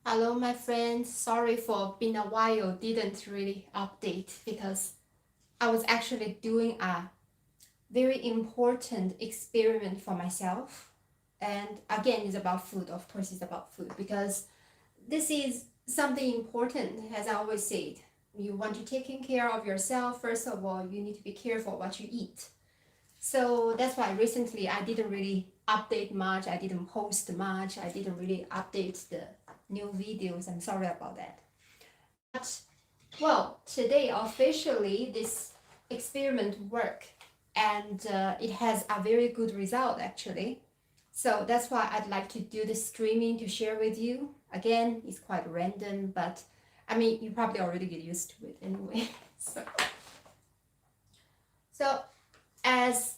Hello, my friends. Sorry for being a while, didn't really update because I was actually doing a very important experiment for myself. And again, it's about food. Of course, it's about food because this is something important, as I always said. You want to take care of yourself. First of all, you need to be careful what you eat. So that's why recently I didn't really update much. I didn't post much. I didn't really update the new videos. I'm sorry about that. But well, today officially this experiment worked, and it has a very good result actually. So that's why I'd like to do the streaming to share with you. Again, it's quite random, but I mean, you probably already get used to it anyway. So as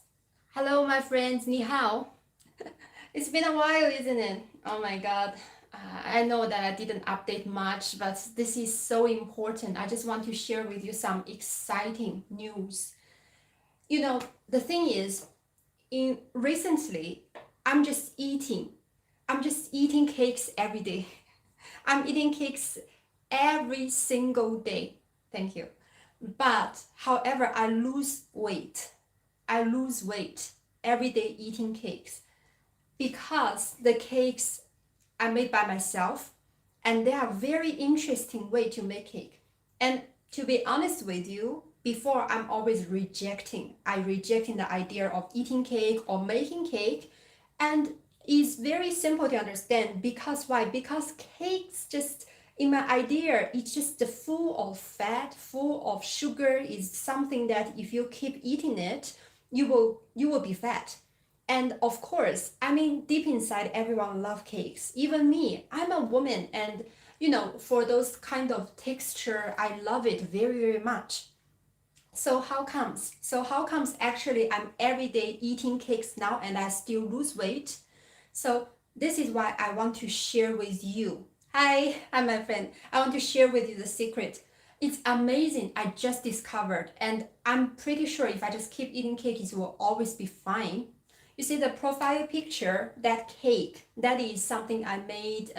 hello, my friends, ni hao. It's been a while, isn't it? Oh my God. I know that I didn't update much, but this is so important. I just want to share with you some exciting news. You know, the thing is, recently, I'm just eating cakes every day. I'm eating cakes every single day. Thank you. But however, I lose weight every day eating cakes because the cakes are made by myself, and they are very interesting way to make cake. And to be honest with you, before I'm always rejecting the idea of eating cake or making cake, and it's very simple to understand because why? Because cakes just in my idea, it's just full of fat, full of sugar, is something that if you keep eating it, you will be fat. And of course, I mean, deep inside, everyone loves cakes. Even me, I'm a woman, and you know, for those kind of texture, I love it very, very much. So how comes? Actually I'm every day eating cakes now and I still lose weight? So this is why I want to share with you. Hi, my friend. I want to share with you the secret. It's amazing. I just discovered, and I'm pretty sure if I just keep eating cake, it will always be fine. You see the profile picture, that cake, that is something I made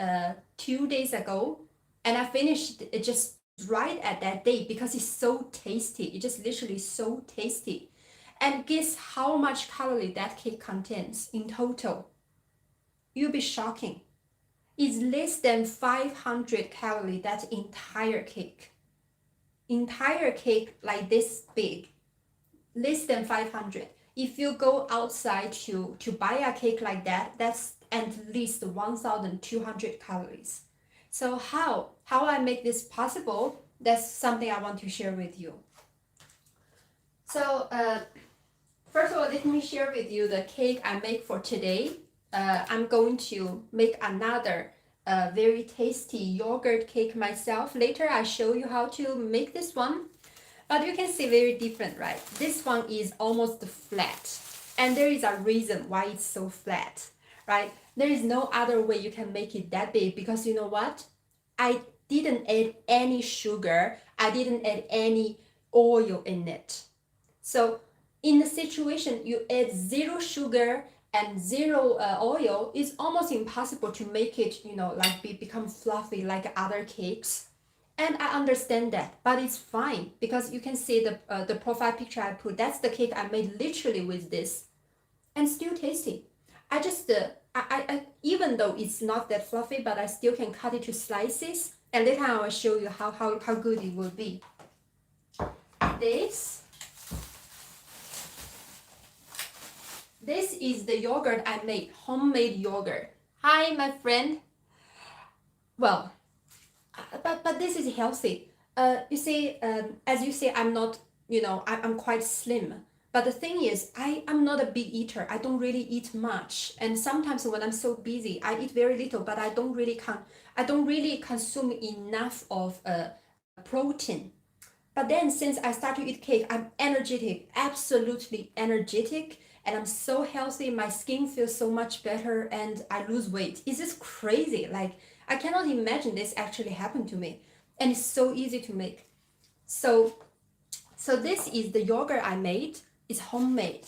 2 days ago, and I finished it just right at that day because it's so tasty. It's just literally so tasty. And guess how much calorie that cake contains in total? You'll be shocking. It's less than 500 calories, that entire cake. Entire cake like this big, less than 500. If you go outside to buy a cake like that, that's at least 1,200 calories. So how I make this possible? That's something I want to share with you. So first of all, let me share with you the cake I make for today. I'm going to make another very tasty yogurt cake myself. Later I show you how to make this one. But you can see very different, right? This one is almost flat. And there is a reason why it's so flat, right? There is no other way you can make it that big because you know what? I didn't add any sugar. I didn't add any oil in it. So in the situation you add 0 sugar and 0 oil, it's almost impossible to make it, you know, like become fluffy like other cakes. And I understand that, but it's fine because you can see the profile picture I put. That's the cake I made literally with this, and still tasty. I just I even though it's not that fluffy, but I still can cut it to slices, and later I will show you how good it will be. This is the yogurt I made, homemade yogurt. Hi, my friend. Well, but this is healthy. You see, as you say, I'm not, you know, I'm quite slim. But the thing is, I'm not a big eater. I don't really eat much, and sometimes when I'm so busy, I eat very little. But I don't really consume enough of protein. But then since I start to eat cake, I'm energetic, absolutely energetic, and I'm so healthy. My skin feels so much better, and I lose weight. It's just crazy. Like, I cannot imagine this actually happened to me, and it's so easy to make. So So this is the yogurt I made. It's homemade.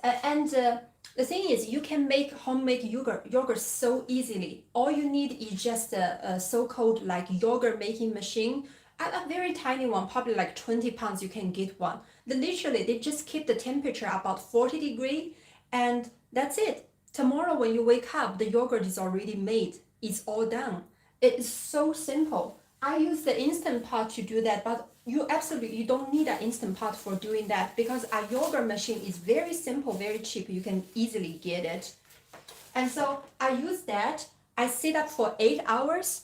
And the thing is, you can make homemade yogurt so easily. All you need is just a so-called like yogurt making machine. A very tiny one, probably like 20 pounds, you can get one. Literally, they just keep the temperature about 40 degrees, and that's it. Tomorrow when you wake up, the yogurt is already made. It's all done. It is so simple. I use the Instant Pot to do that, but you don't need an Instant Pot for doing that, because a yogurt machine is very simple, very cheap. You can easily get it. And so I use that. I set up for 8 hours.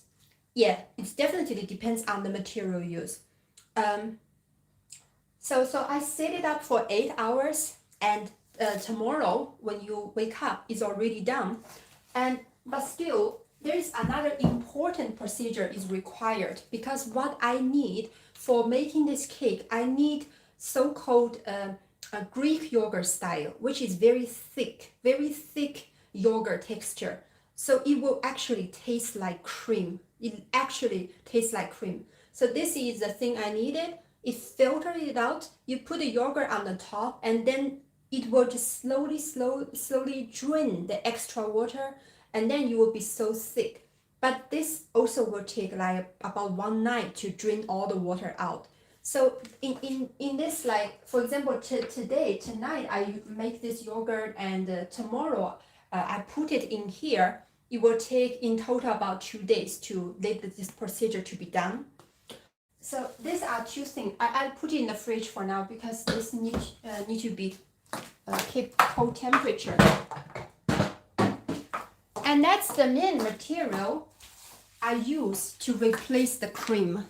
Yeah, it definitely depends on the material used. So I set it up for 8 hours, and tomorrow when you wake up, it's already done. But still, there is another important procedure is required, because what I need for making this cake, I need so-called a Greek yogurt style, which is very thick yogurt texture. So it will actually taste like cream. It actually tastes like cream. So this is the thing I needed. It filtered it out. You put the yogurt on the top, and then it will just slowly drain the extra water, and then you will be so thick. But this also will take like about 1 night to drain all the water out. So in this, like for example, tonight I make this yogurt, and tomorrow I put it in here. It will take in total about 2 days to let this procedure to be done. So these are 2 things. I'll put it in the fridge for now, because this need to be keep cold temperature. And that's the main material I use to replace the cream.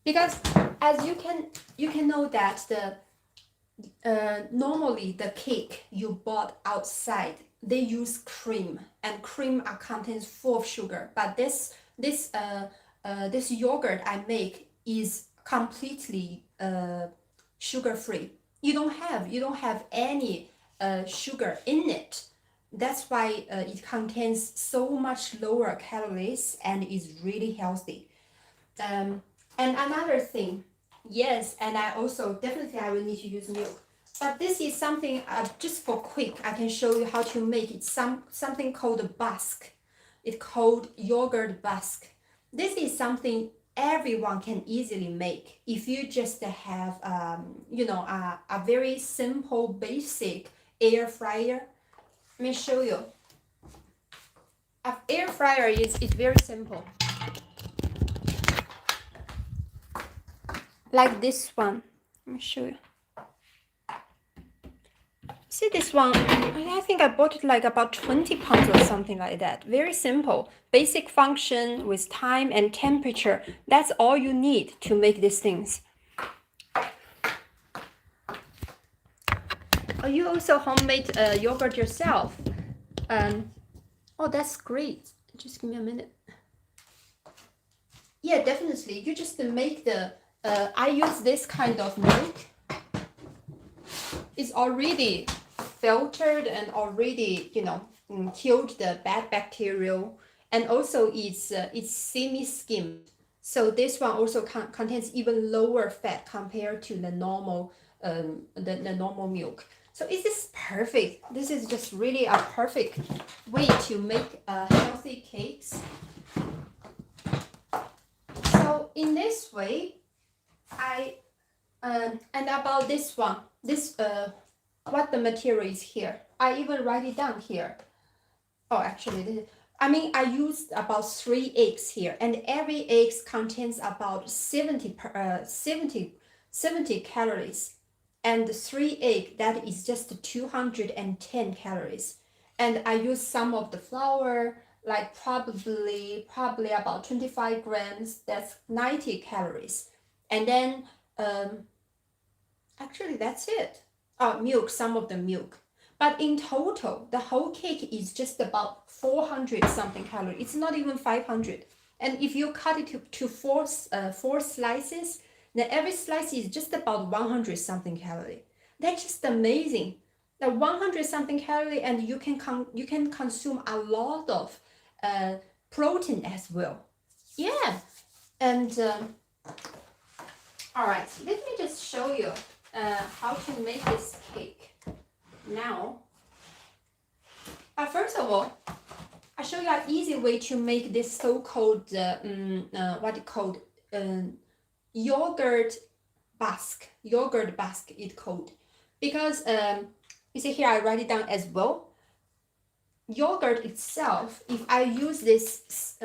Because as you can know that normally the cake you bought outside, they use cream, and cream contains full of sugar. But this yogurt I make is completely sugar free. You don't have any sugar in it. That's why it contains so much lower calories and is really healthy. And another thing, yes, and I also definitely I will need to use milk. But this is something just for quick. I can show you how to make it. Something called a basque. It's called yogurt basque. This is something everyone can easily make if you just have a very simple basic air fryer. Let me show you. An air fryer is very simple. Like this one. Let me show you. See this one? I think I bought it like about 20 pounds or something like that. Very simple. Basic function with time and temperature. That's all you need to make these things. You also homemade yogurt yourself. Oh, that's great. Just give me a minute. Yeah, definitely. You just make the... I use this kind of milk. It's already filtered and already, killed the bad bacteria. And also it's semi-skimmed. So this one also contains even lower fat compared to the normal normal milk. So is this perfect? This is just really a perfect way to make healthy cakes. So in this way, and about this one, what the material is here. I even write it down here. Oh, actually, I used about 3 eggs here, and every egg contains about 70 calories. And 3 eggs, that is just 210 calories. And I use some of the flour, like probably about 25 grams, that's 90 calories. And then, actually that's it. Milk, some of the milk. But in total, the whole cake is just about 400 something calories. It's not even 500. And if you cut it to four slices, then every slice is just about 100 something calorie. That's just amazing. The 100 something calorie, and you can consume a lot of protein as well. Yeah, and Alright, let me just show you how to make this cake now. First of all, I'll show you an easy way to make this so-called, yogurt basque. Yogurt basque it's called. Because you see here, I write it down as well. Yogurt itself, if I use this,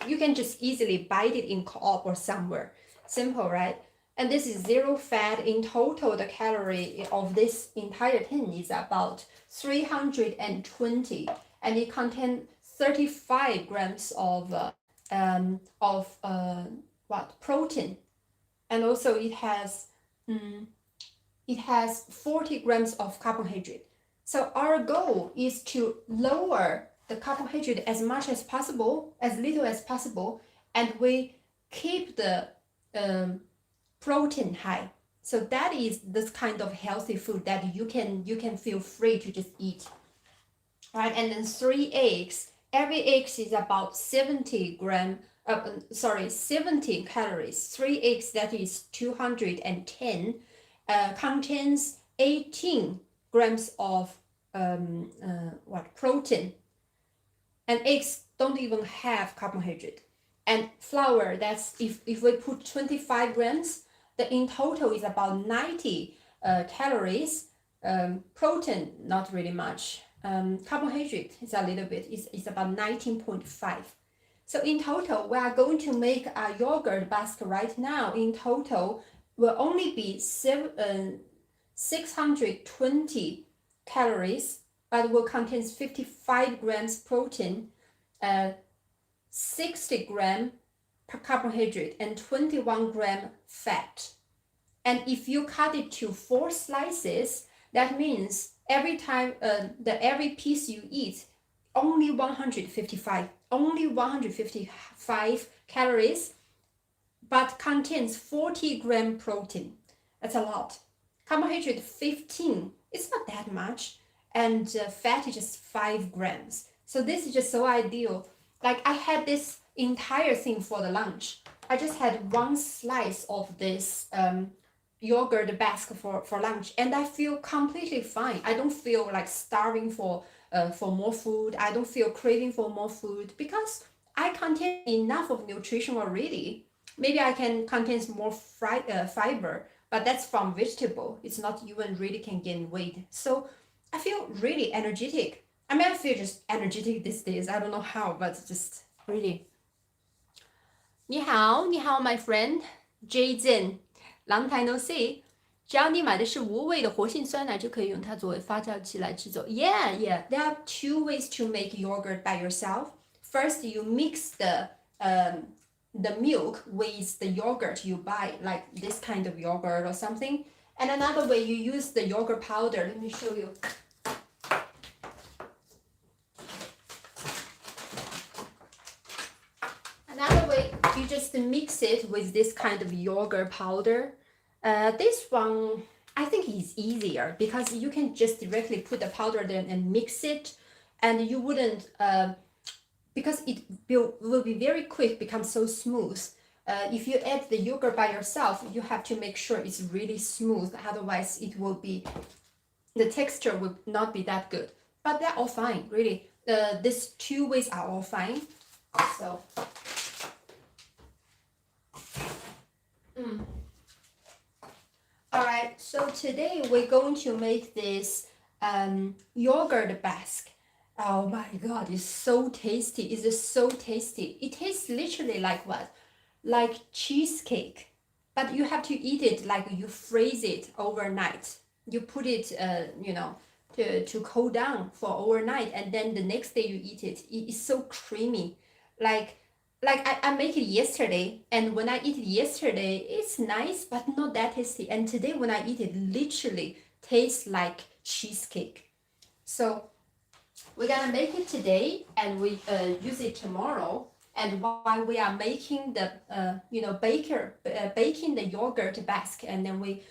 you can just easily buy it in Co-op or somewhere. Simple, right? And this is zero fat. In total, the calorie of this entire tin is about 320, and it contains 35 grams of protein, and also it has 40 grams of carbohydrate. So our goal is to lower the carbohydrate as much as possible, as little as possible, and we keep the protein high. So that is this kind of healthy food that you can feel free to just eat, right? And then 3 eggs. Every egg is about 70 calories. 3 eggs, that is 210, contains 18 grams of protein. And eggs don't even have carbohydrate. And flour, that's if we put 25 grams, the in total is about 90 calories. Protein, not really much. Carbohydrate is a little bit, it's about 19.5. So in total, we are going to make a yogurt basket right now. In total, will only be 620 calories, but will contain 55 grams protein, 60 gram carbohydrate, and 21 gram fat. And if you cut it to 4 slices, that means every time every piece you eat, only 155 calories, but contains 40 gram protein. That's a lot. Carbohydrate 15, it's not that much, and fat is just 5 grams. So this is just so ideal. Like, I had this entire thing for the lunch. I just had 1 slice of this yogurt basket for lunch, and I feel completely fine. I don't feel like starving for more food. I don't feel craving for more food because I contain enough of nutrition already. Maybe I can contain more fiber, but that's from vegetable. It's not even really can gain weight. So I feel really energetic. I mean, I feel just energetic these days. I don't know how, but just really. 你好 my friend 𝐬𝐮， long time no see。只要你买的是无味的活性酸奶，就可以用它作为发酵器来制作。Yeah, there are 2 ways to make yogurt by yourself. First, you mix the milk with the yogurt you buy, like this kind of yogurt or something. And another way, you use the yogurt powder. Let me show you. Another way, you just mix it with this kind of yogurt powder. This one, I think is easier because you can just directly put the powder there and mix it, and you wouldn't, because it will be very quick, become so smooth. If you add the yogurt by yourself, you have to make sure it's really smooth, otherwise it will be, the texture will not be that good. But they're all fine, really. These 2 ways are all fine. So. Alright, so today we're going to make this yogurt basque. Oh my god, it's so tasty. It's just so tasty. It tastes literally like what? Like cheesecake. But you have to eat it like you freeze it overnight. You put it, to cool down for overnight, and then the next day you eat it. It is so creamy. Like I make it yesterday, and when I eat it yesterday, it's nice, but not that tasty. And today when I eat it, literally tastes like cheesecake. So we're gonna make it today, and we use it tomorrow. And while we are making the, baking the yogurt basque, and then we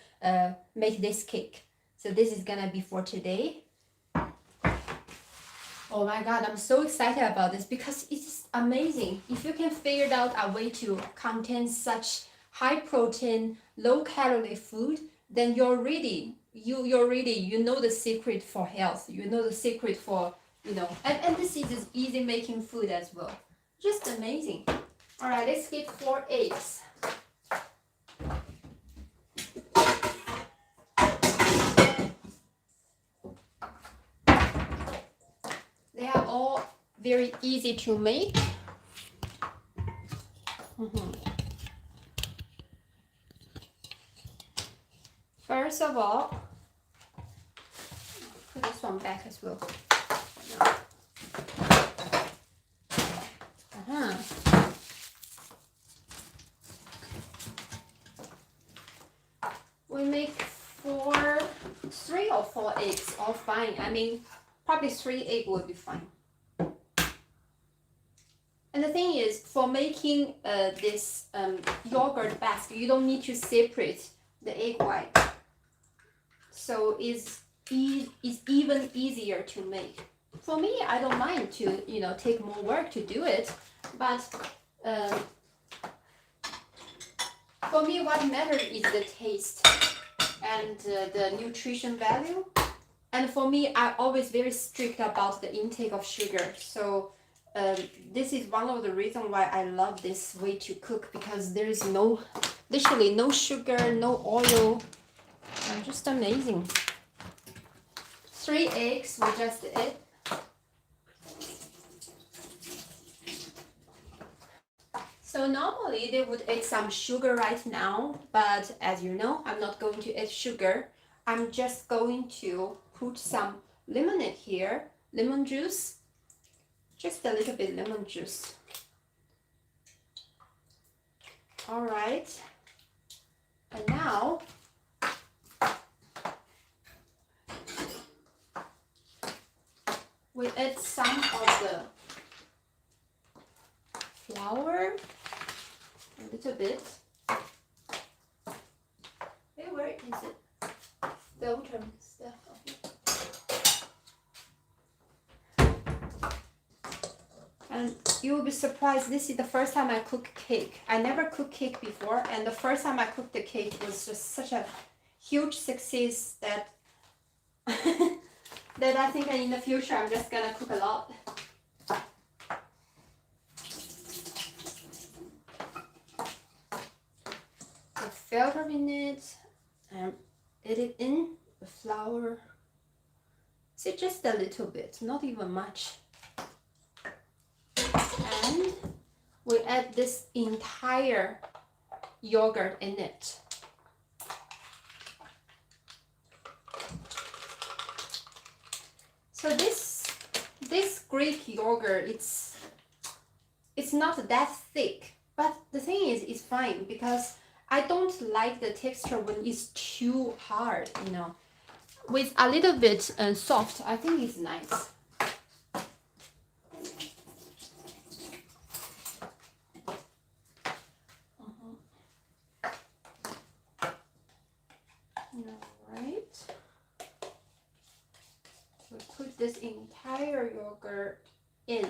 make this cake. So this is gonna be for today. Oh my god, I'm so excited about this because it's amazing. If you can figure out a way to contain such high protein, low calorie food, then you know the secret for health. You know the secret for, and this is easy making food as well. Just amazing. All right, let's get 4 eggs. They are all very easy to make. First of all, put this one back as well. We make 3 or 4 eggs, all fine. I mean, probably 3 eggs would be fine. And the thing is, for making this yogurt basket, you don't need to separate the egg white. So it's even easier to make. For me, I don't mind to, take more work to do it. But for me, what matters is the taste and the nutrition value. And for me, I'm always very strict about the intake of sugar. So this is one of the reasons why I love this way to cook, because there is literally no sugar, no oil. Just amazing. 3 eggs, we just ate. So normally they would add some sugar right now, but as you know, I'm not going to add sugar. I'm just going to put some lemonade here, lemon juice, just a little bit lemon juice. All right, and now we add some of the flour, a little bit. Hey, where is it? Filter stuff. And you will be surprised, this is the first time I cook cake. I never cooked cake before, and the first time I cooked the cake was just such a huge success that that I think in the future I'm just gonna cook a lot. The filter in it, and add it in the flour. See, just a little bit, not even much. And we add this entire yogurt in it. So this Greek yogurt, it's not that thick, but the thing is, it's fine because I don't like the texture when it's too hard, With a little bit soft, I think it's nice. Alright. We put this entire yogurt in.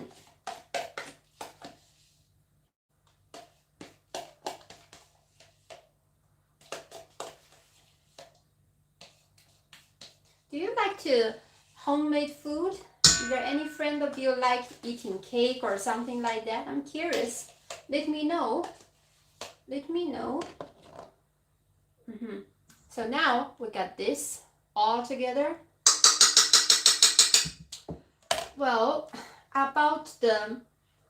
Do you like to homemade food? Is there any friend of you like eating cake or something like that? I'm curious. Let me know. Let me know. So now we got this all together. Well, about the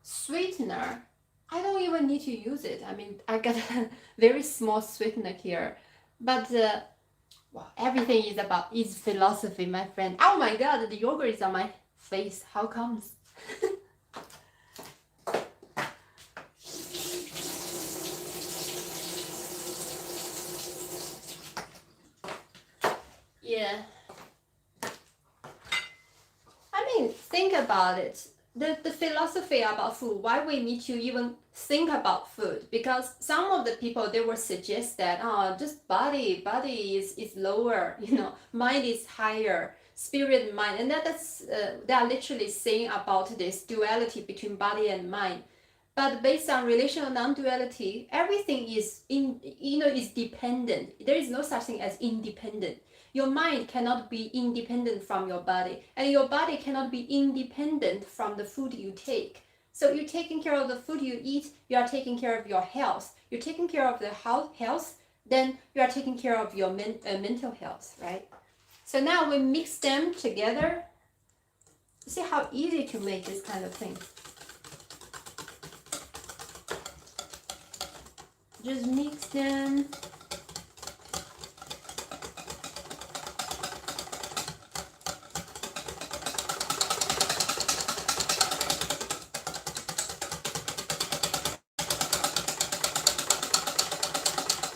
sweetener, I don't even need to use it. I mean, I got a very small sweetener here, but well, everything is philosophy, my friend. Oh my God, the yogurt is on my face. How comes? Yeah. I mean, think about it. The philosophy about food, why we need to even think about food, because some of the people, they will suggest that just body is lower, mind is higher, spirit, mind, and that's they are literally saying about this duality between body and mind. But based on relational non-duality, everything is is dependent. There is no such thing as independent. Your mind cannot be independent from your body, and your body cannot be independent from the food you take. So you're taking care of the food you eat, you are taking care of your health. You're taking care of the health, then you are taking care of your mental health, right? So now we mix them together. See how easy to make this kind of thing. Just mix them.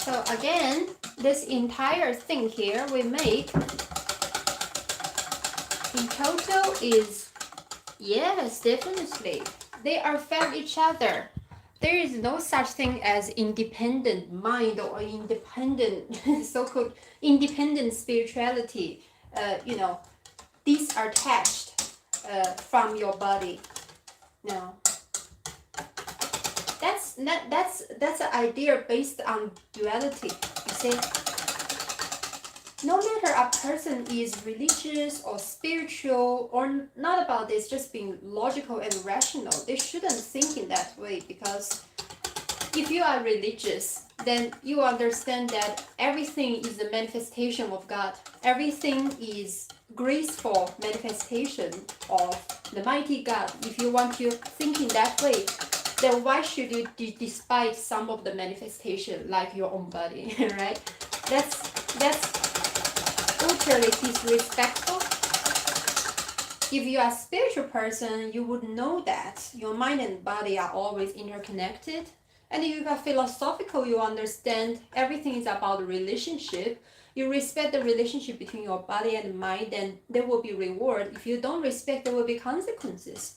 So again, this entire thing here we make in total is, yes, definitely. They affect each other. There is no such thing as independent mind or independent, so-called independent spirituality. These are detached from your body. No. That's an idea based on duality. You see, no matter a person is religious or spiritual or not about this, just being logical and rational, they shouldn't think in that way, because if you are religious, then you understand that everything is a manifestation of God. Everything is graceful manifestation of the mighty God. If you want to think in that way, then why should you despise some of the manifestation like your own body, right? That's utterly disrespectful. If you are a spiritual person, you would know that your mind and body are always interconnected. And if you are philosophical, you understand everything is about the relationship. You respect the relationship between your body and mind, then there will be reward. If you don't respect, there will be consequences.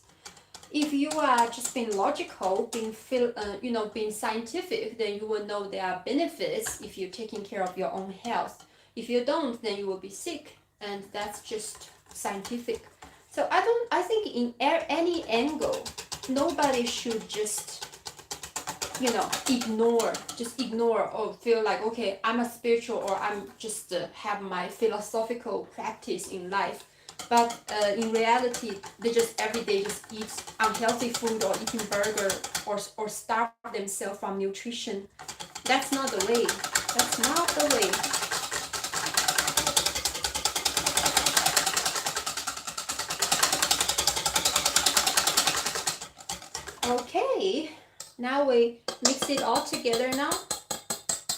If you are just being logical, being scientific, then you will know there are benefits if you're taking care of your own health. If you don't, then you will be sick, and that's just scientific. So I think in any angle, nobody should just ignore or feel like, okay, I'm a spiritual, or I'm just have my philosophical practice in life. But in reality, they just every day just eat unhealthy food or eating burger or starve themselves from nutrition. That's not the way. That's not the way. Okay, now we mix it all together now.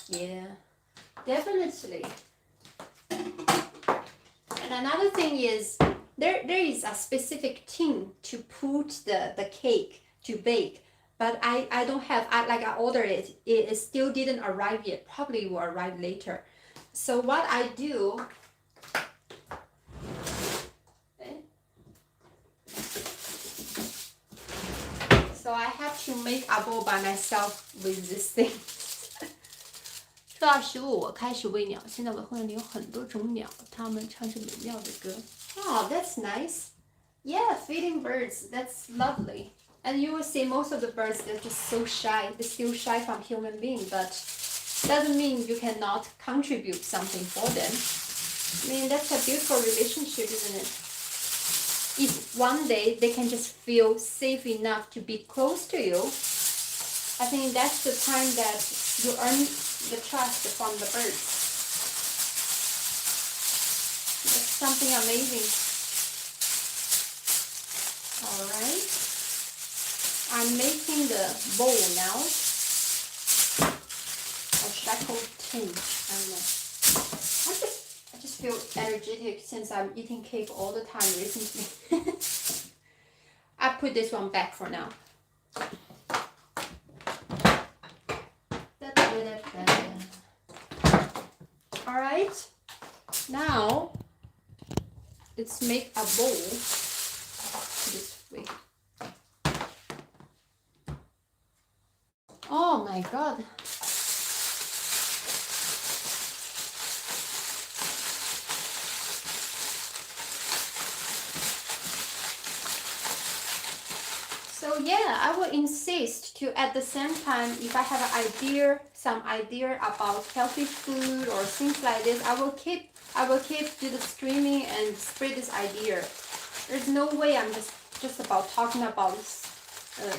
Yeah, definitely. And another thing is, there is a specific tin to put the cake to bake, but I don't have. I ordered it. It still didn't arrive yet. Probably will arrive later. So what I do. So I have to make a bowl by myself with this thing. 说到食物，我开始喂鸟。现在我的后院里有很多种鸟，它们唱着美妙的歌。Oh, that's nice. Yeah, feeding birds. That's lovely. And you will see most of the birds, they're just so shy. They're still shy from human beings, but doesn't mean you cannot contribute something for them. I mean, that's a beautiful relationship, isn't it? If one day they can just feel safe enough to be close to you, I think that's the time that you earn the trust from the birds. That's something amazing. Alright. I'm making the bowl now. Or should I call it tin? I don't know. I just feel energetic since I'm eating cake all the time recently. I put this one back for now. Alright, now let's make a bowl this way. Oh my god. So yeah, I will insist to at the same time, if I have an idea, some idea about healthy food or things like this, I will keep do the streaming and spread this idea. There's no way I'm just about talking about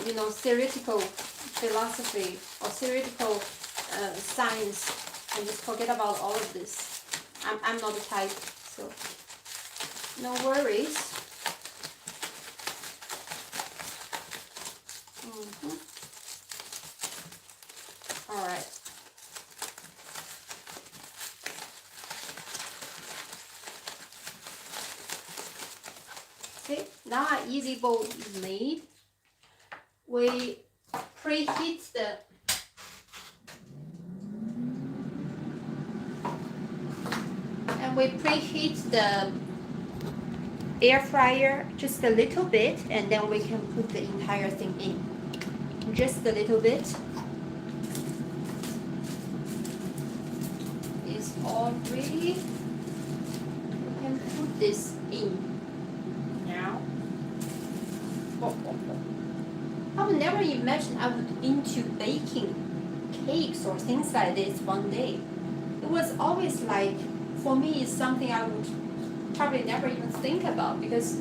you know, theoretical philosophy or theoretical science and just forget about all of this. I'm not the type, so no worries. All right. Okay, now our easy bowl is made. We preheat the air fryer just a little bit, and then we can put the entire thing in. Just a little bit. It's all ready. We can put this in now. I would never imagine I would into baking cakes or things like this one day. It was always like, for me, it's something I would probably never even think about, because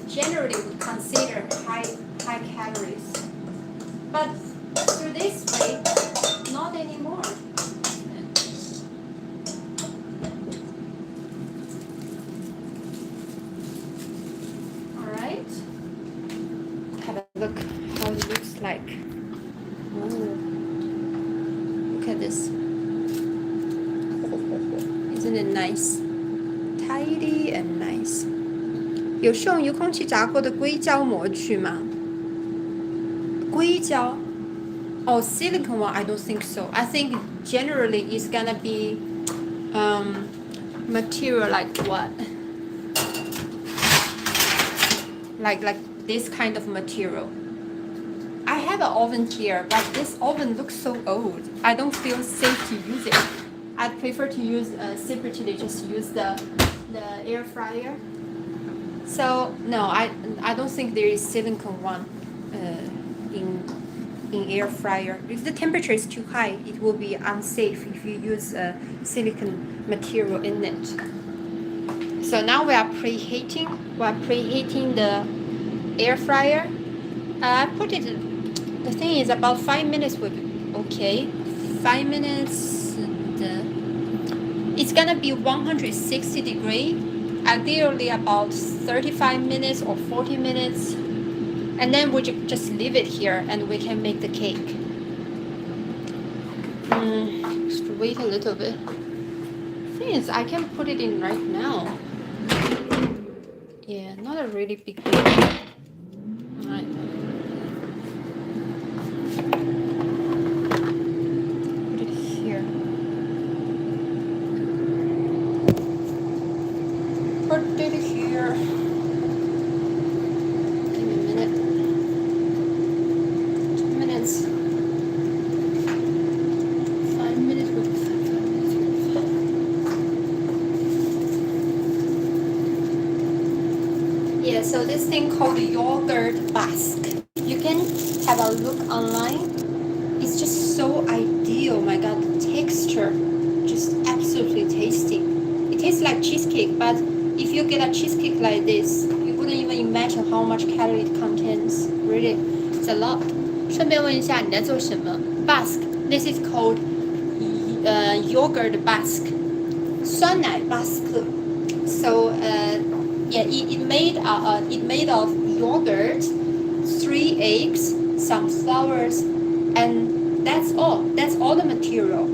generally would consider high calories. But through this way, not anymore. Alright. Have a look how it looks like. Ooh. Look at this. Isn't it nice? Tidy and nice. 有适用油空气炸锅的硅胶模具吗？硅胶 Oh, silicone one, I don't think so. I think generally it's gonna be material like what? Like this kind of material. I have an oven here, but this oven looks so old. I don't feel safe to use it. I'd prefer to use separately, just use the air fryer. So no, I don't think there is silicone one in air fryer. If the temperature is too high, it will be unsafe if you use silicone material in it. So now we are preheating. We are preheating the air fryer. I put it. The thing is about 5 minutes would be okay. 5 minutes. It's gonna be 160 degrees. Ideally about 35 minutes or 40 minutes, and then we just leave it here and we can make the cake. Just wait a little bit. Thing is, I can put it in right now. Yeah, not a really big deal. Right. Put it here. Put it here. Give me a minute. 2 minutes. 5 minutes would be fine. 5 minutes would be fine. Yeah, so this thing called yogurt basque. You can have a look online. It's just so ideal. My God, the texture, just absolutely tasty. It tastes like cheesecake, but if you get a cheesecake like this, you wouldn't even imagine how much calorie it contains. Really, it's a lot. 顺便问一下你在做什么 ？Basque. This is called yogurt basque. 酸奶巴斯克. So yeah, it made of yogurt, 3 eggs, some flowers, and that's all. That's all the material.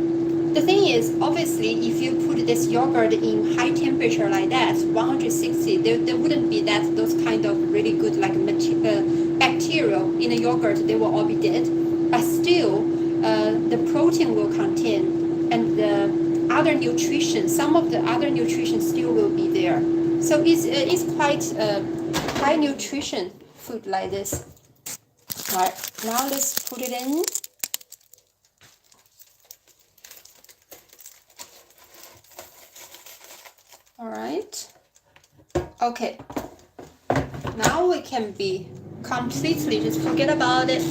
The thing is, obviously, if you put this yogurt in high temperature like that, 160, there wouldn't be those kind of really good like bacteria in the yogurt. They will all be dead. But still, the protein will contain, and the other nutrition, some of the other nutrition still will be there. So it's quite high nutrition food like this. All right, now let's put it in. All right. Okay. Now we can be completely just forget about it.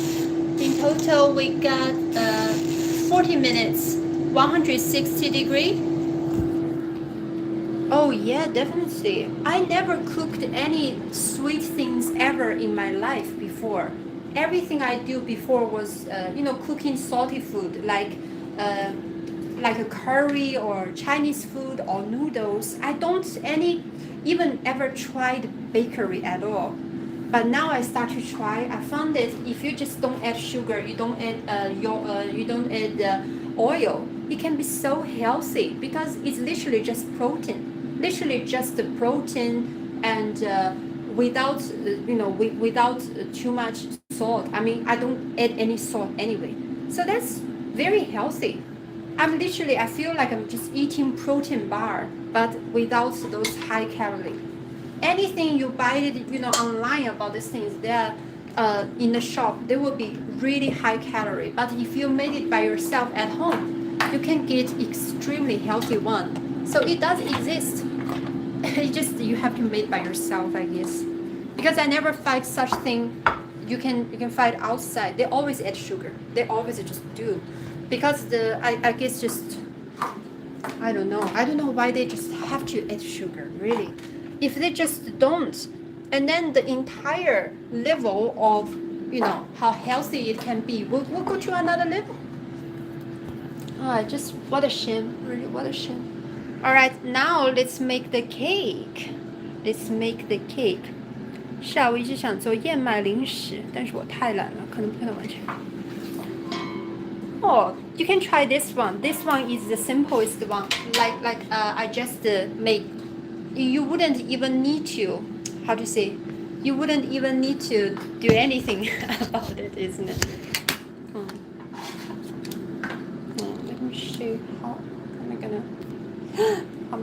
In total, we got 40 minutes, 160 degree. Oh yeah, definitely. I never cooked any sweet things ever in my life before. Everything I do before was, cooking salty food like a curry or Chinese food or noodles. I don't even ever tried bakery at all. But now I start to try. I found that if you just don't add sugar, you don't add oil, it can be so healthy because it's literally just protein. Literally just the protein and without without too much salt. I mean, I don't add any salt anyway. So that's very healthy. I feel like I'm just eating protein bar, but without those high calorie. Anything you buy it, online about these things, they're in the shop, they will be really high calorie. But if you made it by yourself at home, you can get extremely healthy one. So it does exist. It just you have to make by yourself, I guess. Because I never find such thing. You can find outside. They always add sugar. They always just do. Because I guess just I don't know why they just have to add sugar, really. If they just don't, and then the entire level of how healthy it can be will go to another level. Just what a shame, really, what a shame. All right, now let's make the cake. Let's make the cake. 是啊，我一直想做燕麦零食，但是我太懒了，可能不能完成。Oh, you can try this one. This one is the simplest one. Like I just made. You wouldn't even need to, how to say? You wouldn't even need to do anything about it, isn't it? Let me show you how am I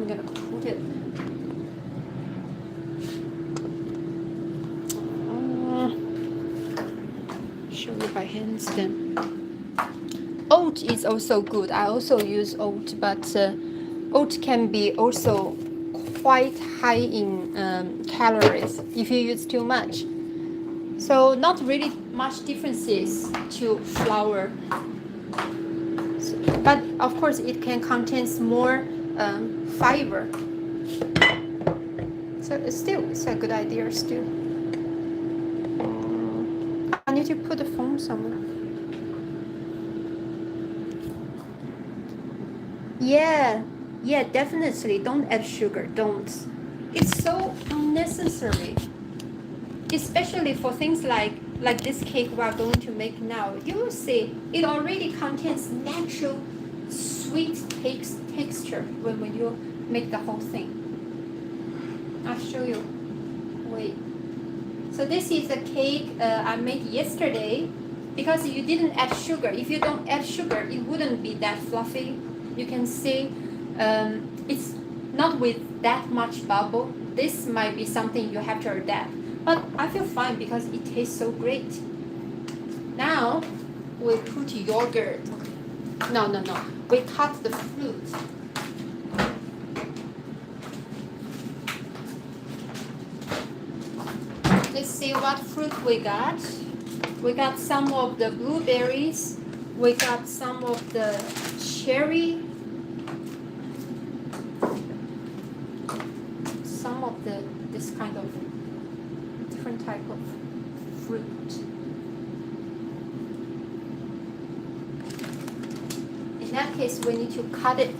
gonna put it. Show you by hands then. Oat is also good. I also use oat, but oat can be also quite high in calories if you use too much. So not really much differences to flour. But of course it can contain more fiber. So it's a good idea still. I need to put the phone somewhere. Yeah, definitely. Don't add sugar. Don't. It's so unnecessary. Especially for things like this cake we are going to make now. You will see it already contains natural sweet texture when you make the whole thing. I'll show you. Wait. So this is a cake I made yesterday because you didn't add sugar. If you don't add sugar, it wouldn't be that fluffy. You can see it's not with that much bubble. This might be something you have to adapt. But I feel fine because it tastes so great. Now we put yogurt. No. We cut the fruit. Let's see what fruit we got. We got some of the blueberries. We got some of the cherry. Some of this kind of different type of fruit. In that case, we need to cut it.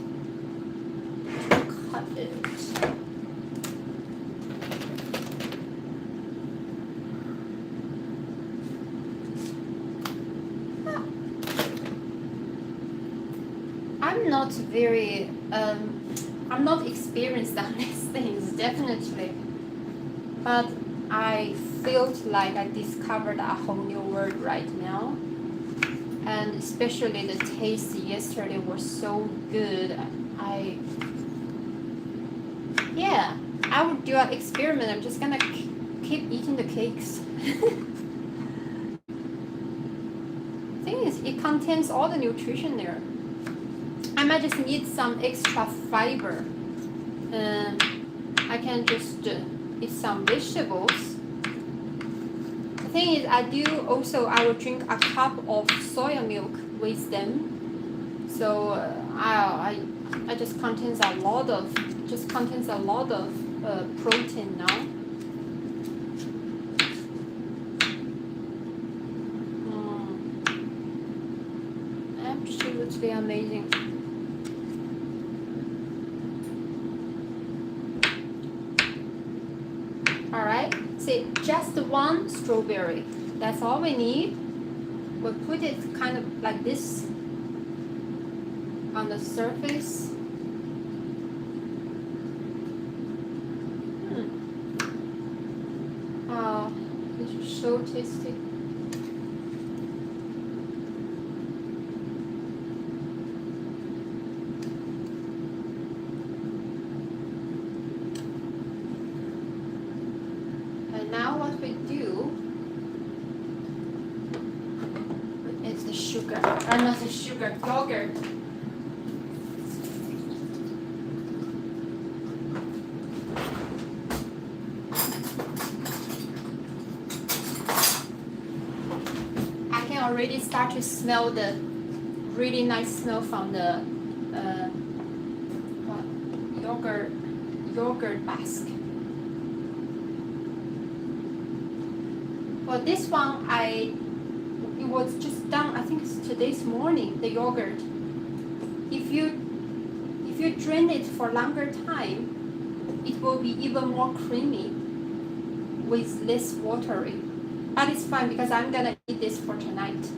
I'm not experienced on these things, definitely. But I felt like I discovered a whole new world right now. And especially the taste yesterday was so good. I would do an experiment. I'm just gonna keep eating the cakes. Thing is, it contains all the nutrition there. I might just need some extra fiber. I can just eat some vegetables. The thing is, I will drink a cup of soya milk with them. So I just contains a lot of protein now. Absolutely amazing. All right, see, just one strawberry. That's all we need. We'll put it kind of like this on the surface. Oh, this is so tasty. And now what we do is the sugar, not the sugar, yogurt. Already start to smell the really nice smell from the yogurt basket. Well, this one it was just done. I think it's today's morning. The yogurt. If you drain it for longer time, it will be even more creamy with less watery. But it's fine because I'm gonna eat this for tonight.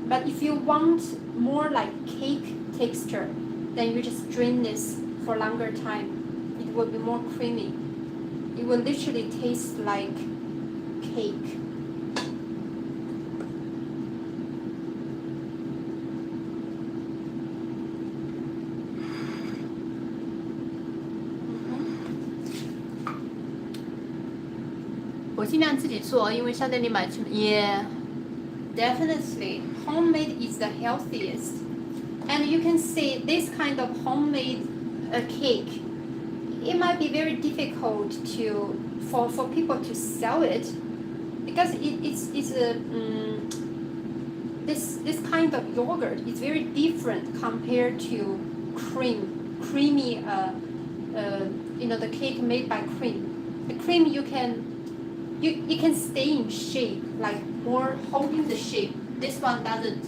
But if you want more like cake texture, then you just drain this for longer time. It will be more creamy. It will literally taste like cake. Yeah, definitely. Homemade is the healthiest. And you can see this kind of homemade cake, it might be very difficult for people to sell it because this kind of yogurt is very different compared to creamy the cake made by cream. The cream you can stay in shape, like more holding the shape. This one doesn't.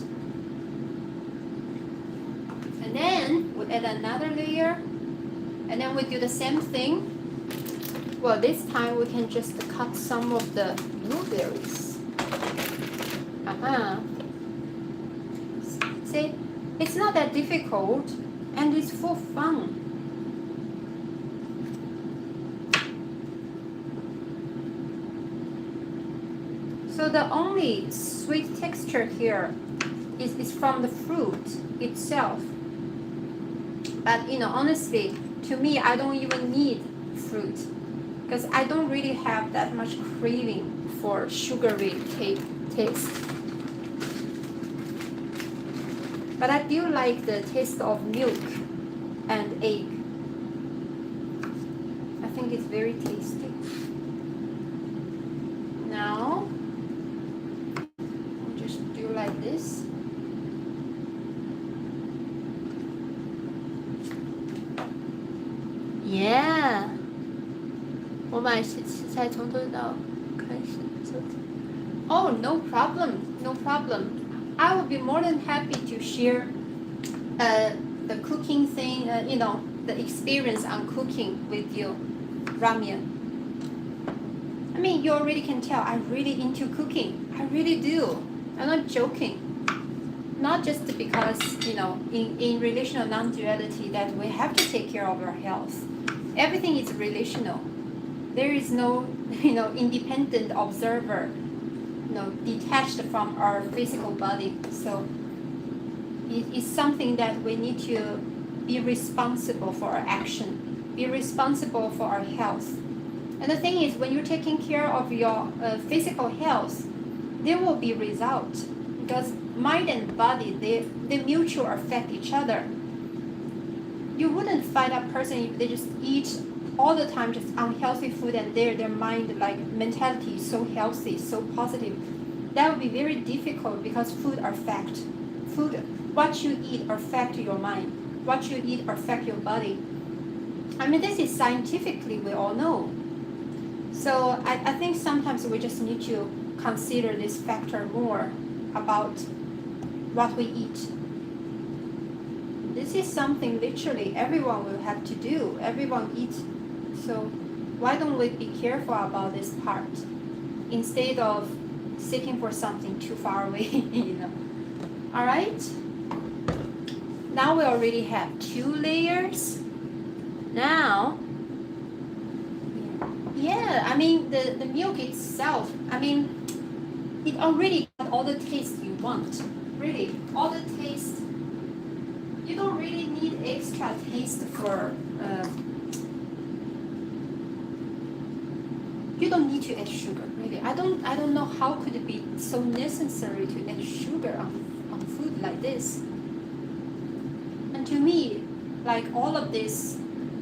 And then we add another layer, and then we do the same thing. Well, this time we can just cut some of the blueberries. See, it's not that difficult, and it's for fun. So the only sweet texture here is from the fruit itself. But honestly, to me, I don't even need fruit because I don't really have that much craving for sugary cake taste. But I do like the taste of milk and egg. I think it's very tasty. Now, like this. Yeah. 我买食材从头到开始做。Oh, no problem, no problem. I will be more than happy to share the cooking thing, the experience on cooking with you, ramen. I mean, you already can tell I'm really into cooking. I really do. I'm not joking. Not just because, in relational non-duality that we have to take care of our health. Everything is relational. There is no, independent observer, detached from our physical body. So it is something that we need to be responsible for our action, be responsible for our health. And the thing is, when you're taking care of your physical health, there will be results because mind and body, they mutually affect each other. You wouldn't find a person if they just eat all the time just unhealthy food and their mind like mentality is so healthy, so positive, that would be very difficult because food affect food. What you eat affect your mind. What you eat affect your body. I mean, this is scientifically we all know. So I think sometimes we just need to consider this factor more about what we eat. This is something literally everyone will have to do. Everyone eats. So why don't we be careful about this part instead of seeking for something too far away, you know? All right. Now we already have 2 layers. Now, yeah, I mean the milk itself, I mean, it already got all the taste you want. Really, all the taste. You don't really need extra taste for. You don't need to add sugar. Really, I don't know how could it be so necessary to add sugar on food like this. And to me, like all of this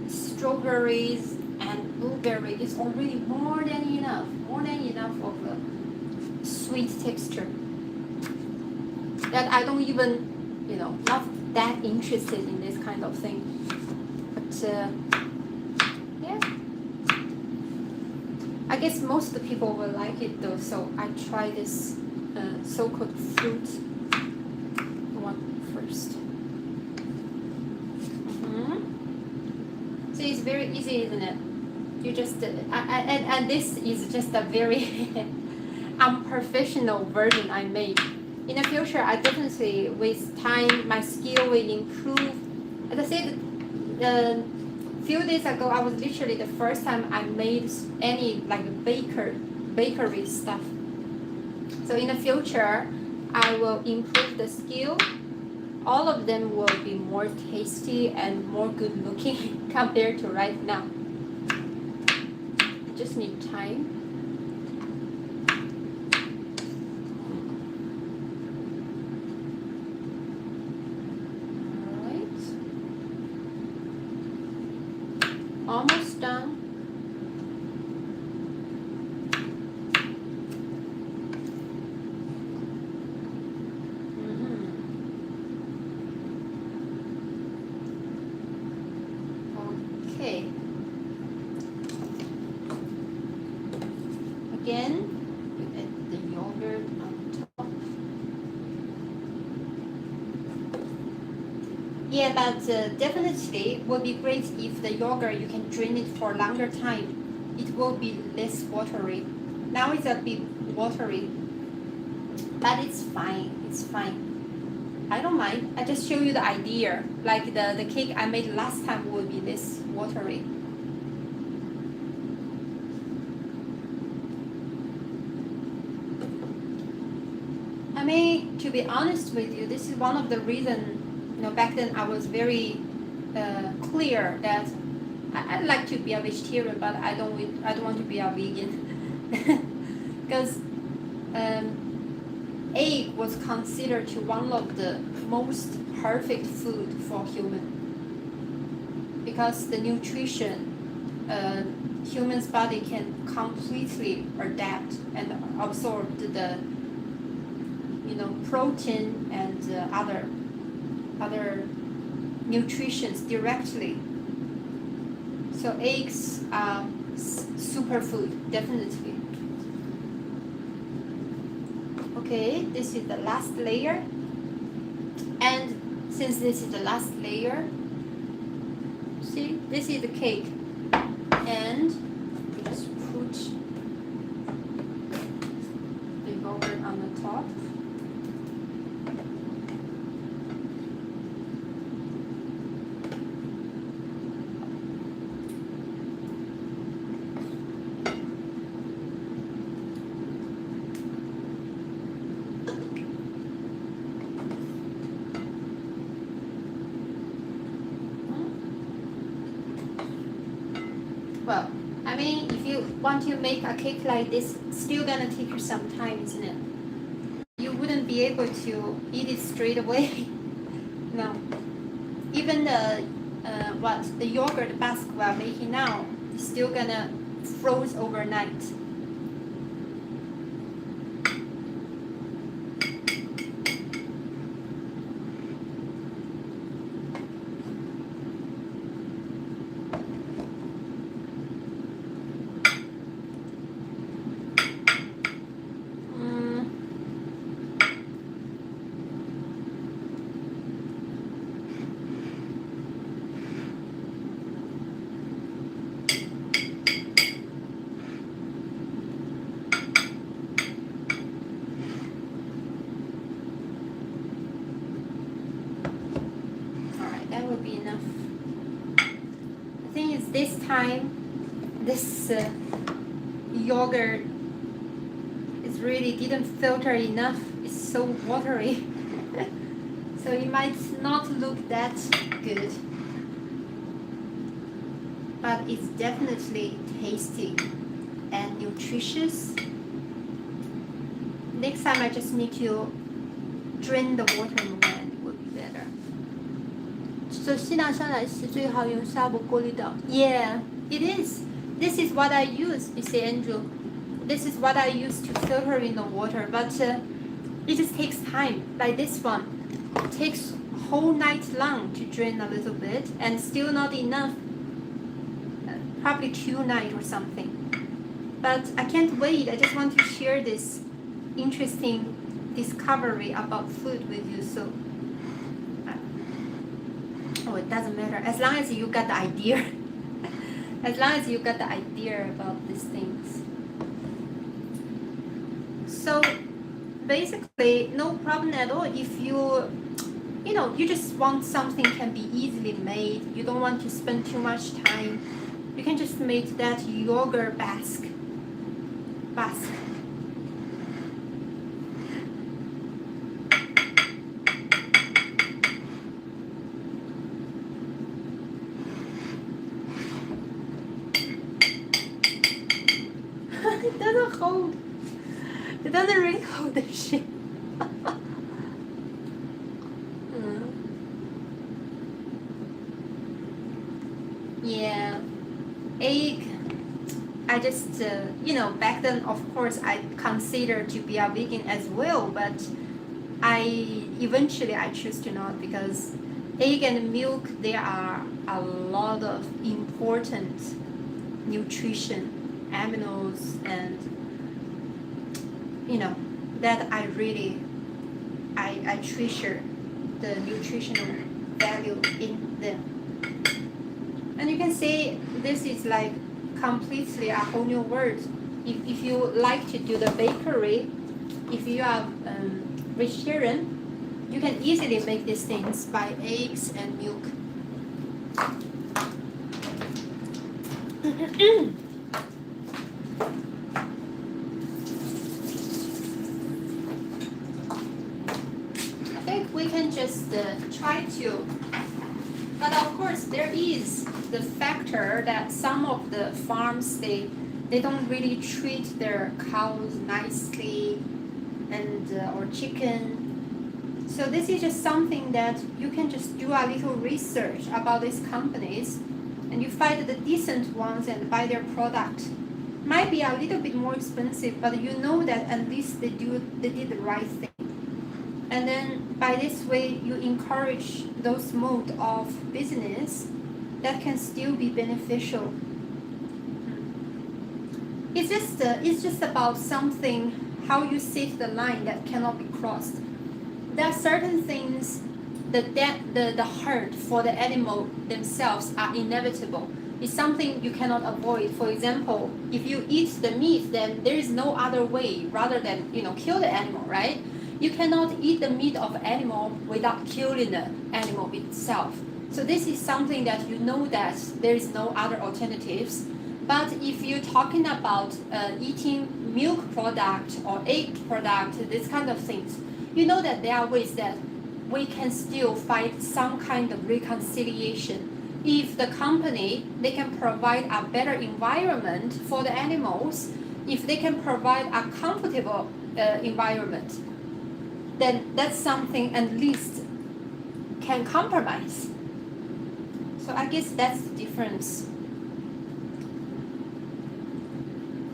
strawberries and blueberry is already more than enough of a sweet texture that I don't even, you know, not that interested in this kind of thing. But yeah, I guess most of the people will like it though, so I try this so-called fruit one first. So it's very easy, isn't it? You just and this is just a very unprofessional version I made. In the future, I definitely, with time, my skill will improve. As I said, a few days ago, I was literally the first time I made any like bakery stuff. So in the future, I will improve the skill. All of them will be more tasty and more good looking compared to right now. Just need time. Almost done. Okay. Again, we add the yogurt on top. Yeah, but definitely would be great if the yogurt you can drain it for a longer time. It will be less watery. Now it's a bit watery, but it's fine. It's fine. I don't mind. I just show you the idea. Like the cake I made last time will be less watery. I mean, to be honest with you, this is one of the reasons. You know, back then I was very clear that I'd like to be a vegetarian, but I don't want to be a vegan because egg was considered to one of the most perfect food for human because the nutrition human's body can completely adapt and absorb the protein and other nutrients directly. So eggs are superfood, definitely. Okay, this is the last layer. And since this is the last layer, see, this is the cake. And we just put the yogurt on the top. Well, I mean, if you want to make a cake like this, it's still gonna take you some time, isn't it? You wouldn't be able to eat it straight away. No. Even the yogurt basque we are making now, It's still gonna froze overnight. This time, this yogurt is really didn't filter enough. It's so watery, so it might not look that good, but it's definitely tasty and nutritious. Next time, I just need to drain the water more and it will be better. 所以西拿酸奶是最好用纱布过滤的。Yeah, it is. This is what I use, you see, Andrew. This is what I use to filter in the water, but it just takes time. Like this one, it takes whole night long to drain a little bit, and still not enough. Probably 2 nights or something. But I can't wait. I just want to share this interesting discovery about food with you. So. Oh, it doesn't matter as long as you got the idea. As long as you got the idea about these things. So basically, no problem at all. If you just want something can be easily made. You don't want to spend too much time. You can just make that yogurt basket. It doesn't hold. It doesn't really hold the shape. Yeah, egg. I just back then, of course, I considered to be a vegan as well, but eventually I choose to not, because egg and milk, there are a lot of important nutrition, aminos, and that I really I treasure the nutritional value in them. And you can see this is like completely a whole new world. If you like to do the bakery, if you are vegetarian, you can easily make these things by eggs and milk. I think we can just try to, but of course there is the factor that some of the farms they don't really treat their cows nicely, and or chicken. So this is just something that you can just do a little research about these companies, and you find the decent ones and buy their product. Might be a little bit more expensive, but you know that at least they did the right thing. And then by this way you encourage those mode of business that can still be beneficial. It's just about something, how you set the line that cannot be crossed. There are certain things that the hurt for the animal themselves are inevitable. It's something you cannot avoid. For example, if you eat the meat, then there is no other way rather than kill the animal, right? You cannot eat the meat of animal without killing the animal itself. So this is something that you know that there is no other alternatives. But if you're talking about eating milk product or egg product, this kind of things, you know that there are ways that we can still find some kind of reconciliation. If the company, they can provide a better environment for the animals, if they can provide a comfortable environment, then that's something at least can compromise. So I guess that's the difference.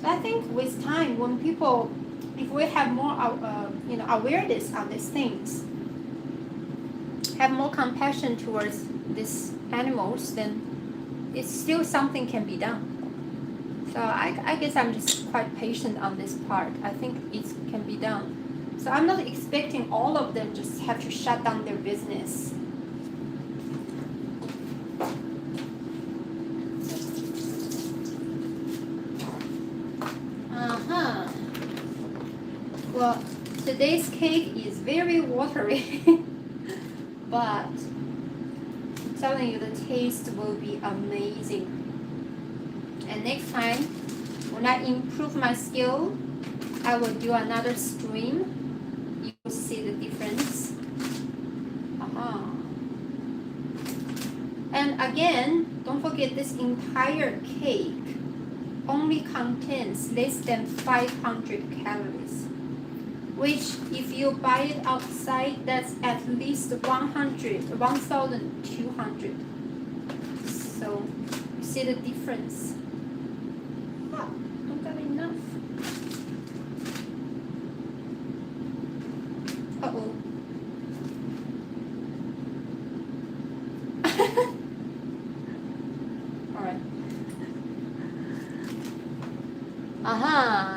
I think with time, when people, if we have more, awareness on these things, have more compassion towards these animals, then it's still something can be done. So I guess I'm just quite patient on this part. I think it can be done. So I'm not expecting all of them just have to shut down their business. Well, today's cake is very watery, but I'm telling you, the taste will be amazing. And next time, when I improve my skill, I will do another stream. You will see the difference. And again, don't forget, this entire cake only contains less than 500 calories, which if you buy it outside, that's at least 1,200. So you see the difference. Don't got enough. Uh-oh.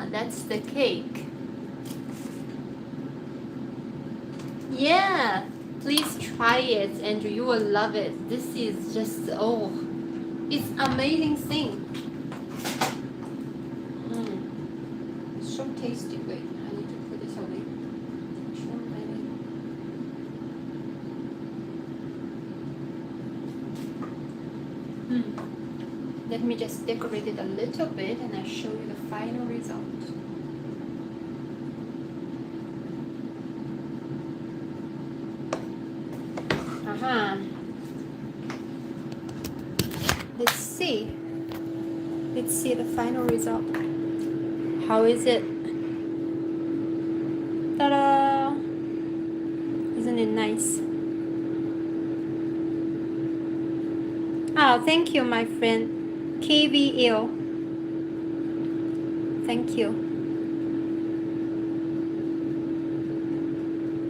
That's the cake. Yeah, please try it and you will love it. This is just, it's amazing thing. So tasty. Wait, I need to put this away. Let me just decorate it a little bit and I'll show you the final result. Let's see the final result. How is it? Ta-da! Isn't it nice? Oh, thank you, my friend. 𝐾𝐵𝐿. Thank you.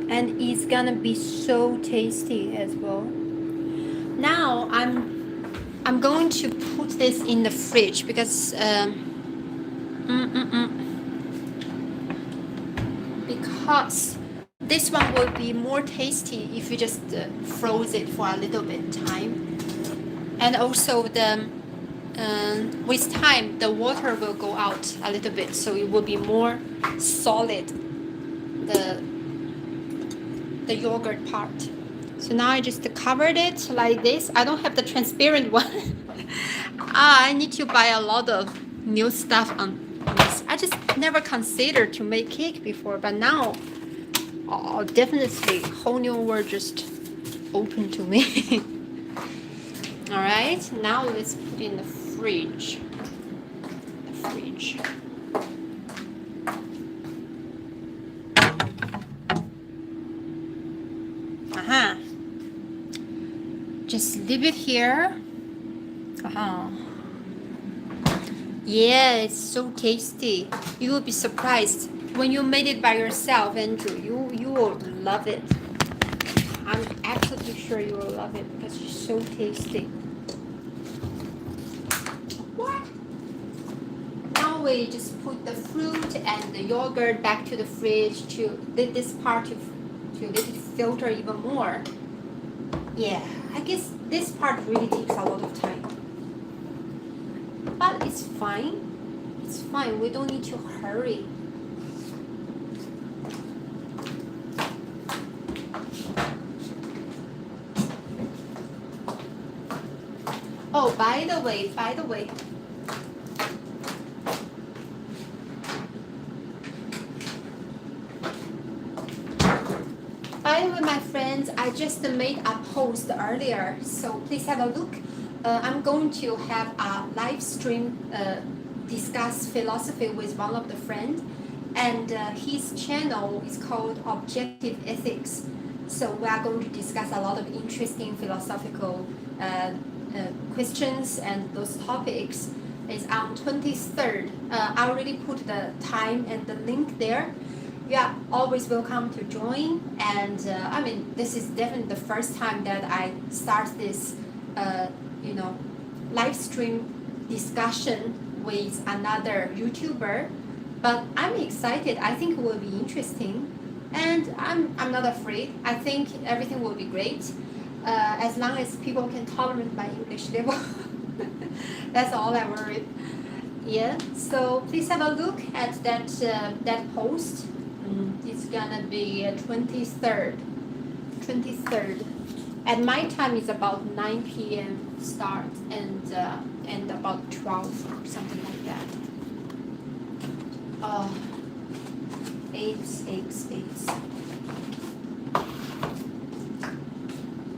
And it's gonna be so tasty as well. Now I'm going to put this in the fridge because because this one will be more tasty if you just froze it for a little bit time. And also with time the water will go out a little bit, so it will be more solid, the yogurt part. So now I just covered it like this. I don't have the transparent one. I need to buy a lot of new stuff on this. I just never considered to make cake before, but now definitely whole new world just open to me. All right, now let's put in the fridge. Just leave it here. Yeah, it's so tasty. You will be surprised when you made it by yourself, Andrew. You will love it. I'm absolutely sure you will love it because it's so tasty. What? Now we just put the fruit and the yogurt back to the fridge to let this part to let it filter even more. Yeah, I guess this part really takes a lot of time. But it's fine. It's fine. We don't need to hurry. Oh, by the way, by the way, my friends, I just made a post earlier, so please have a look. I'm going to have a live stream discuss philosophy with one of the friends, and his channel is called Objective Ethics. So we are going to discuss a lot of interesting philosophical questions and those topics. is on 23rd. I already put the time and the link there. You are always welcome to join. And I mean, this is definitely the first time that I start this, live stream discussion with another YouTuber. But I'm excited. I think it will be interesting. And I'm not afraid. I think everything will be great. As long as people can tolerate my English level. That's all I worry. Yeah, so please have a look at that post. It's gonna be 23rd. At my time is about 9 p.m. start and about 12 or something like that. 𝐬𝐮𝐬𝐫𝐞.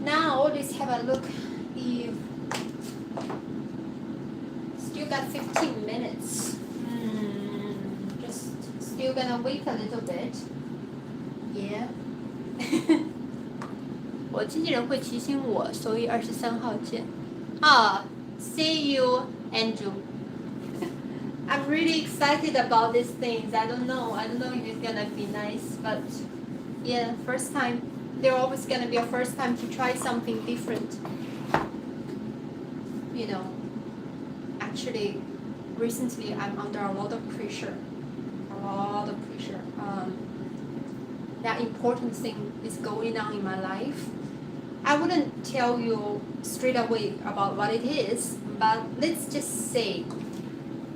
Now let's have a look if still got 15 minutes. Just still gonna wait a little bit. Yeah. 我经纪人会提醒我，所以23号见。See you, Andrew. I'm really excited about these things. I don't know if it's gonna be nice, but yeah, first time. There's always gonna be a first time to try something different. Actually, recently I'm under a lot of pressure. That important thing is going on in my life. I wouldn't tell you straight away about what it is, but let's just say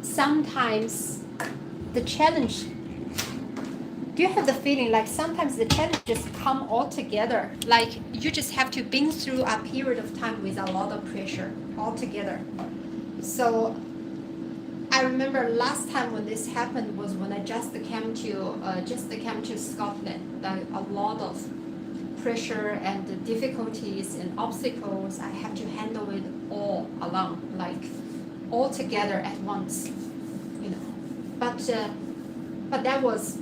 sometimes the challenge, do you have the feeling like sometimes the challenges come all together, like you just have to been through a period of time with a lot of pressure all together? So I remember last time when this happened was when I just came to Scotland. Like a lot of pressure and the difficulties and obstacles, I have to handle it all alone, like all together at once, But that was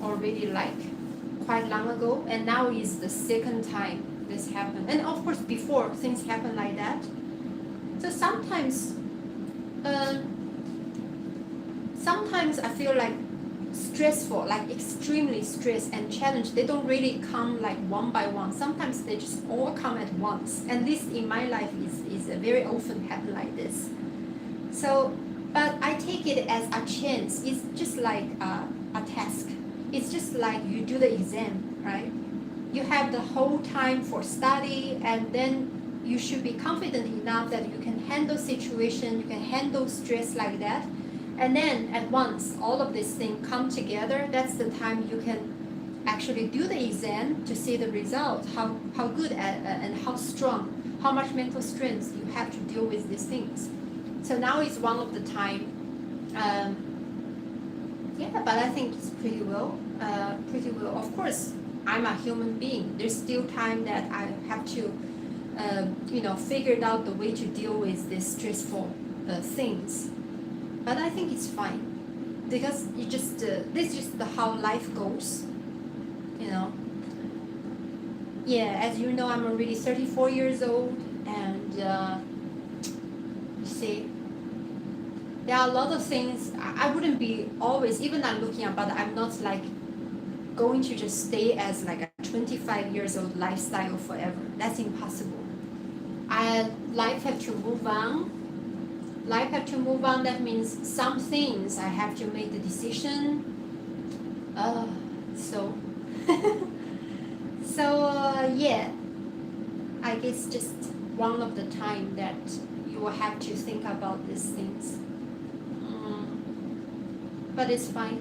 already like quite long ago, and now is the second time this happened. And of course, before things happen like that. So sometimes I feel like stressful, like extremely stressed and challenged. They don't really come like one by one. Sometimes they just all come at once. And this in my life is very often happen like this. So, but I take it as a chance. It's just like a task. It's just like you do the exam, right? You have the whole time for study, and then you should be confident enough that you can handle situation, you can handle stress like that. And then at once, all of these things come together. That's the time you can actually do the exam to see the result, how good and how strong, how much mental strength you have to deal with these things. So now is one of the time. But I think it's pretty well. Of course, I'm a human being. There's still time that I have to, figure out the way to deal with these stressful things. But I think it's fine, because this is just how life goes, Yeah, as you know, I'm already 34 years old, and you see, there are a lot of things. I wouldn't be always, even I'm looking at, but I'm not like going to just stay as like a 25 years old lifestyle forever. That's impossible. Life have to move on. That means some things I have to make the decision. Yeah, I guess just one of the time that you will have to think about these things. But it's fine.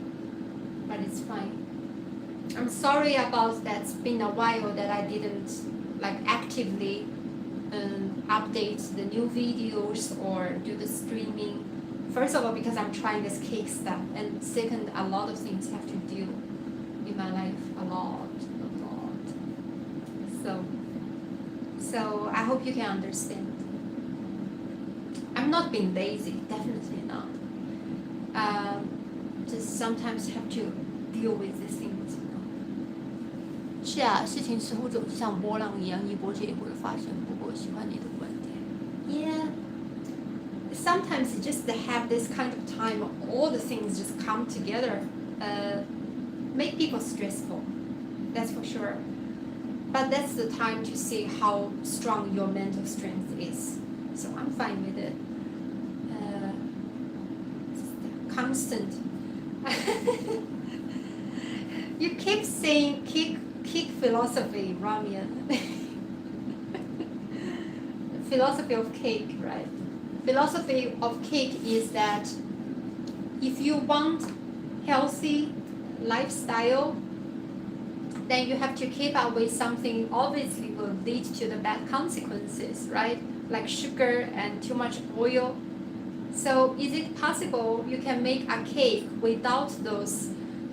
I'm sorry about that. It's been a while that I didn't like actively update the new videos or do the streaming. First of all, because I'm trying this cake stuff, and second, a lot of things have to do in my life, a lot. So I hope you can understand. I'm not being lazy, definitely not. Just sometimes have to deal with these things. 是啊，事情似乎总是像波浪一样，一波接一波的发生。不过，喜欢你的观点。 Yeah, sometimes just to have this kind of time, all the things just come together, make people stressful. That's for sure. But that's the time to see how strong your mental strength is. So I'm fine with it. Constant. You keep saying kick philosophy, Ramya. Philosophy of cake, right? Philosophy of cake is that if you want healthy lifestyle, then you have to keep up with something obviously will lead to the bad consequences, right? Like sugar and too much oil. So is it possible you can make a cake without those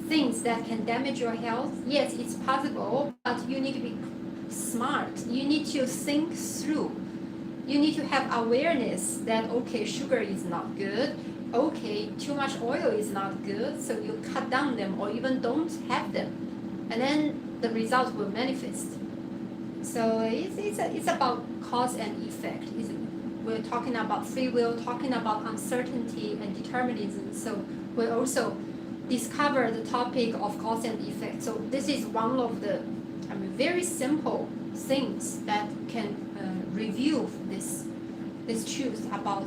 things that can damage your health? Yes, it's possible, but you need to be smart. You need to think through. You need to have awareness that, okay, sugar is not good. Okay, too much oil is not good, so you cut down them or even don't have them. And then the result will manifest. So it's about cause and effect. We're talking about free will, talking about uncertainty and determinism. So we'll also discover the topic of cause and effect. So this is one of the very simple things that can review this truth about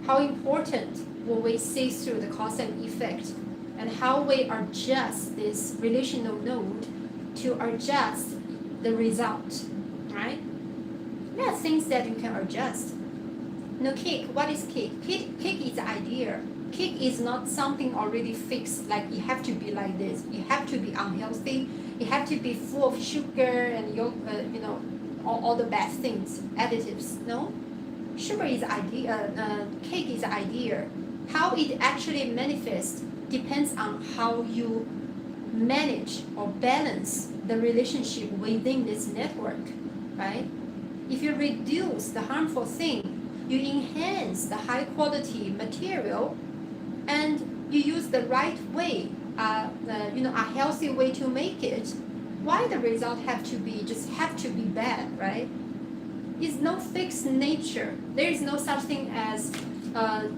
how important when we see through the cause and effect and how we adjust this relational node to adjust the result, right? There are things that you can adjust. No, cake, what is cake? Cake is idea. Cake is not something already fixed, like you have to be like this, you have to be unhealthy, you have to be full of sugar and all the bad things, additives. No, sugar is idea, cake is idea. How it actually manifests depends on how you manage or balance the relationship within this network, right? If you reduce the harmful thing, you enhance the high quality material, and you use the right way, a healthy way to make it. Why the result have to be bad, right? It's no fixed nature. There is no such thing as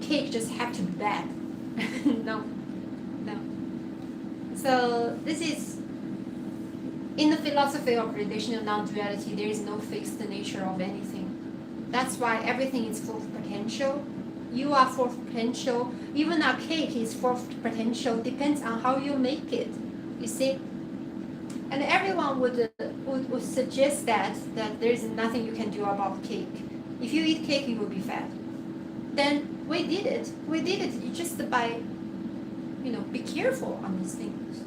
cake just have to be bad. No. So this is in the philosophy of relational non-duality. There is no fixed nature of anything. That's why everything is full of potential. You are full of potential. Even a cake is full of potential. Depends on how you make it. You see. And everyone would suggest that there is nothing you can do about cake. If you eat cake, you will be fat. Then we did it. We did it just by, be careful on these things.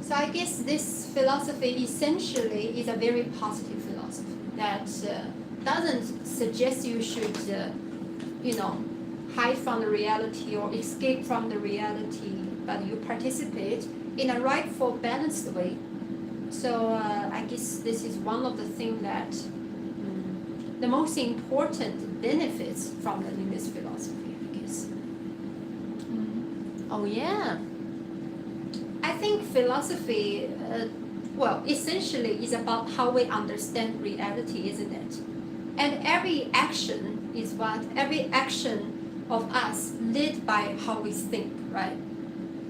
So I guess this philosophy essentially is a very positive philosophy that doesn't suggest you should, hide from the reality or escape from the reality, but you participate in a rightful, balanced way. So I guess this is one of the things that the most important benefits from learning this philosophy, I guess. Oh yeah. I think philosophy, essentially is about how we understand reality, isn't it? And every action is every action of us led by how we think, right?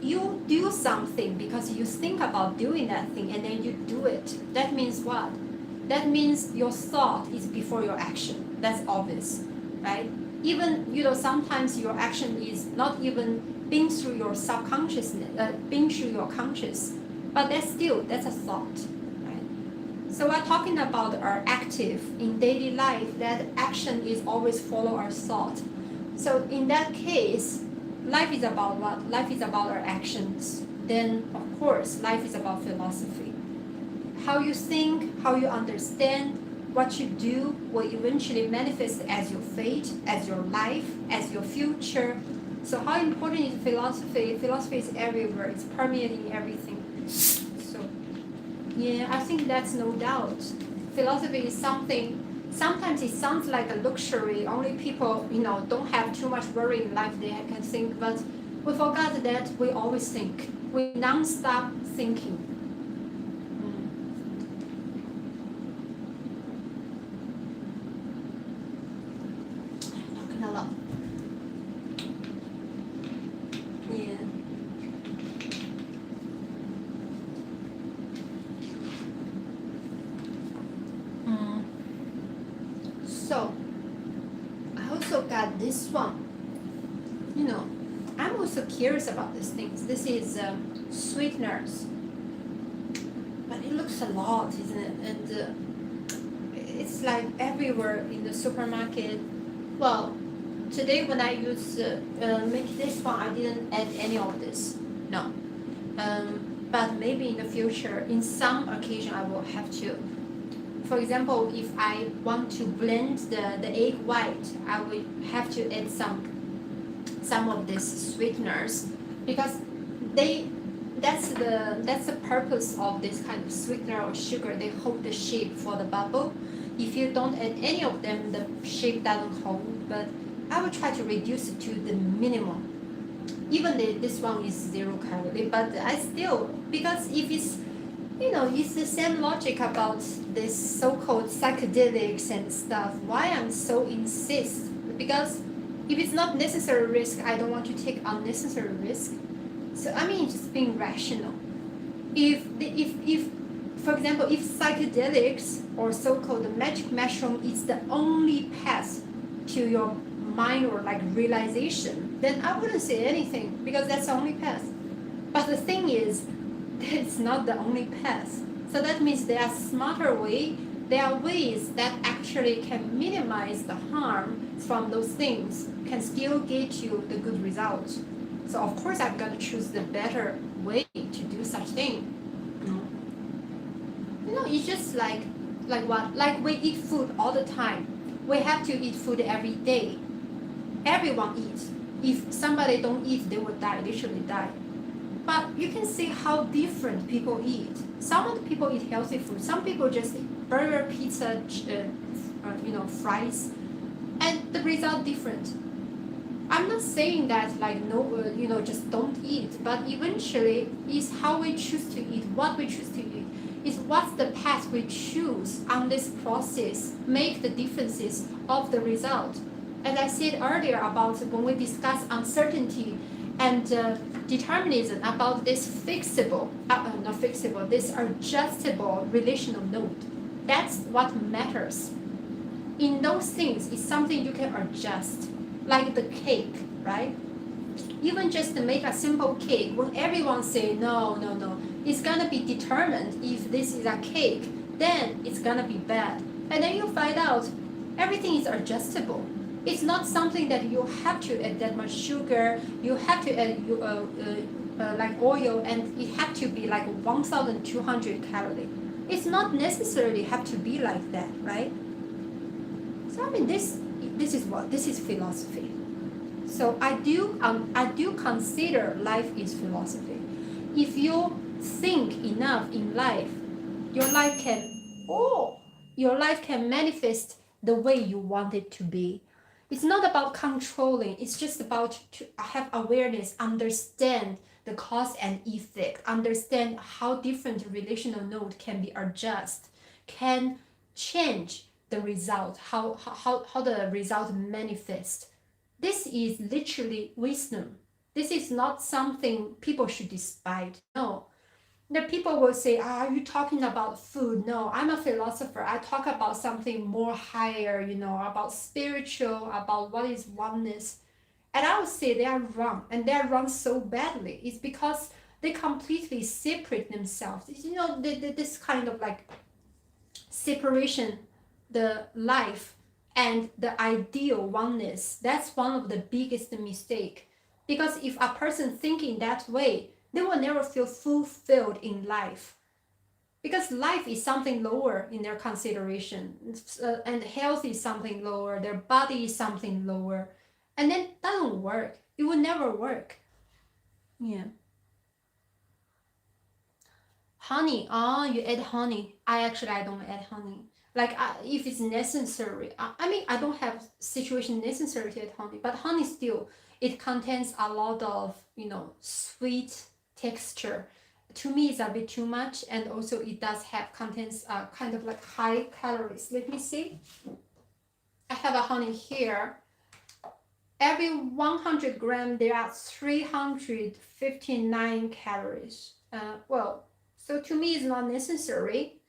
You do something because you think about doing that thing and then you do it. That means what? That means your thought is before your action. That's obvious, right? Even, sometimes your action is not even being through your subconsciousness, being through your conscious, but that's a thought, right? So we're talking about our active in daily life, that action is always follow our thought. So in that case, life is about what? Life is about our actions. Then, of course, life is about philosophy. How you think, how you understand, what you do will eventually manifest as your fate, as your life, as your future. So how important is philosophy? Philosophy is everywhere. It's permeating everything. So, yeah, I think that's no doubt. Philosophy is something, sometimes it sounds like a luxury. Only people, don't have too much worry in life they can think. But we forgot that we always think. We non-stop thinking. got this one. You know, I'm also curious about these things. This is sweeteners, but it looks a lot, isn't it? And it's like everywhere in the supermarket. Well, today when I make this one, I didn't add any of this. No. But maybe in the future, in some occasion, I will have to. For example, if I want to blend the egg white, I will have to add some of these sweeteners, because that's the purpose of this kind of sweetener or sugar. They hold the shape for the bubble. If you don't add any of them, the shape doesn't hold. But I will try to reduce it to the minimum. Even this one is 0 calorie, but I still, because if it's, it's the same logic about this so-called psychedelics and stuff. Why I'm so insist? Because if it's not necessary risk, I don't want to take unnecessary risk. So I mean, just being rational. If for example, if psychedelics or so-called magic mushroom is the only path to your mind or like realization, then I wouldn't say anything, because that's the only path. But the thing is, it's not the only path. So that means there are smarter ways. There are ways that actually can minimize the harm from those things, can still get you the good results. So of course I'm going to choose the better way to do such thing. It's just like what? Like we eat food all the time. We have to eat food every day. Everyone eats. If somebody don't eat, they will die, literally die. But you can see how different people eat. Some of the people eat healthy food. Some people just eat burger, pizza, fries, and the result different. I'm not saying that like no, just don't eat. But eventually, it's how we choose to eat, what we choose to eat. Is what's the path we choose on this process make the differences of the result. As I said earlier about when we discuss uncertainty and determinism, about this this adjustable relational node. That's what matters. In those things, it's something you can adjust, like the cake, right? Even just to make a simple cake, when everyone say no, it's gonna be determined. If this is a cake, then it's gonna be bad. And then you find out everything is adjustable. It's not something that you have to add that much sugar. You have to add like oil, and it have to be like 1,200 calories. It's not necessarily have to be like that, right? So I mean, this is philosophy. So I do consider life is philosophy. If you think enough in life, your life can manifest the way you want it to be. It's not about controlling. It's just about to have awareness, understand the cause and effect, understand how different relational node can be adjusted, can change the result, how the result manifests. This is literally wisdom. This is not something people should despise. No. The people will say, are you talking about food? No, I'm a philosopher. I talk about something more higher, about spiritual, about what is oneness. And I would say they are wrong, and they are wrong so badly. It's because they completely separate themselves. This kind of like separation, the life and the ideal oneness, that's one of the biggest mistake. Because if a person thinking that way, they will never feel fulfilled in life. Because life is something lower in their consideration, and health is something lower, their body is something lower, and then it doesn't work. It will never work. Yeah. Honey, you add honey. I don't add honey. Like if it's necessary, I don't have situation necessary to add honey, but honey still, it contains a lot of sweet texture. To me, it's a bit too much, and also it does have contains kind of like high calories. Let me see. I have a honey here. Every 100 grams there are 359 calories. So to me it's not necessary.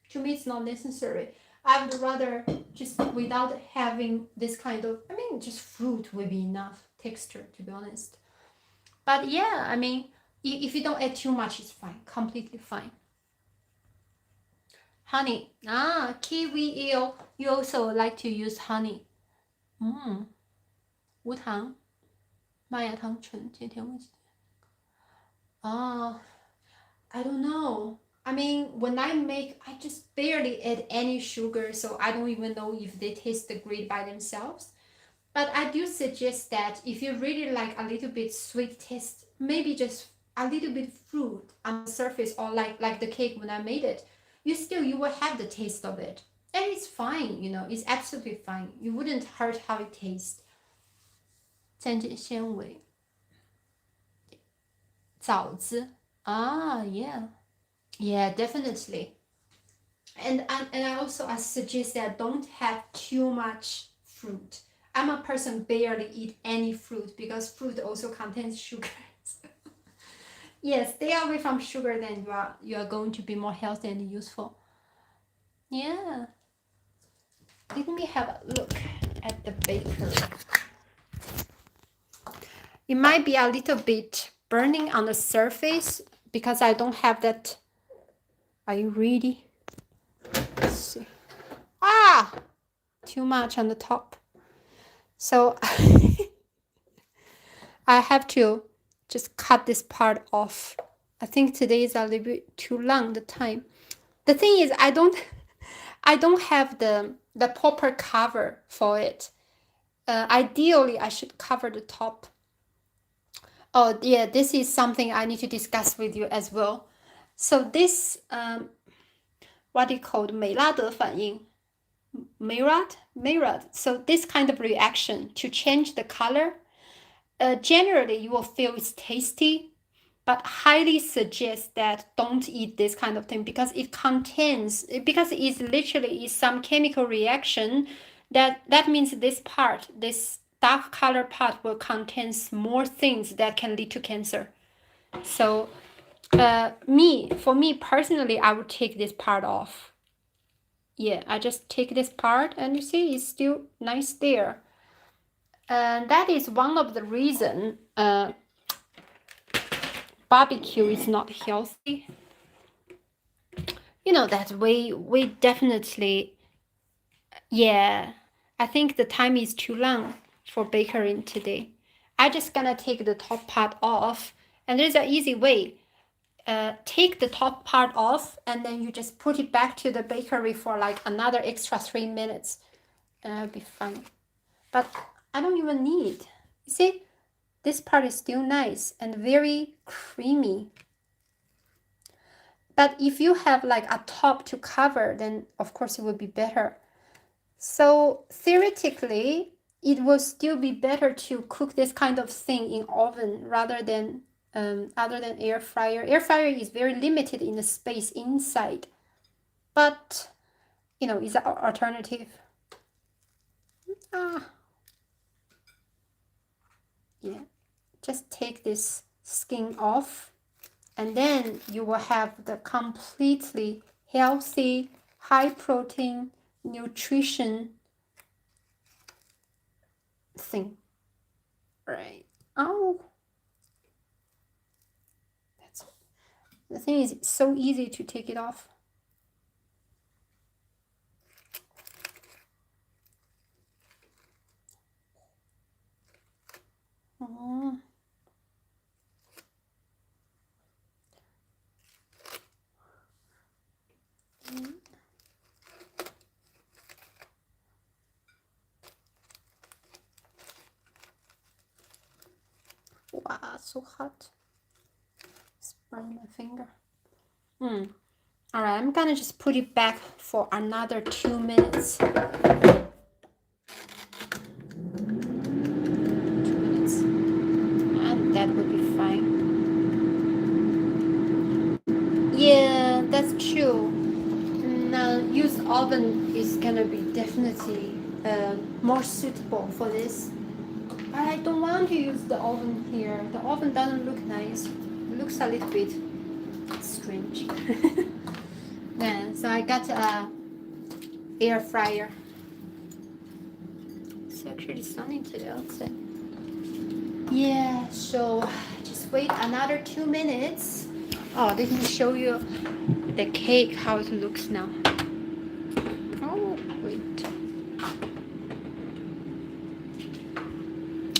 I would rather just without having this kind of, I mean, just fruit would be enough texture, to be honest. But yeah, I mean, if you don't add too much, it's fine, completely fine. Honey, kiwi, you also like to use honey. 无糖麦芽糖醇甜甜味。I don't know. I mean, when I make, I just barely add any sugar, so I don't even know if they taste great by themselves. But I do suggest that if you really like a little bit sweet taste, maybe just a little bit fruit on the surface, or like the cake when I made it, you will have the taste of it. And it's fine, you know, it's absolutely fine. You wouldn't hurt how it tastes. 增减纤维。枣子 yeah, definitely. And I suggest that don't have too much fruit. I'm a person barely eat any fruit because fruit also contains sugars. Yes, stay away from sugar, then you are going to be more healthy and useful. Yeah. Let me have a look at the bakery. It might be a little bit burning on the surface because I don't have that. Are you ready? Let's see. Too much on the top. So I have to just cut this part off. I think today is a little bit too long, the time. The thing is, I don't have the proper cover for it. Ideally, I should cover the top. Oh yeah, this is something I need to discuss with you as well. So this, what do you call it? 美拉德反应 Maillard. So this kind of reaction to change the color, generally you will feel it's tasty, but highly suggest that don't eat this kind of thing because it's literally some chemical reaction that means this dark color part will contain more things that can lead to cancer. So for me personally, I would take this part off. Yeah, I just take this part and you see it's still nice there. And that is one of the reason barbecue is not healthy. You know that we definitely, yeah, I think the time is too long for bakery today. I just gonna take the top part off, and there's an easy way. Take the top part off and then you just put it back to the bakery for like another extra 3 minutes. It'll be fine. But I don't even need. You see, this part is still nice and very creamy. But if you have like a top to cover, then of course it would be better. So theoretically, it will still be better to cook this kind of thing in oven rather than other than air fryer. Air fryer is very limited in the space inside, but you know, it's an alternative. Yeah, just take this skin off and then you will have the completely healthy, high protein, nutrition thing. Right. The thing is, it's so easy to take it off. Wow, so hot. It's burning my finger. All right, I'm gonna just put it back for another 2 minutes. 2 minutes, and that would be fine. Yeah, that's true. Now, use oven is gonna be definitely more suitable for this. But I don't want to use the oven here. The oven doesn't look nice. It looks a little bit strange. Yeah, so I got air fryer. It's actually sunny today outside. Yeah, so just wait another 2 minutes. Oh, let me show you the cake, how it looks now. Oh, wait.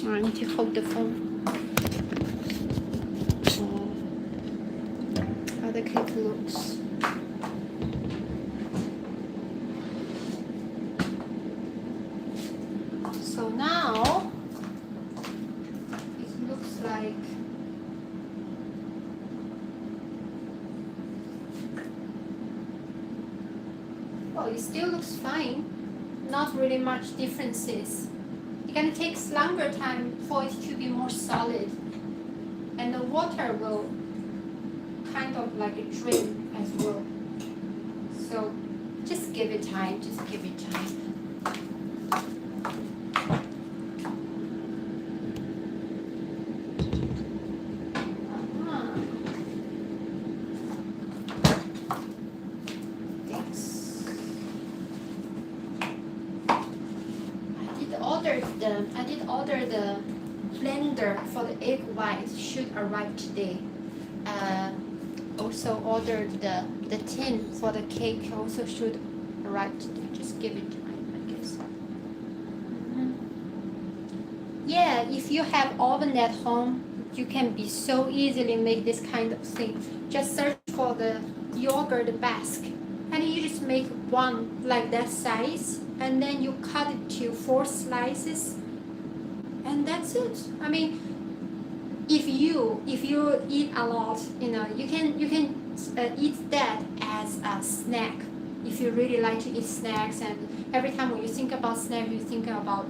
I need to hold the phone. Oh, how the cake looks. So now it looks like it still looks fine. Not really much differences. It's gonna take longer time for it to be more solid, and the water will kind of like drain as well. So just give it time. Just give it time. I did order the blender for the egg white, should arrive today. Also ordered the tin for the cake, also should arrive today. Just give it time, I guess. Yeah, if you have oven at home, you can be so easily make this kind of thing. Just search for the yogurt basque, and you just make one like that size, and then you cut it to 4 slices, and that's it. I mean, if you eat a lot, you can eat that as a snack. If you really like to eat snacks, and every time when you think about snack, you think about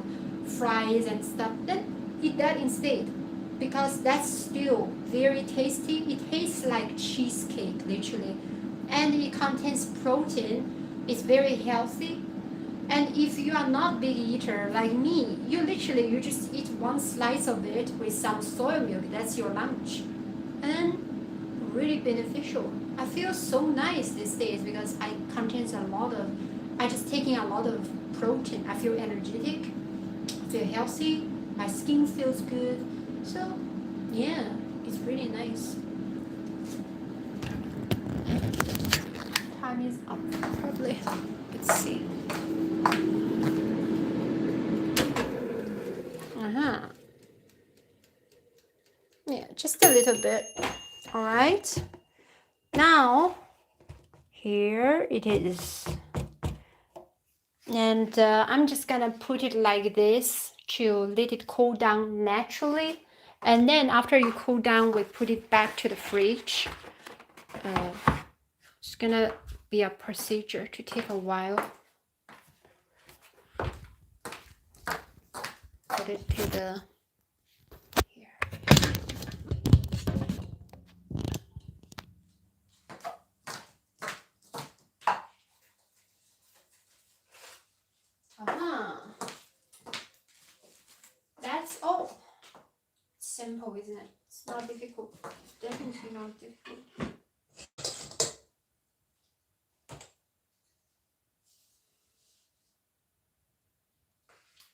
fries and stuff, then eat that instead, because that's still very tasty. It tastes like cheesecake, literally, and it contains protein. It's very healthy. And if you are not big eater like me, you just eat 1 slice of it with some soy milk. That's your lunch, and really beneficial. I feel so nice these days because I just taking a lot of protein. I feel energetic, feel healthy, my skin feels good. So yeah, it's really nice. Time is up probably. Let's see. Yeah, just a little bit. All right. Now, here it is. And I'm just gonna put it like this to let it cool down naturally. And then after you cool down, we put it back to the fridge. It's gonna be a procedure to take a while. Put it to the here. That's all. Simple, isn't it? It's not difficult. Definitely not difficult.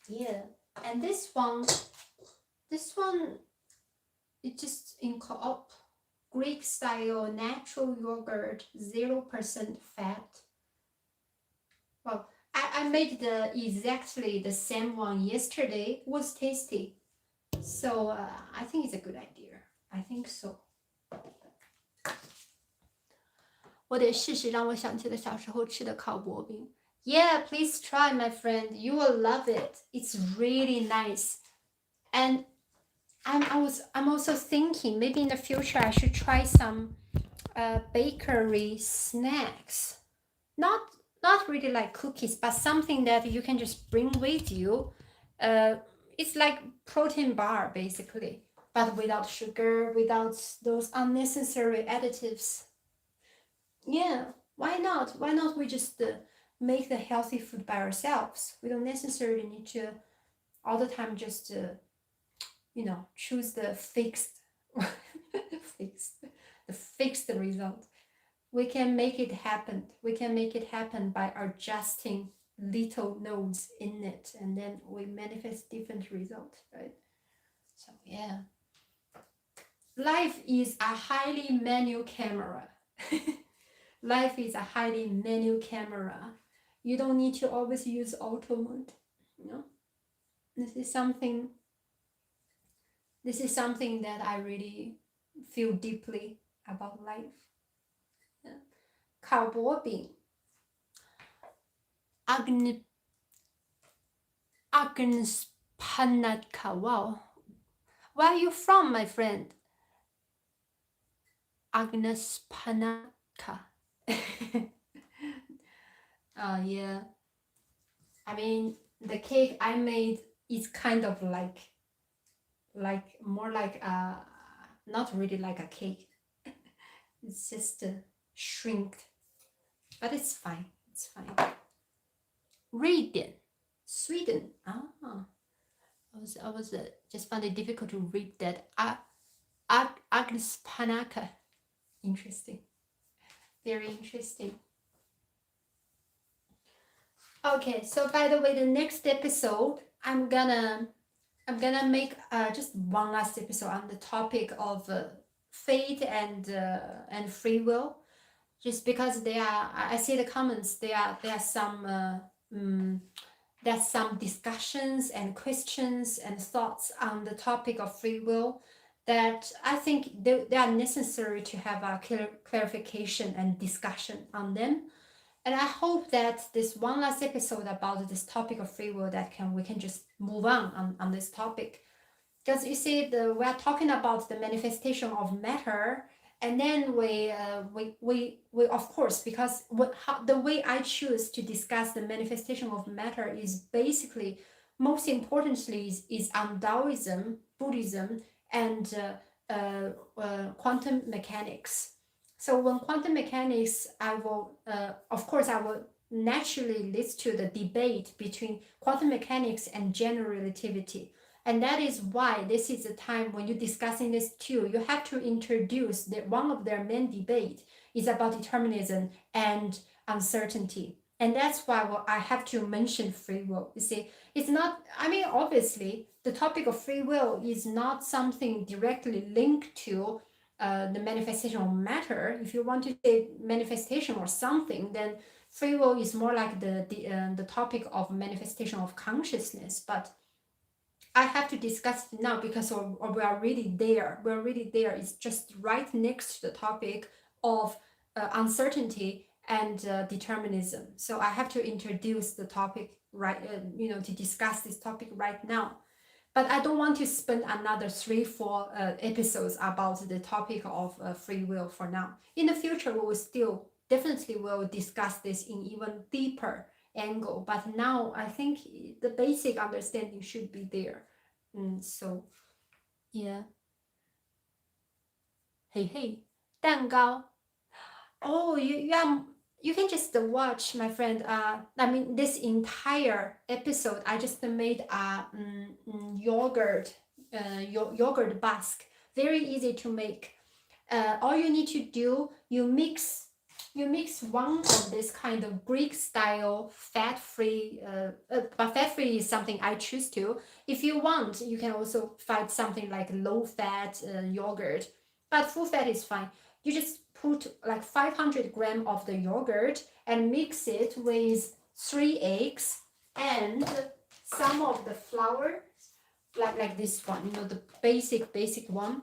Yeah, and this one, it just in co-op, Greek style natural yogurt, 0% fat. Well, I made exactly the same one yesterday. It was tasty, so I think it's a good idea. I think so. 我得试试，让我想起了小时候吃的烤薄饼。Yeah, please try, my friend. You will love it. It's really nice. And I'm also thinking maybe in the future I should try some bakery snacks. Not really like cookies, but something that you can just bring with you. It's like protein bar basically, but without sugar, without those unnecessary additives. Yeah, why not? Why not we just make the healthy food by ourselves? We don't necessarily need to all the time just choose the fixed result. We can make it happen. We can make it happen by adjusting little nodes in it, and then we manifest different results, right? So yeah, life is a highly manual camera. Life is a highly manual camera. You don't need to always use auto mode, you know. This is something that I really feel deeply about life. Yeah. 考博饼 𝐬𝐮𝐻𝐫𝐞. Wow. Where are you from, my friend? 𝐬𝐮𝐻𝐫𝐞. Yeah. I mean, the cake I made is kind of like more like not really like a cake. It's just shrinked, but it's fine. It's fine. Sweden. Ah, I was just found it difficult to read that. 𝐬𝐻𝐫𝐞. Interesting. Very interesting. Okay, so by the way, the next episode I'm gonna make just one last episode on the topic of fate and free will, just because I see the comments, there are some discussions and questions and thoughts on the topic of free will that I think they are necessary to have a clarification and discussion on them. And I hope that this one last episode about this topic of free will we can just move on this topic. Because you see, we are talking about the manifestation of matter, and then we of course, because the way I choose to discuss the manifestation of matter is basically, most importantly, is on Taoism, Buddhism, and quantum mechanics. So when quantum mechanics, I will naturally lead to the debate between quantum mechanics and general relativity. And that is why this is the time when you're discussing this too, you have to introduce that one of their main debate is about determinism and uncertainty. And that's why I have to mention free will. You see, it's not, I mean, obviously, the topic of free will is not something directly linked to the manifestation of matter. If you want to say manifestation or something, then free will is more like the topic of manifestation of consciousness. But I have to discuss it now because we are really there. We're really there. It's just right next to the topic of uncertainty and determinism. So I have to introduce the topic to discuss this topic right now. But I don't want to spend another 3-4 episodes about the topic of free will for now. In the future, we will definitely discuss this in even deeper angle. But now I think the basic understanding should be there. So, yeah. Hey, 蛋糕. Oh, you can just watch, my friend. I mean, this entire episode, I just made a yogurt basque. Very easy to make. All you need to do, you mix one of this kind of Greek style fat-free, but fat-free is something I choose to. If you want, you can also find something like low-fat yogurt, but full fat is fine. You just put like 500 grams of the yogurt and mix it with 3 eggs and some of the flour, like this one, the basic one.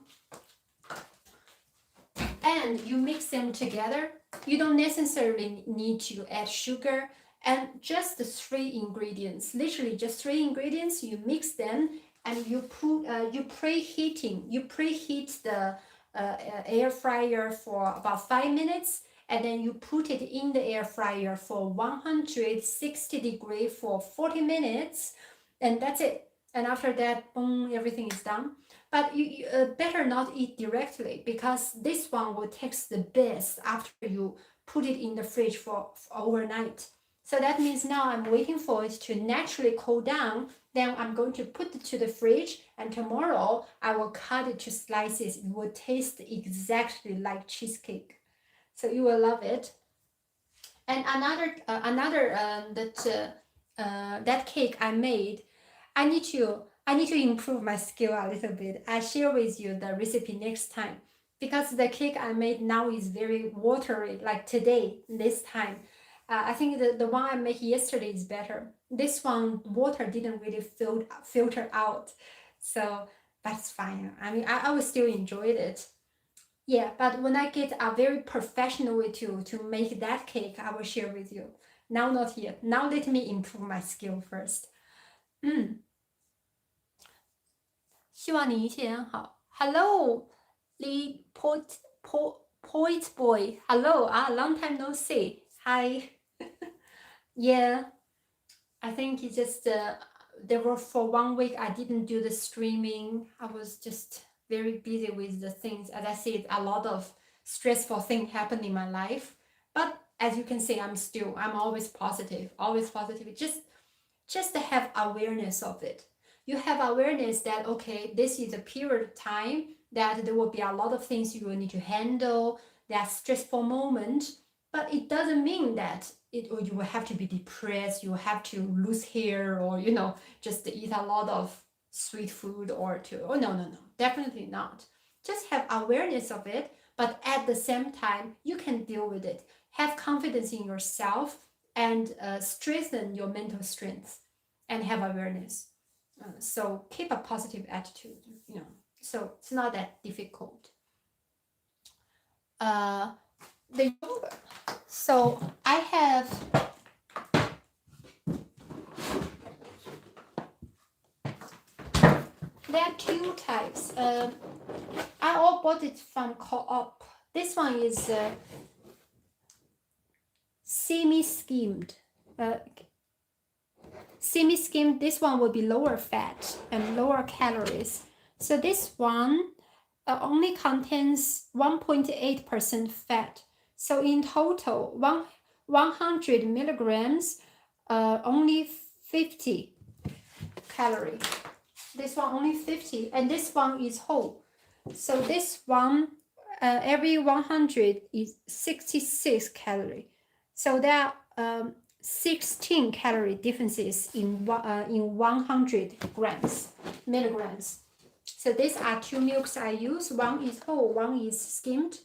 And you mix them together. You don't necessarily need to add sugar, and just the 3 ingredients, literally just 3 ingredients, you mix them and you preheat the air fryer for about 5 minutes, and then you put it in the air fryer for 160 degrees for 40 minutes, and that's it. And after that, boom, everything is done. But you better not eat directly, because this one will taste the best after you put it in the fridge for overnight. So that means now I'm waiting for it to naturally cool down. Then I'm going to put it to the fridge, and tomorrow I will cut it to slices. It will taste exactly like cheesecake. So you will love it. And another that that cake I made, I need to improve my skill a little bit. I share with you the recipe next time because the cake I made now is very watery. Like today, this time, I think the one I made yesterday is better. This one water didn't really filter out, so that's fine. I mean, I will still enjoy it. Yeah, but when I get a very professional way to make that cake, I will share with you. Now, not yet. Now, let me improve my skill first. 希望你一切安好。 Hello, Lee Poet Boy. Hello, long time no see. Hi. Yeah, I think it's just there were for 1 week I didn't do the streaming. I was just very busy with the things. As I said, a lot of stressful things happened in my life. But as you can see, I'm always positive, always positive. Just have awareness of it. You have awareness that, okay, this is a period of time that there will be a lot of things you will need to handle, that stressful moment, but it doesn't mean that or you will have to be depressed, you will have to lose hair, or, just eat a lot of sweet food no, definitely not. Just have awareness of it, but at the same time, you can deal with it. Have confidence in yourself and strengthen your mental strength and have awareness. So keep a positive attitude, so it's not that difficult. The yoga. So I have there are 2 types. I all bought it from Co-op. This one is semi-skimmed. Semi-skimmed, this one will be lower fat and lower calories. So this one only contains 1.8% fat. So in total, 100 milligrams, only 50 calorie. This one only 50, and this one is whole. So this one, every 100 is 66 calorie. So there are 16 calorie differences in 100 milligrams. So these are 2 milks I use. One is whole, one is skimmed,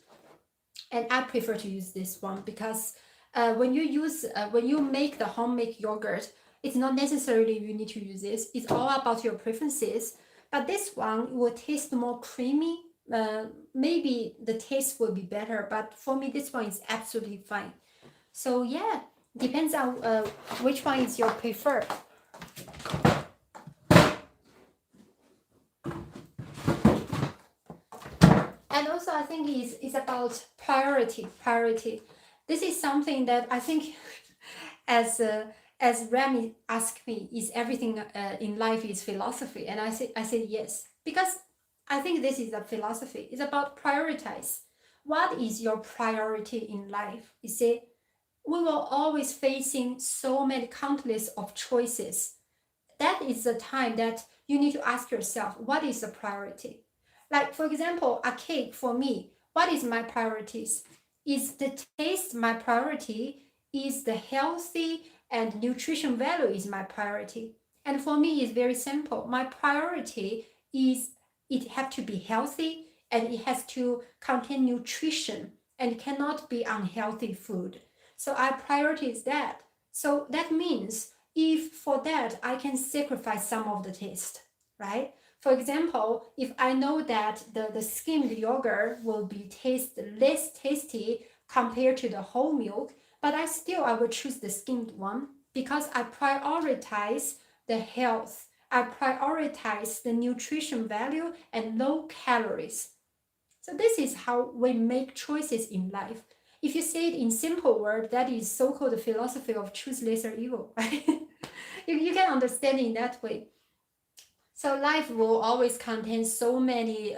and I prefer to use this one because when you make the homemade yogurt, it's not necessarily you need to use this. It's all about your preferences. But this one will taste more creamy. Maybe the taste will be better, but for me, this one is absolutely fine. So yeah, depends on which one is your preferred. And also, I think it's about priority. This is something that I think, as Remy asked me, is everything in life is philosophy? And I said yes, because I think this is a philosophy. It's about prioritize. What is your priority in life? You see, we will always facing so many countless of choices. That is the time that you need to ask yourself, what is the priority? Like, for example, a cake for me, what is my priorities? Is the taste my priority? Is the healthy and nutrition value is my priority? And for me, it's very simple. My priority is it have to be healthy and it has to contain nutrition and it cannot be unhealthy food. So I prioritize that. So that means if for that, I can sacrifice some of the taste, right? For example, if I know that the skimmed yogurt will be less tasty compared to the whole milk, but I will choose the skimmed one because I prioritize the health. I prioritize the nutrition value and low calories. So this is how we make choices in life. If you say it in simple words, that is so-called philosophy of choose lesser evil, right? you can understand it in that way. So life will always contain so many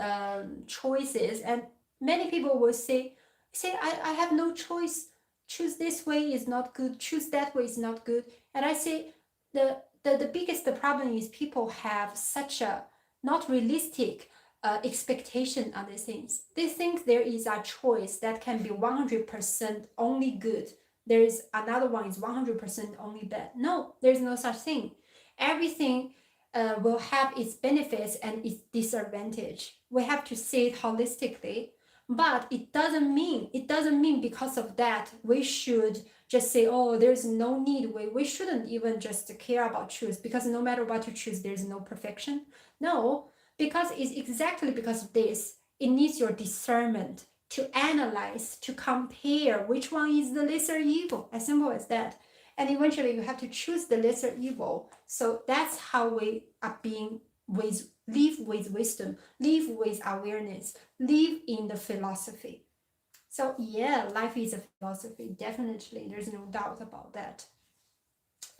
choices, and many people will say I have no choice. Choose this way is not good. Choose that way is not good. And I say the biggest problem is people have such a not realistic expectation on these things. They think there is a choice that can be 100% only good. there is another one is 100% only bad. No, there's no such thing. Everything will have its benefits and its disadvantage. We have to see it holistically, but it doesn't mean because of that we should just say, oh, there's no need. We shouldn't even just care about choose, because no matter what you choose, there's no perfection. No, because it's exactly because of this. It needs your discernment to analyze, to compare which one is the lesser evil, as simple as that. And eventually you have to choose the lesser evil. So that's how we are being live with wisdom, live with awareness, live in the philosophy. So yeah, life is a philosophy, definitely. There's no doubt about that.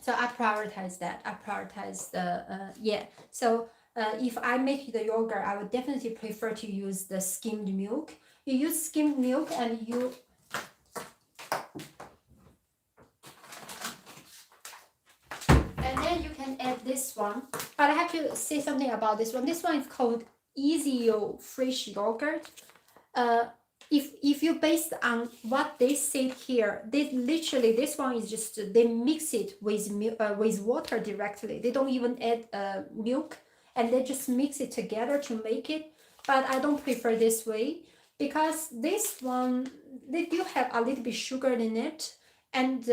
So I prioritize that. I prioritize the, yeah. So if I make the yogurt, I would definitely prefer to use the skimmed milk. You use skimmed milk and you add this one, but I have to say something about this one. This one is called 𝐸𝐮𝐸𝐽 fresh yogurt. If you based on what they said here, they literally, this one is just they mix it with water directly. They don't even add milk, and they just mix it together to make it. But I don't prefer this way, because this one, they do have a little bit sugar in it, and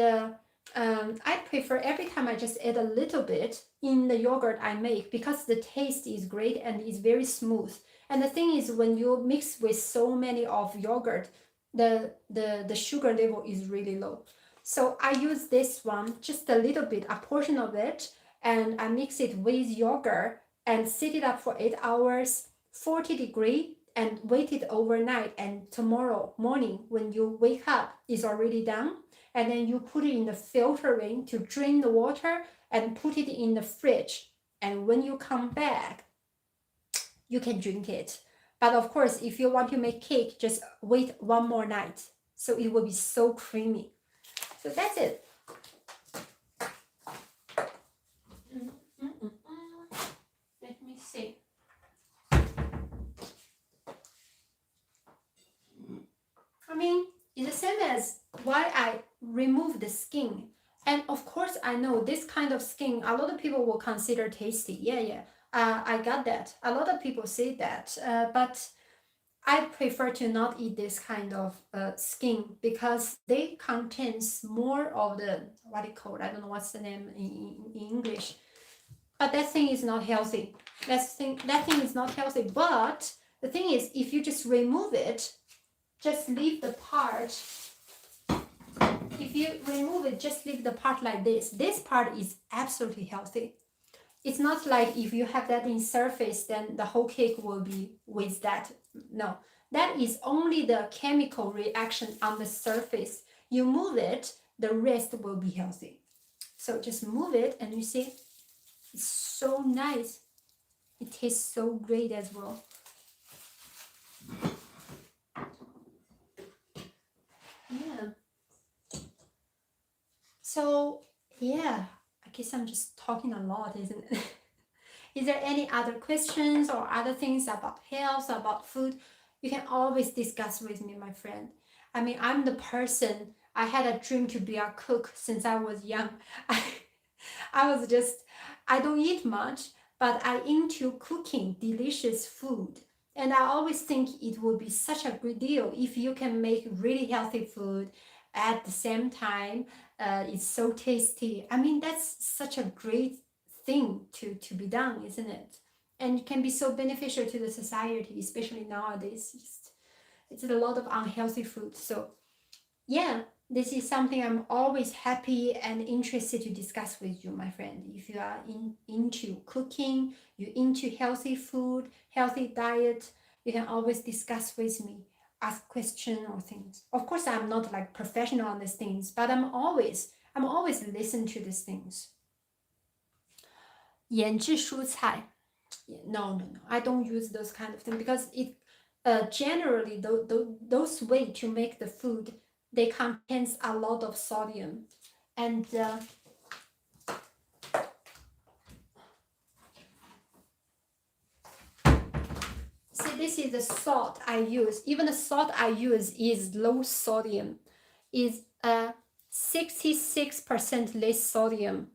I prefer every time I just add a little bit in the yogurt I make, because the taste is great and is very smooth. And the thing is, when you mix with so many of yogurt, the sugar level is really low. So I use this one, just a little bit, a portion of it, and I mix it with yogurt and set it up for 8 hours, 40 degrees, and wait it overnight. And tomorrow morning, when you wake up, it's already done. And then you put it in the filtering to drain the water and put it in the fridge. And when you come back, you can drink it. But of course, if you want to make cake, just wait one more night. So it will be so creamy. So that's it. Let me see. I mean, it's the same as why I remove the skin. And of course, I know this kind of skin, a lot of people will consider tasty. Yeah. I got that. A lot of people say that, but I prefer to not eat this kind of skin, because they contains more of the, what it called, I don't know what's the name in English, but that thing is not healthy. That thing is not healthy. But the thing is, if you just remove it, just leave the part. If you remove it, just leave the part like this. This part is absolutely healthy. It's not like if you have that in surface, then the whole cake will be with that. No, that is only the chemical reaction on the surface. You move it, the rest will be healthy. So just move it, and you see, it's so nice. It tastes so great as well. Yeah. So yeah, I guess I'm just talking a lot, isn't it? Is there any other questions or other things about health, about food? You can always discuss with me, my friend. I mean, I'm the person, I had a dream to be a cook since I was young. I don't eat much, but I'm into cooking delicious food. And I always think it would be such a good deal if you can make really healthy food at the same time. It's so tasty. I mean, that's such a great thing to be done, isn't it? And it can be so beneficial to the society, especially nowadays. It's a lot of unhealthy food. So yeah, this is something I'm always happy and interested to discuss with you, my friend. If you are into cooking, you're into healthy food, healthy diet, you can always discuss with me, ask questions or things. Of course, I'm not like professional on these things, but I'm always listen to these things. 腌制蔬菜. No, I don't use those kind of things, because it generally those way to make the food, they contains a lot of sodium. And see, this is the salt I use. Even the salt I use is low sodium, is 66% less sodium,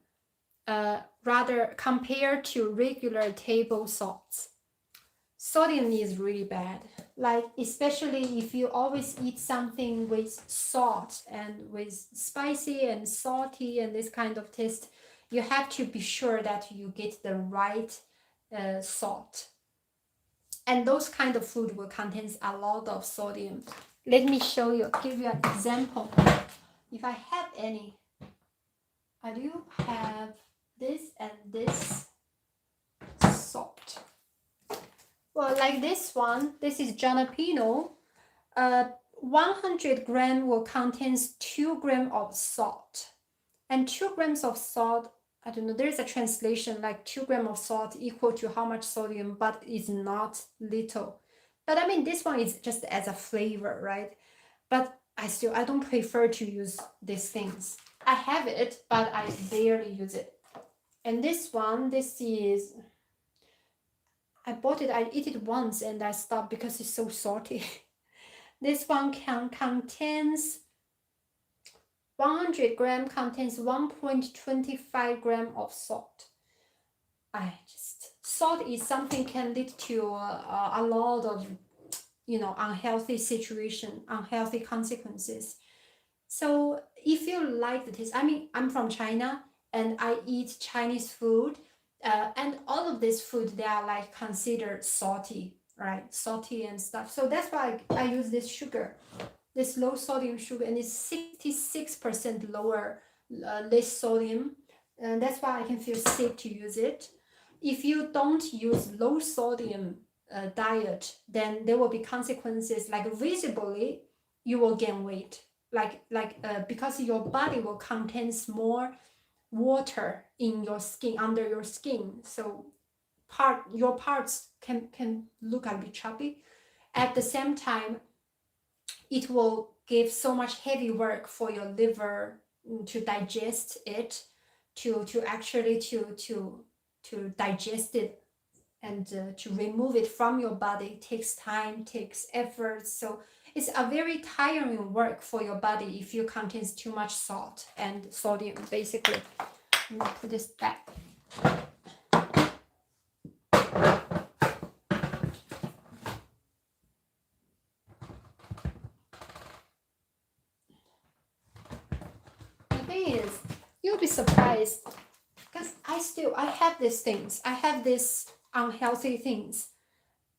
rather compared to regular table salts. Sodium is really bad, like especially if you always eat something with salt and with spicy and salty and this kind of taste, you have to be sure that you get the right salt. And those kind of food will contain a lot of sodium. Let me show you, give you an example. If I have any, I do have this and this salt. Well, like this one, this is jalapeno. 100 gram will contains 2 grams of salt. And 2 grams of salt, I don't know, there's a translation like 2 grams of salt equal to how much sodium, but it's not little. But I mean, this one is just as a flavor, right? But I don't prefer to use these things. I have it, but I barely use it. And this one, this is, I bought it, I eat it once and I stopped because it's so salty. This one contains 100 gram contains 1.25 gram of salt. Salt is something can lead to a lot of, unhealthy situation, unhealthy consequences. So if you like the taste, I mean, I'm from China and I eat Chinese food, and all of this food, they are like considered salty, right? Salty and stuff. So that's why I use this sugar, this low sodium sugar, and it's 66% lower, less sodium. And that's why I can feel safe to use it. If you don't use low sodium diet, then there will be consequences, like visibly, you will gain weight. Because your body will contains more water in your skin, under your skin, so your parts can look a bit chubby. At the same time, it will give so much heavy work for your liver to digest it, to digest it, and to remove it from your body takes time, takes effort. So it's a very tiring work for your body if you contains too much salt and sodium, basically. Let me put this back. The thing is, you'll be surprised because I have these things. I have these unhealthy things,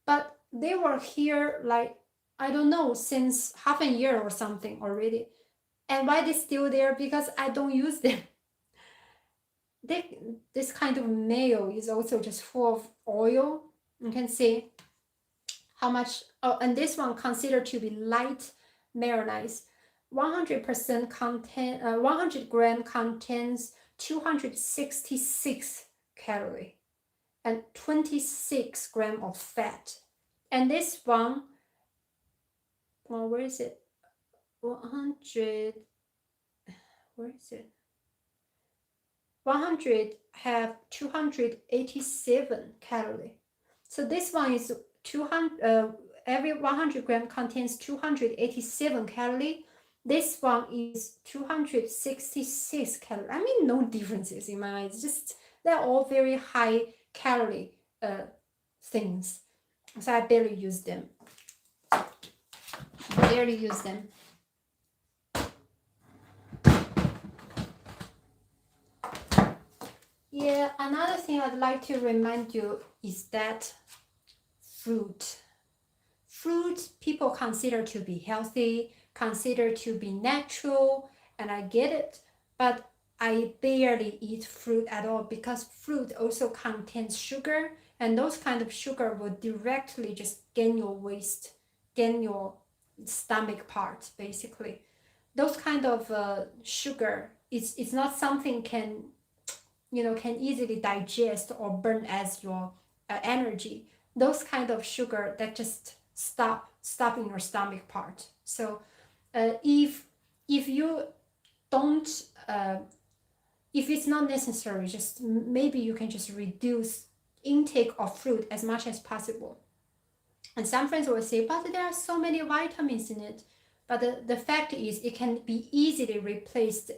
but they were here like, I don't know, since half a year or something already. And why they're still there? Because I don't use them. This kind of mayo is also just full of oil. You can see how much. Oh, and this one considered to be light mayonnaise. 100% content. 100 gram contains 266 calories and 26 gram of fat. And this one, well, where is it? 100. Where is it? 100 have 287 calories. So this one is 200. Every 100 gram contains 287 calories. This one is 266 calories. I mean, no differences in my eyes. Just they're all very high calorie things. So I barely use them. Barely use them. Yeah, another thing I'd like to remind you is that fruit, people consider to be healthy, consider to be natural, and I get it, but I barely eat fruit at all because fruit also contains sugar, and those kind of sugar will directly just gain your waist, gain your stomach part, basically. Those kind of sugar, it's not something can easily digest or burn as your energy. Those kind of sugar that just stop in your stomach part. So if you don't, if it's not necessary, just maybe you can just reduce intake of fruit as much as possible. And some friends will say, but there are so many vitamins in it. But the fact is it can be easily replaced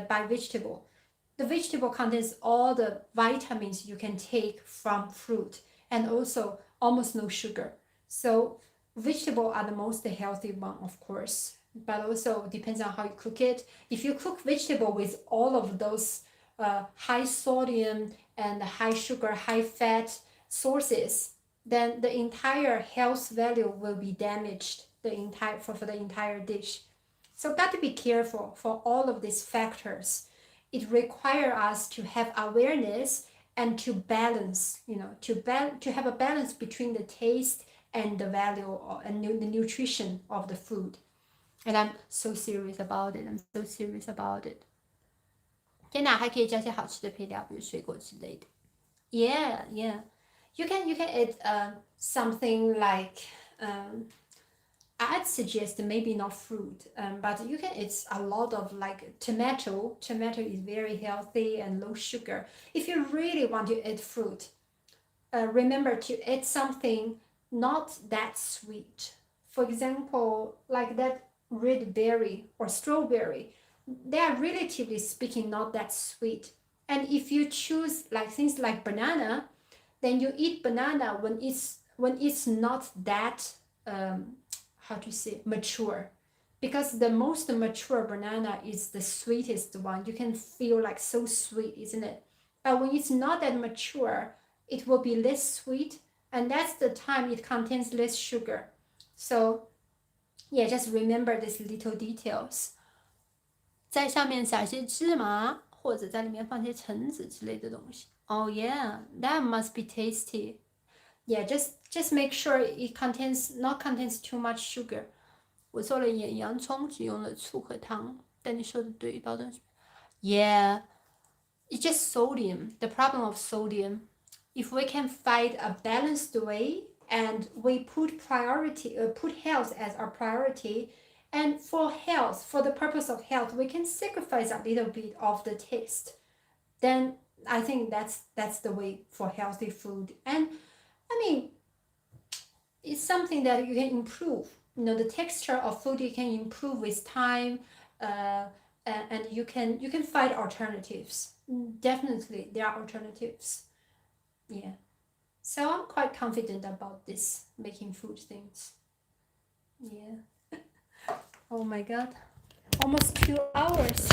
by vegetable. The vegetable contains all the vitamins you can take from fruit and also almost no sugar. So vegetables are the most healthy one, of course, but also depends on how you cook it. If you cook vegetable with all of those high sodium and high sugar, high fat sources, then the entire health value will be damaged for the entire dish. So got to be careful for all of these factors. It requires us to have awareness and to balance, to have a balance between the taste and the value and the nutrition of the food. And I'm so serious about it. I'm so serious about it. 天哪，还可以加些好吃的配料，比如水果之类的。Yeah, yeah. You can add something like I'd suggest maybe not fruit, but you can add a lot of like tomato. Tomato is very healthy and low sugar. If you really want to add fruit, remember to add something not that sweet. For example, like that red berry or strawberry, they are relatively speaking not that sweet. And if you choose like things like banana, then you eat banana when it's not that mature, because the most mature banana is the sweetest one. You can feel like so sweet, isn't it? But when it's not that mature, it will be less sweet, and that's the time it contains less sugar. So yeah, just remember these little details. 在上面撒些芝麻，或者在里面放些橙子之类的东西。Oh yeah, that must be tasty. Yeah, just make sure it not contains too much sugar. 我做了盐洋葱，只用了醋和糖。但你说的对，保证。Yeah, it's just sodium. The problem of sodium. If we can find a balanced way and we put health as our priority, and for the purpose of health, we can sacrifice a little bit of the taste. Then I think that's the way for healthy food. And I mean, it's something that you can improve. The texture of food you can improve with time, and you can find alternatives. Definitely, there are alternatives. Yeah. So I'm quite confident about this making food things. Yeah. Oh my God, almost 2 hours.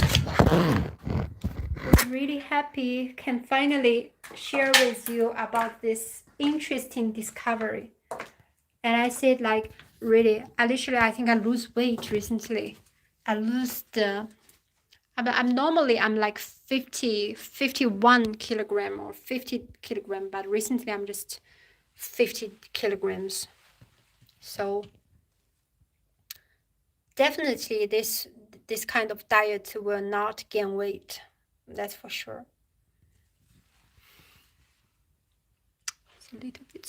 I'm really happy can finally share with you about this interesting discovery. And I said, like, really, I think I lose weight recently. I'm like 51 kilogram or 50 kilogram, but recently I'm just 50 kilograms. So definitely this kind of diet will not gain weight. That's for sure. It's a little bit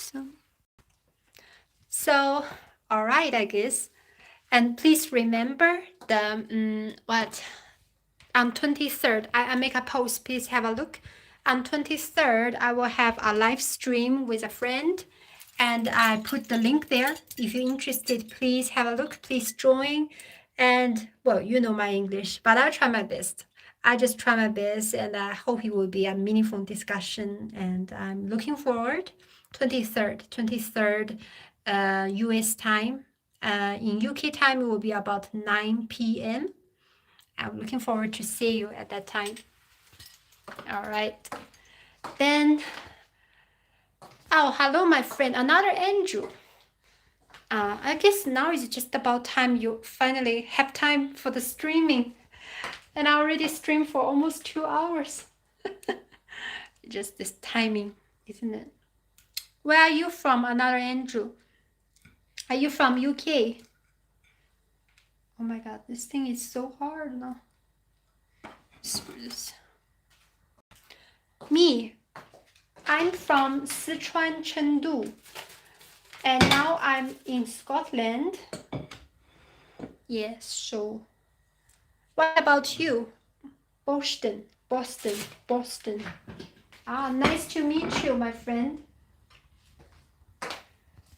so all right, I guess. And please remember the on 23rd, I make a post. Please have a look. On 23rd, I will have a live stream with a friend, and I put the link there. If you're interested, please have a look. Please join. And well, you know my English, but I'll try my best. I just try my best, and I hope it will be a meaningful discussion. And I'm looking forward. 23rd, US time. In UK time, it will be about 9 p.m. I'm looking forward to see you at that time. All right. Then, oh, hello, my friend, another Andrew. I guess now is just about time you finally have time for the streaming. And I already streamed for almost 2 hours. Just this timing, isn't it? Where are you from, another Andrew? Are you from UK? Oh my God, this thing is so hard now. Me, I'm from Sichuan, Chengdu. And now I'm in Scotland. Yes, so. What about you? Boston. Ah, nice to meet you, my friend.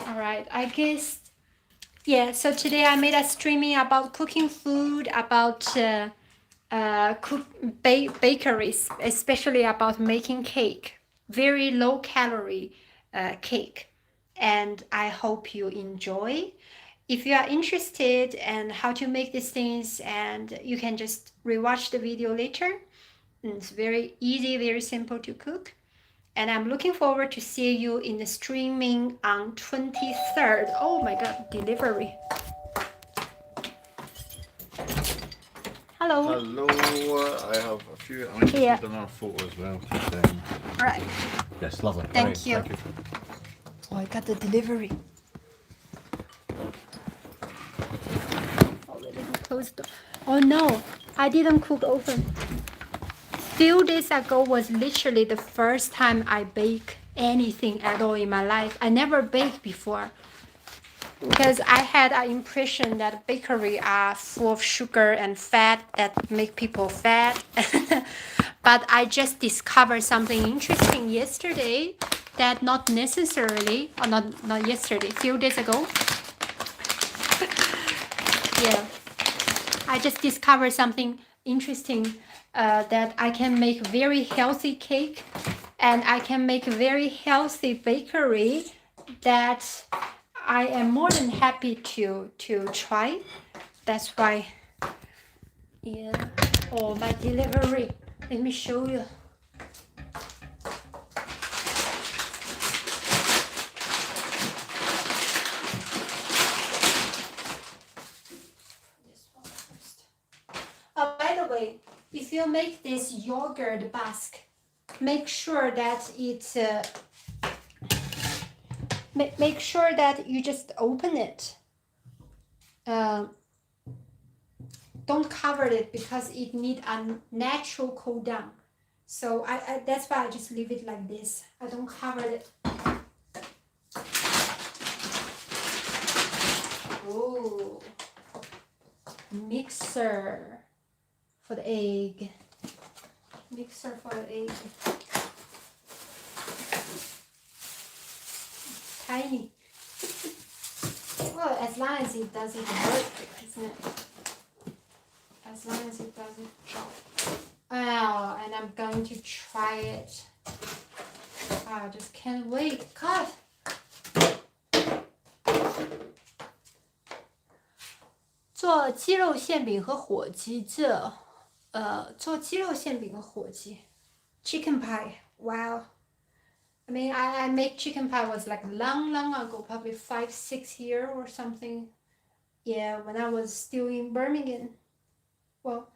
All right, I guess Yeah, so today I made a streaming about cooking food, about bakeries, especially about making cake, very low calorie cake. And I hope you enjoy. If you are interested in how to make these things, and you can just rewatch the video later. It's very easy, very simple to cook. And I'm looking forward to see you in the streaming on 23rd. Oh my god, delivery. Hello. Hello, I have a few. I need to Yeah. take another photo as well. All right. Yes, lovely. Thank you. Thank you. Oh, I got the delivery. Oh, let me close the. Oh no, I didn't cook oven. Few days ago was literally the first time I bake anything at all in my life. I never baked before because I had an impression that bakery are full of sugar and fat that make people fat. But I just discovered something interesting yesterday that not necessarily, or not yesterday, a few days ago. Yeah, I just discovered something interesting that I can make very healthy cake and I can make very healthy bakery that I am more than happy to try. That's why, yeah. Oh, my delivery. Let me show you. This one first. Oh, by the way, if you make this yogurt basque, make sure that it's make sure that you just open it. Don't cover it because it needs a natural cool down. So I that's why I just leave it like this. I don't cover it. Oh, mixer for the egg. Mixer for the egg. Tiny. Well, as long as it doesn't work, isn't it? As long as it doesn't drop. Oh, and I'm going to try it. I just can't wait. God. 做鸡肉馅饼和火鸡，做鸡肉馅饼和火鸡。 Chicken pie. Wow. I mean, I make chicken pie was like long ago, probably 5-6 years or something. Yeah, when I was still in Birmingham. Well,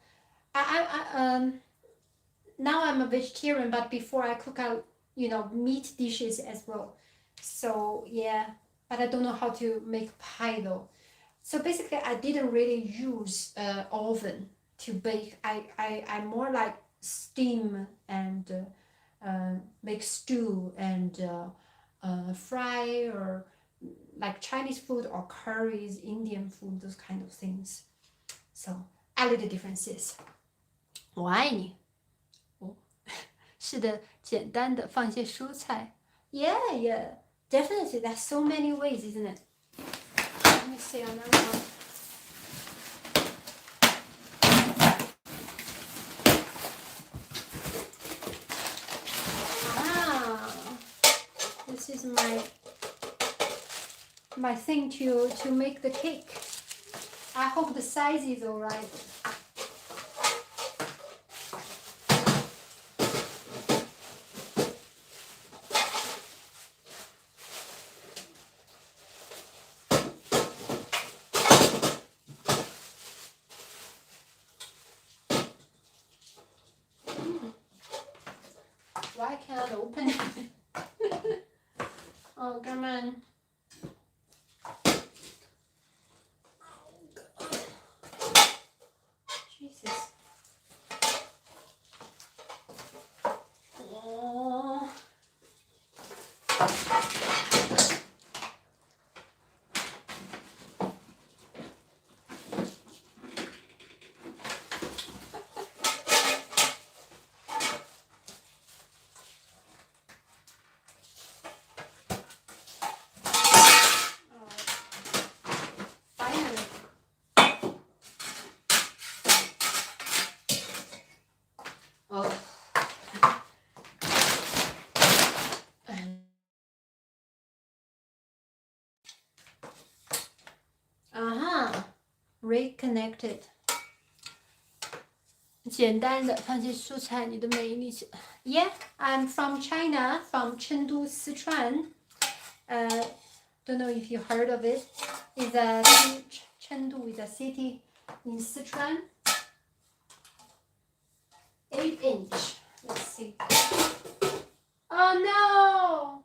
now I'm a vegetarian, but before I cook out, meat dishes as well. So yeah, but I don't know how to make pie though. So basically, I didn't really use oven to bake. I more like steam and make stew and fry, or like Chinese food or curries, Indian food, those kind of things. So I know the differences. 我爱你。哦，是的，简单的放一些蔬菜。Yeah, definitely. There's so many ways, isn't it? Let me see another one. This is my thing to make the cake. I hope the size is alright. Why can't I open it? Oh, come on. Jesus. Oh. reconnected。简单的放些蔬菜，你的免疫力。Yeah, I'm from China, from Chengdu, Sichuan. Don't know if you heard of it. It's a Chengdu is a city in Sichuan. 8-inch. Let's see. Oh no!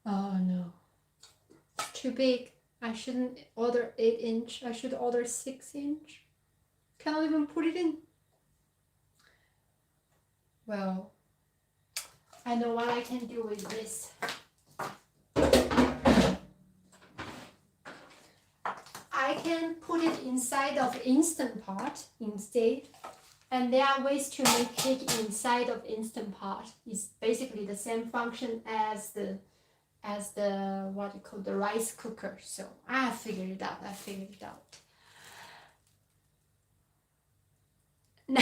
Oh no. Too big. I shouldn't order 8-inch. I should order 6-inch. Cannot even put it in. Well, I know what I can do with this. I can put it inside of Instant Pot instead. And there are ways to make cake inside of Instant Pot. It's basically the same function as the what you call the rice cooker. So I figured it out. No.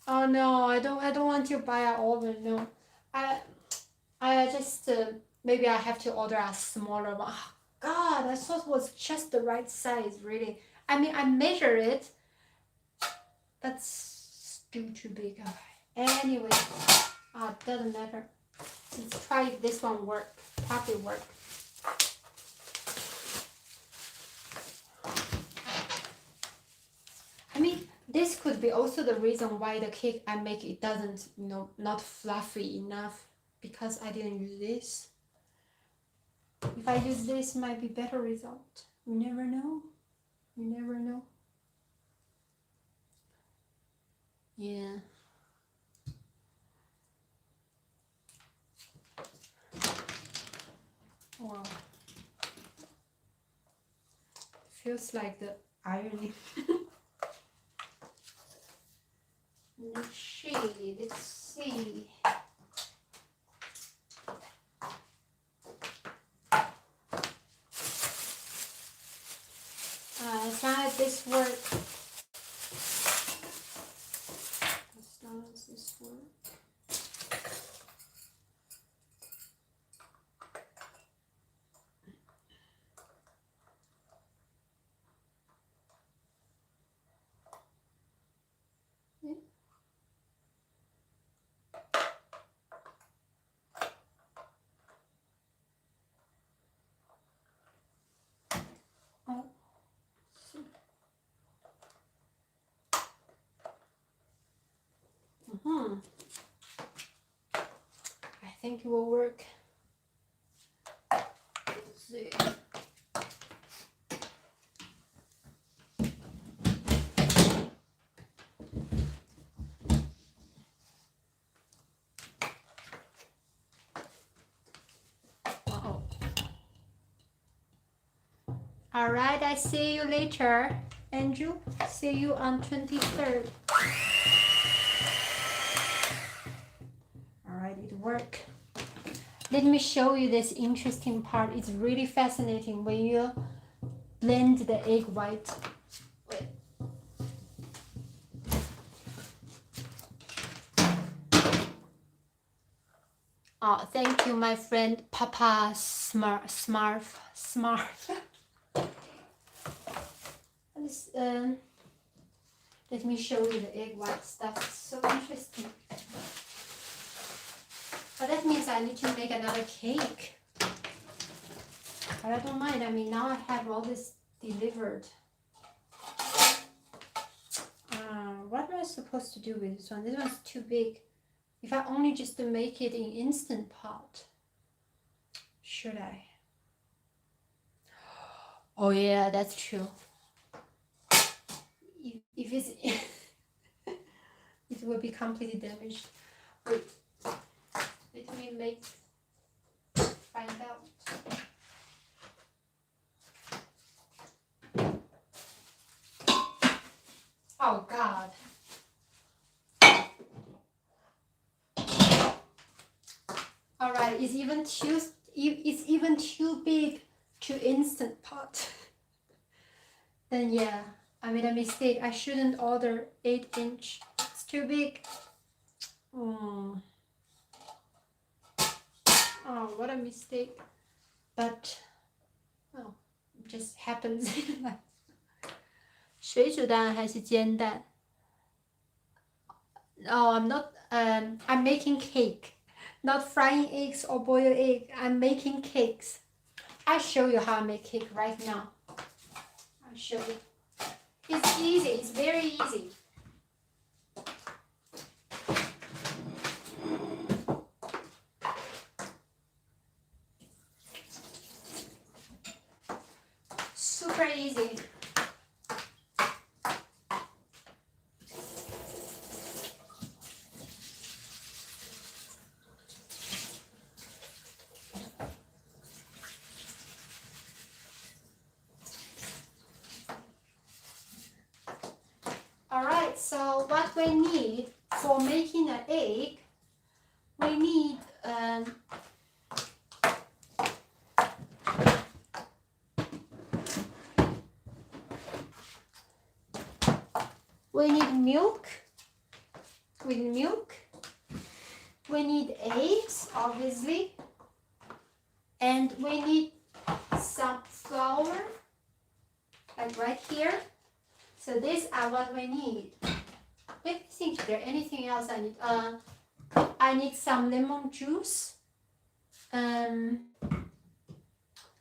Oh no, I don't want to buy an oven. No, I just maybe I have to order a smaller one. Oh, God, I thought it was just the right size. Really, I mean I measure it. That's still too big. Anyway, doesn't matter. Let's try if this one probably work. I mean, this could be also the reason why the cake I make it doesn't, not fluffy enough, because I didn't use this. If I use this, might be better result. You never know. Yeah. Wow. Feels like the ironing. Let's see. As long as this works. I think it will work. Let's see. All right, I see you later, Andrew. See you on 23rd. All right, it worked. Let me show you this interesting part. It's really fascinating when you blend the egg white. Wait. Oh, thank you, my friend Papa Smart. Let me show you the egg white stuff. It's so interesting. But that means I need to make another cake. But I don't mind. I mean, now I have all this delivered. What am I supposed to do with this one? This one's too big. If I only just to make it in Instant Pot, should I? Oh yeah, that's true. If it's it will be completely damaged. Wait, let me find out. Oh God. All right, it's even too big to Instant Pot. then yeah, I made a mistake. I shouldn't order 8-inch. It's too big. Oh, what a mistake. But, well, it just happens in life. 水煮蛋还是煎蛋? No, I'm not. I'm making cake, not frying eggs or boiled egg. I'm making cakes. I'll show you how I make cake right now. I'll show you. It's easy. It's very easy. Super easy. Alright, so what we need for making an egg, we need milk. We need milk. We need eggs, obviously, and we need some flour, like right here. So these are what we need. Let me think, is there anything else I need? I need some lemon juice.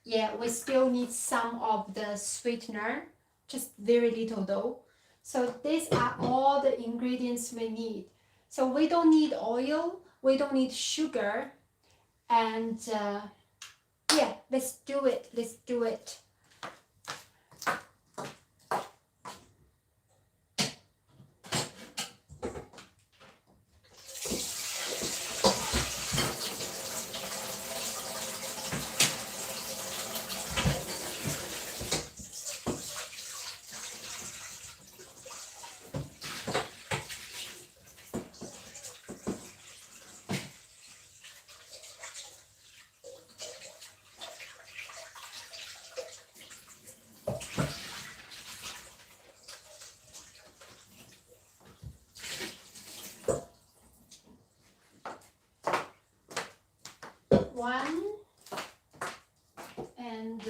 Yeah, we still need some of the sweetener, just very little though. So these are all the ingredients we need. So we don't need oil, we don't need sugar, and yeah, let's do it. Let's do it. One and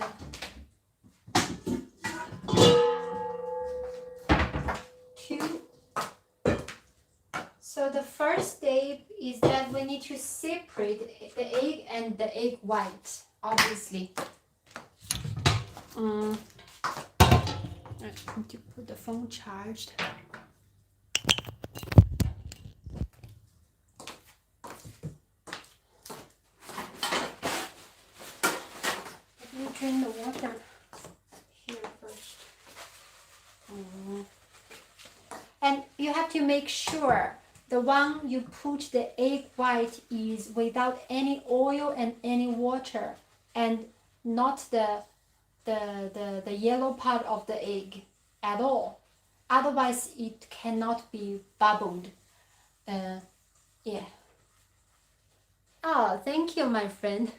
two. So the first step is that we need to separate the egg and the egg white, obviously. I need to put the phone charged. Let me drain the water here first. And you have to make sure the one you put the egg white is without any oil and any water, and not the yellow part of the egg at all. Otherwise, it cannot be bubbled. Yeah. Oh, thank you, my friend.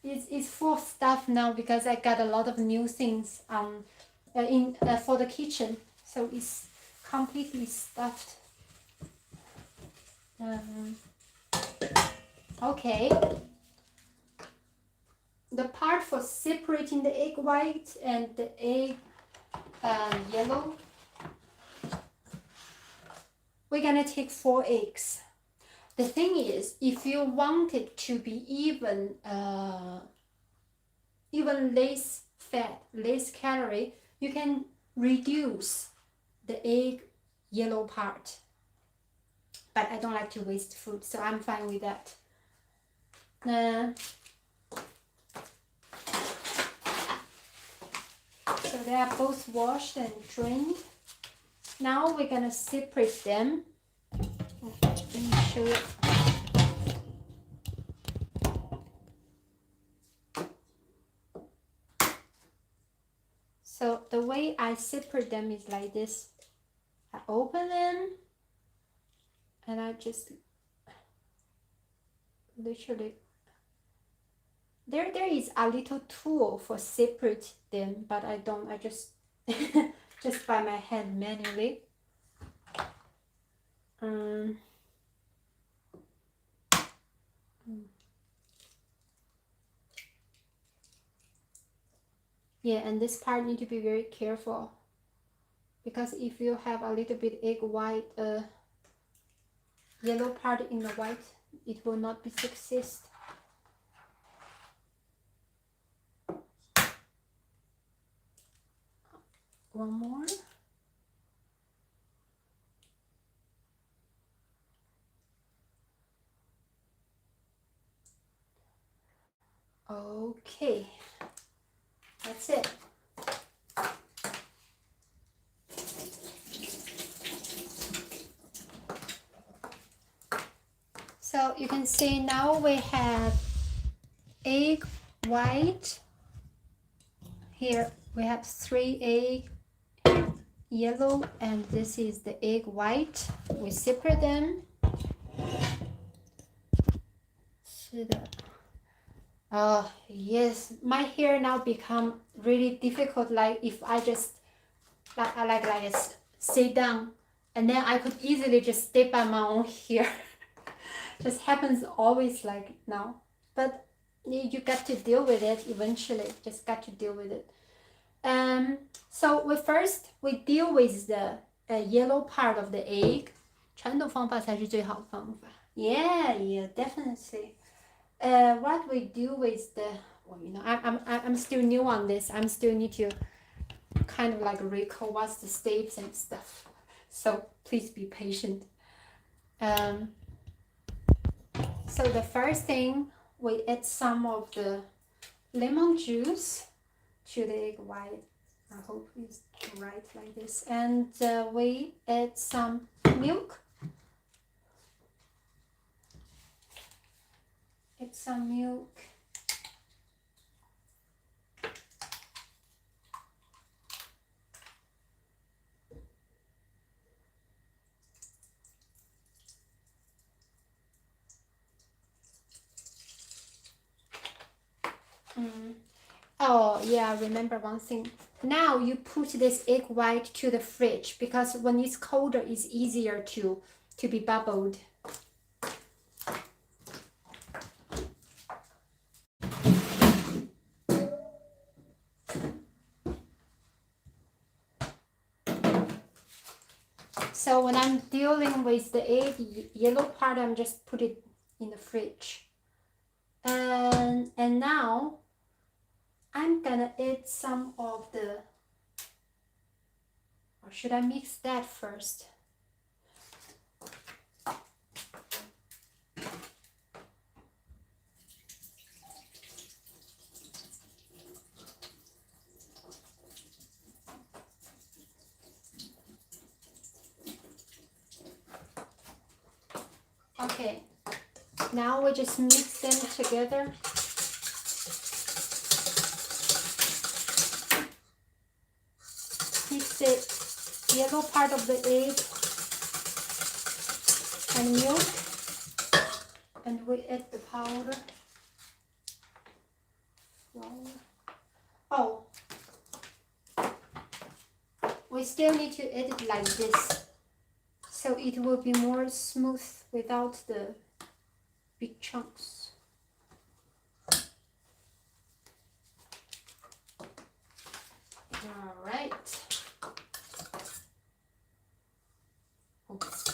It's full of stuff now because I got a lot of new things for the kitchen, so it's completely stuffed. Okay. The part for separating the egg white and the egg yellow, we're gonna take 4 eggs. The thing is, if you want it to be even less fat, less calorie, you can reduce the egg yellow part. But I don't like to waste food, so I'm fine with that. So they are both washed and drained. Now we're gonna separate them. Let me show you. So the way I separate them is like this. I open them and I just literally, there is a little tool for separate them, but I just just by my hand manually. Yeah, and this part need to be very careful, because if you have a little bit egg white, yellow part in the white, it will not be success. One more. Okay, that's it. So you can see now we have egg white. Here we have 3 egg yellow, and this is the egg white. We separate them. See that? Oh yes, my hair now become really difficult. Like if I just like sit down, and then I could easily just step on my own hair. Just happens always like now, but you got to deal with it eventually. Just got to deal with it. So we deal with the yellow part of the egg. 传统方法才是最好的方法. Yeah, definitely. What we do with the, well, you know, I'm still new on this. I'm still need to kind of like recall what's the steps and stuff. So please be patient. So the first thing, we add some of the lemon juice to the egg white. I hope it's right like this. And we add some milk. Add some milk. Oh yeah, remember one thing. Now you put this egg white to the fridge, because when it's colder, it's easier to be bubbled. So when I'm dealing with the egg yellow part, I'm just put it in the fridge. And now I'm gonna add some of the, or should I mix that first? Okay, now we just mix them together. Mix the yellow part of the egg and milk, and we add the powder. Flour. Oh, we still need to add it like this, so it will be more smooth without the big chunks. All right. Oops.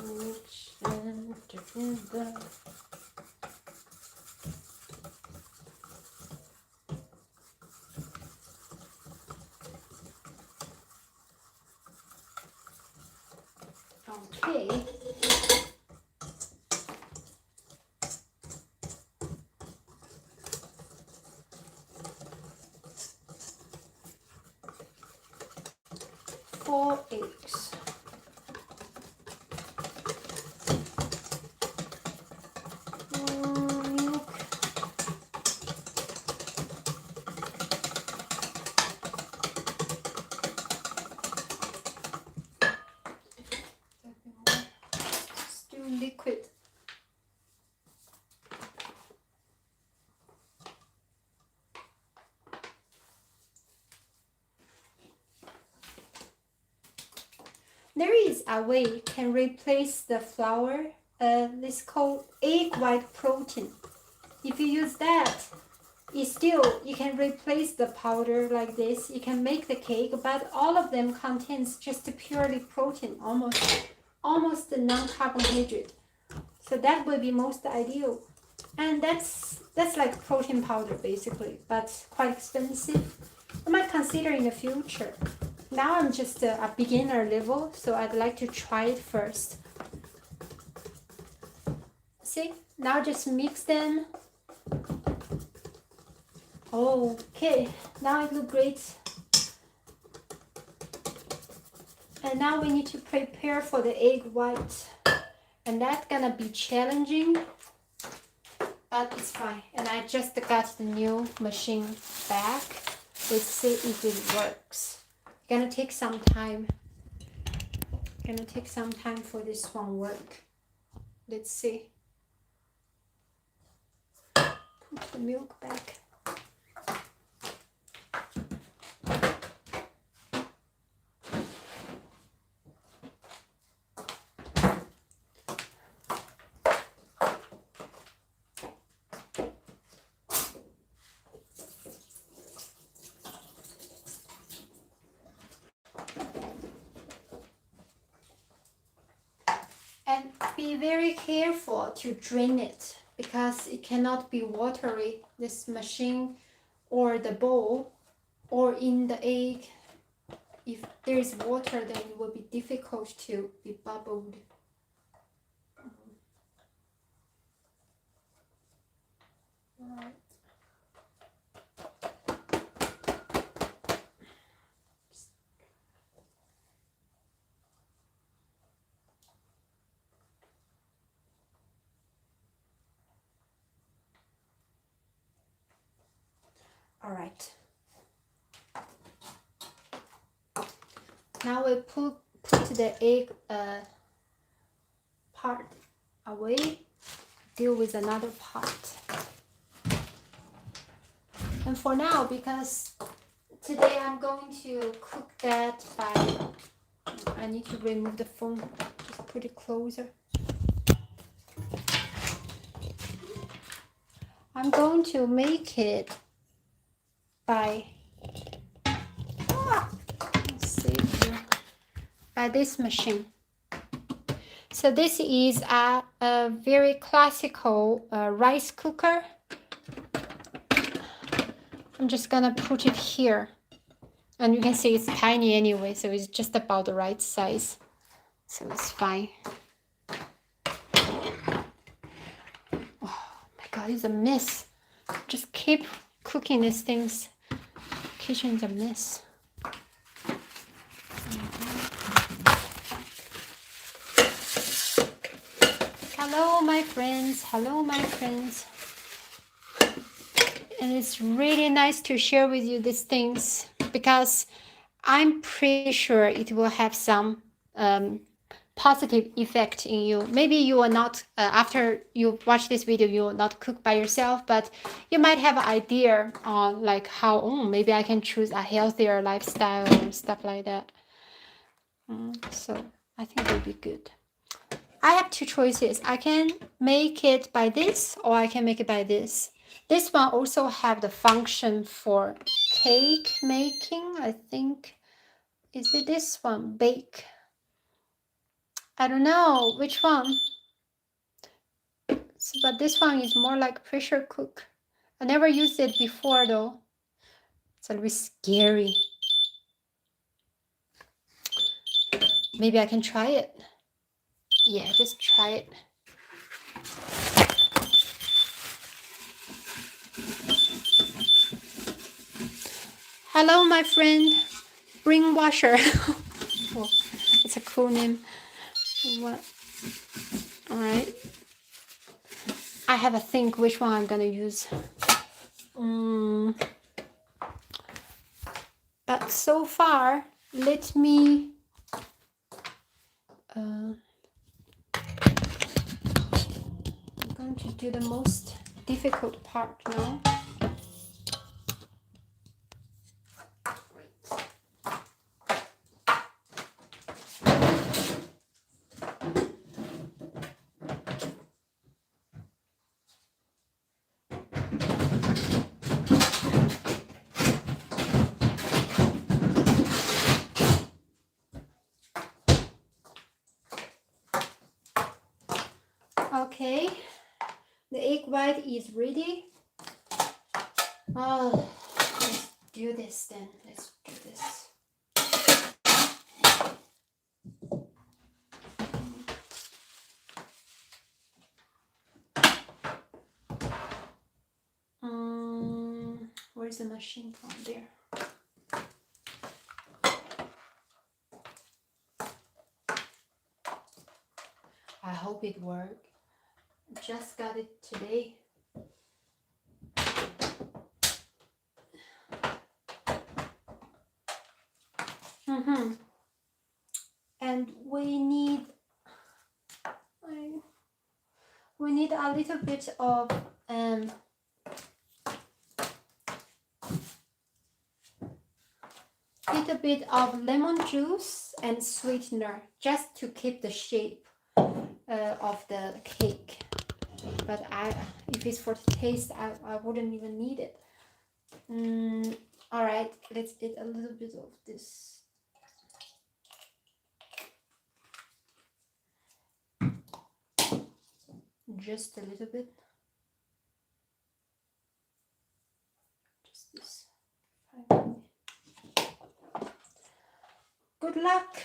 Mix them together. Okay. Four eggs. Milk. Stir. there is a way can replace the flour. This called egg white protein. If you use that, you can replace the powder like this. You can make the cake, but all of them contains just purely protein, almost non-carbohydrate. So that would be most ideal. And that's like protein powder basically, but quite expensive. I might consider in the future. Now I'm just a beginner level, so I'd like to try it first. See, now just mix them. Okay, now it looks great. And now we need to prepare for the egg white. And that's gonna be challenging, but it's fine. And I just got the new machine back. Let's see if it works. Gonna take some time. Gonna take some time for this one work. Let's see. Put the milk back. And be very careful to drain it because it cannot be watery, this machine or the bowl or in the egg. If there is water, then it will be difficult to be bubbled. Alright. All right. Now we put the egg part away, deal with another part. And for now, because today I'm going to cook that by, I need to remove the phone, just put it closer. I'm going to make it by, let's see here, by this machine. So this is a very classical rice cooker. I'm just gonna put it here, and you can see it's tiny anyway, so it's just about the right size, so it's fine. Oh my god, it's a mess. Just keep cooking these things. Kitchen's a mess. Hello my friends, hello my friends. And it's really nice to share with you these things because I'm pretty sure it will have some positive effect in you. Maybe you will not, after you watch this video, you will not cook by yourself, but you might have an idea on like how, maybe I can choose a healthier lifestyle and stuff like that. So I think it will be good. I have two choices. I can make it by this or I can make it by this. This one also have the function for cake making, I think. Is it this one? Bake. I don't know which one. So, but this one is more like pressure cook. I never used it before though. It's a little bit scary. Maybe I can try it. Yeah, just try it. Hello, my friend. Ring washer. Oh, it's a cool name. What? All right. I have a think which one I'm gonna use. But so far, let me. I'm going to do the most difficult part now. Okay, the egg white is ready. Oh, let's do this then. Let's do this. Where's the machine from there? I hope it worked. Just got it today. And we need a little bit of lemon juice and sweetener just to keep the shape of the cake. But if it's for the taste, I wouldn't even need it. All right, let's add a little bit of this. Just a little bit. Just this. Good luck.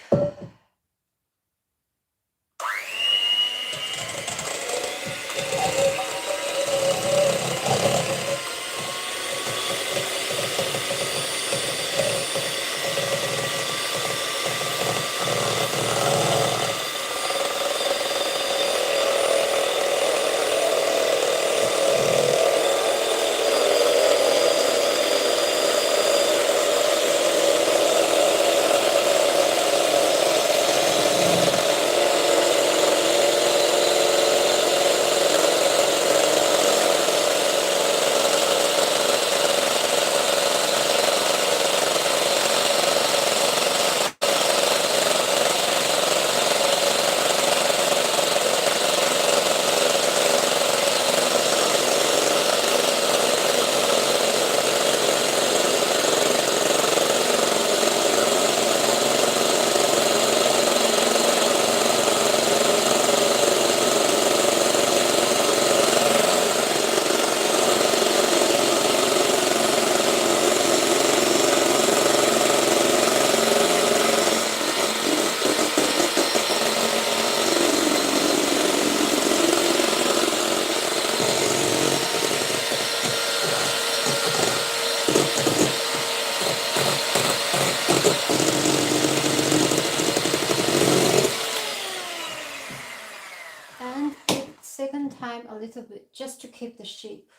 Second time a little bit just to keep the shape.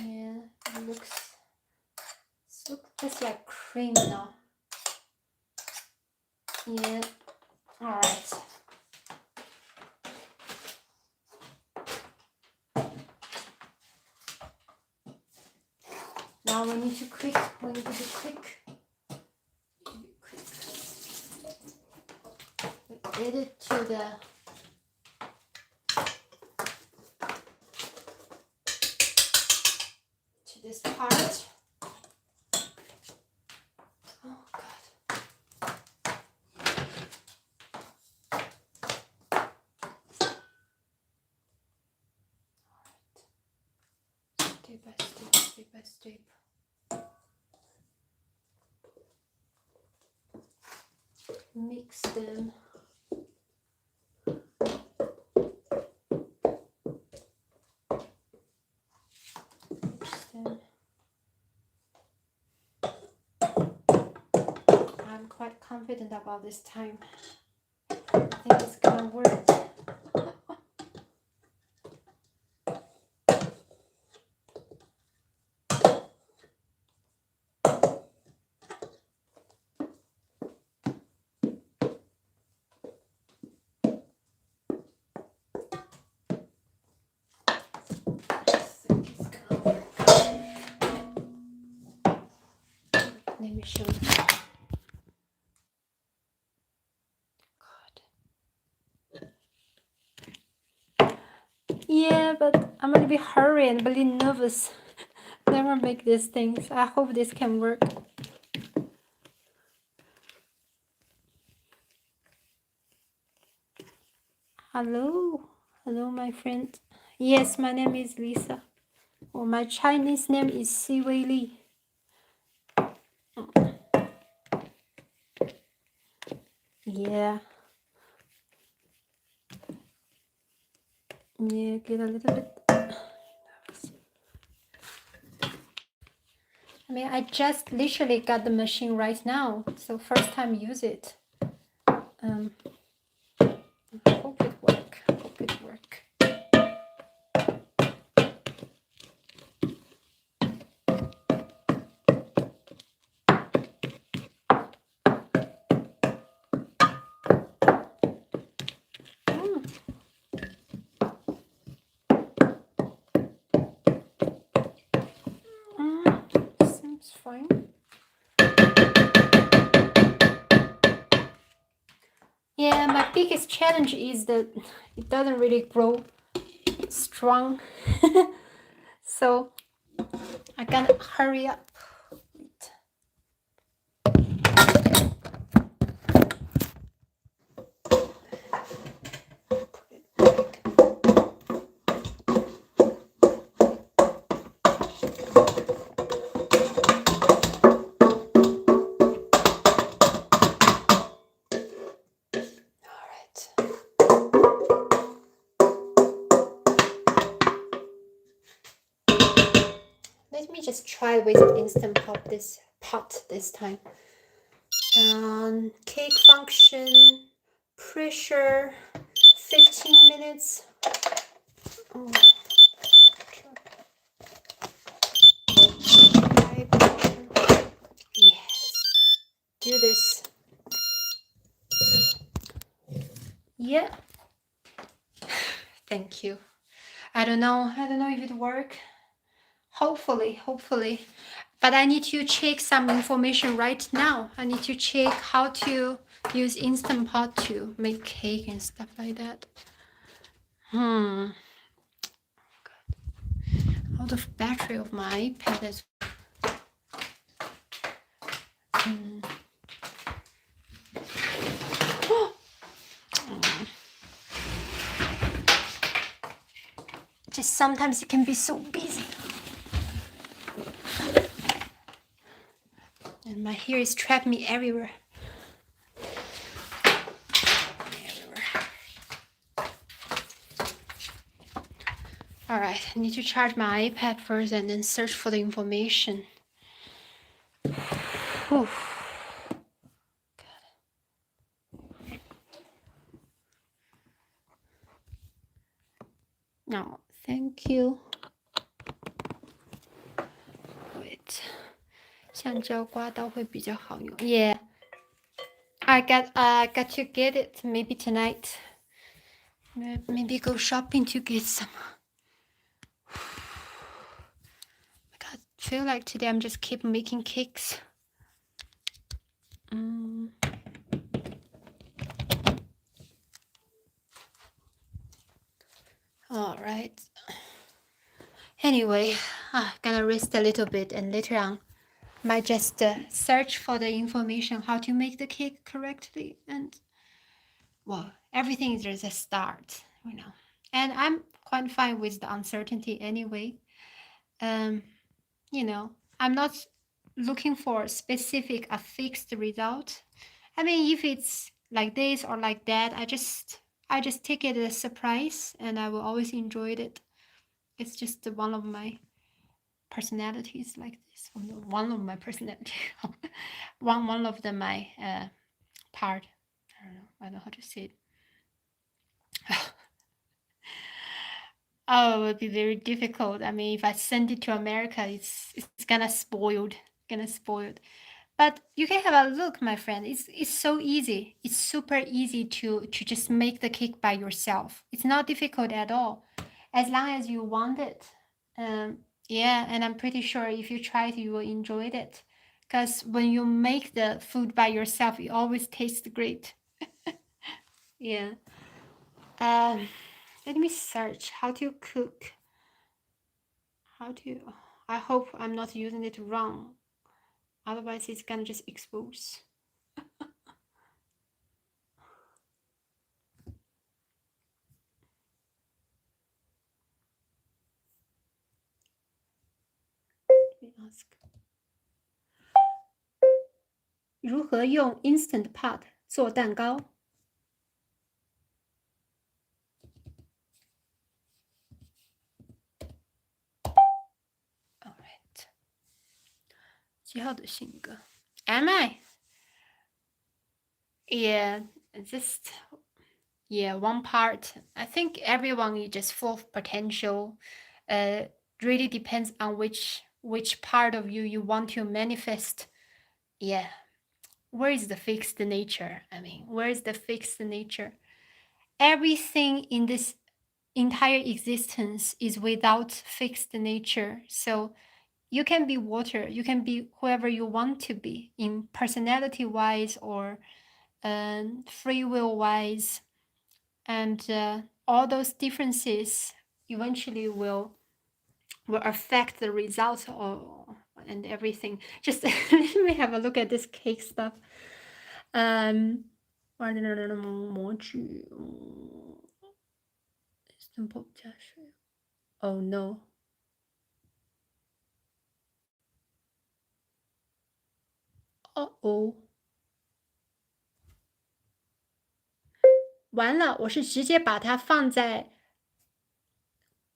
Yeah, it looks just like cream now. Yeah, all right. Now we need to quick. We need to be quick. We add it to this part. Oh God. Step by step, step by step. Mix them. Mix them. I'm quite confident about this time. I think it's gonna work. Let me show you. God. Yeah, but I'm gonna be hurried and really nervous. Never make these things. I hope this can work. Hello, hello, my friend. Yes, my name is Lisa. Well, my Chinese name is SiWl&x. Yeah. Yeah, get a little bit nervous. I mean, I just literally got the machine right now, so first time use it. I hope it work. Hope it work. Seems fine. Yeah, my biggest challenge is that it doesn't really grow strong. So I gotta hurry up. Let me just try with Instant Pot this time. Cake function, pressure, 15 minutes. Oh. Yes, do this. Yeah. Thank you. I don't know if it works. Hopefully. But I need to check some information right now. I need to check how to use Instant Pot to make cake and stuff like that. Out of battery of my iPad as Just sometimes it can be so busy. And my hair is trapping me everywhere. All right, I need to charge my iPad first and then search for the information. Whew. No, thank you. Wait. 橡胶刮刀会比较好用. Yeah, I got to get it maybe tonight. Maybe go shopping to get some. I feel like today I'm just keep making cakes. All right. Anyway, gonna rest a little bit and later on might just search for the information how to make the cake correctly, and well, everything is just a start, you know. And I'm quite fine with the uncertainty anyway. You know, I'm not looking for a fixed result. I mean, if it's like this or like that, I just take it as a surprise, and I will always enjoy it. It's just one of my personalities like this. One of my personality. one of the my part. I don't know how to say it. Oh, it would be very difficult. I mean, if I send it to America, it's gonna spoiled. But you can have a look, my friend. It's so easy. It's super easy to just make the cake by yourself. It's not difficult at all, as long as you want it. Yeah, and I'm pretty sure if you try it, you will enjoy it. Because when you make the food by yourself, it always tastes great. Yeah. Let me search how to cook. I hope I'm not using it wrong. Otherwise, it's gonna just expose. Let me ask. 如何用 Instant Pot 做蛋糕? All right. 几号的性格? Am I? Yeah, one part. I think everyone is just full of potential. Really depends on which part of you want to manifest. Yeah. Where is the fixed nature? I mean, where is the fixed nature? Everything in this entire existence is without fixed nature. So you can be water, you can be whoever you want to be, in personality wise or free will wise, and all those differences eventually will affect the results and everything. Just let me have a look at this cake stuff. Oh no. Uh-oh. 完了，我是直接把它放在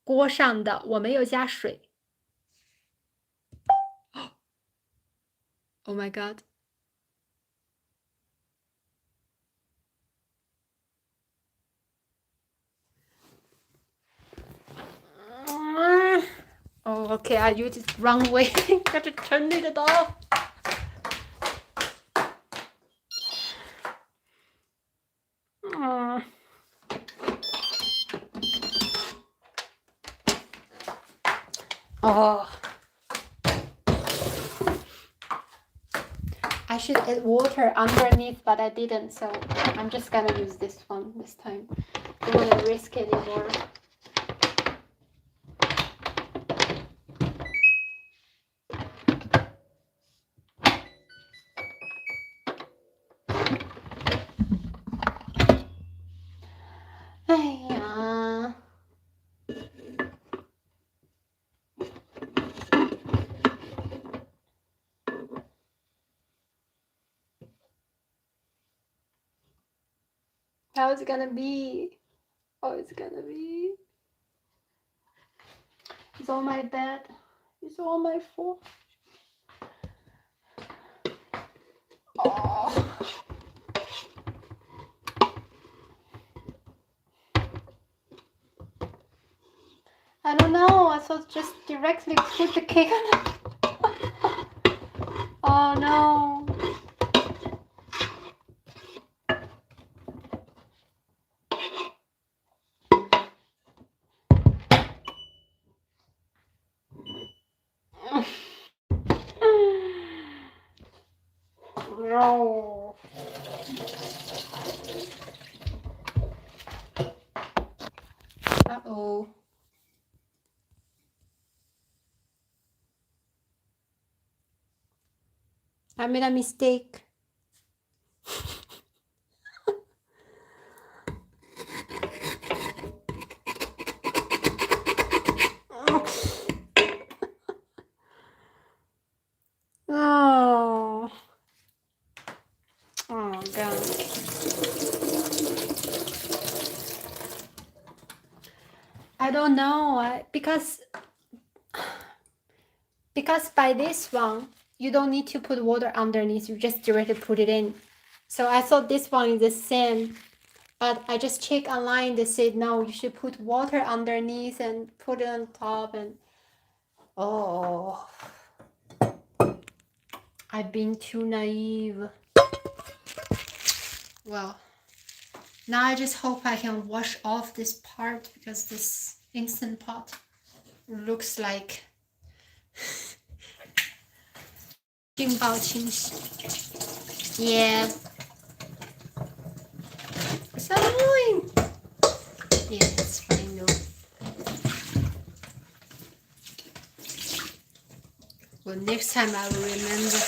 锅上的，我没有加水。Oh my god. Oh, okay, I used it wrong way. Got to turn it off. Oh. I should add water underneath, but I didn't, so I'm just gonna use this one this time. I don't want to risk it anymore. How is it gonna be? Oh, it's gonna be. It's all my bad. It's all my fault. Oh. I don't know. I thought just directly put the cake on. Oh no. No. Uh-oh. I made a mistake. Oh. Oh God. I don't know. Because by this one, you don't need to put water underneath. You just directly put it in. So I thought this one is the same. But I just checked online. They said, no, you should put water underneath and put it on top. And oh, I've been too naive. Well, now I just hope I can wash off this part, because this Instant Pot looks like 劲爆清洗. Yeah. So annoying. Yeah, it's fine though. Well, next time I will remember.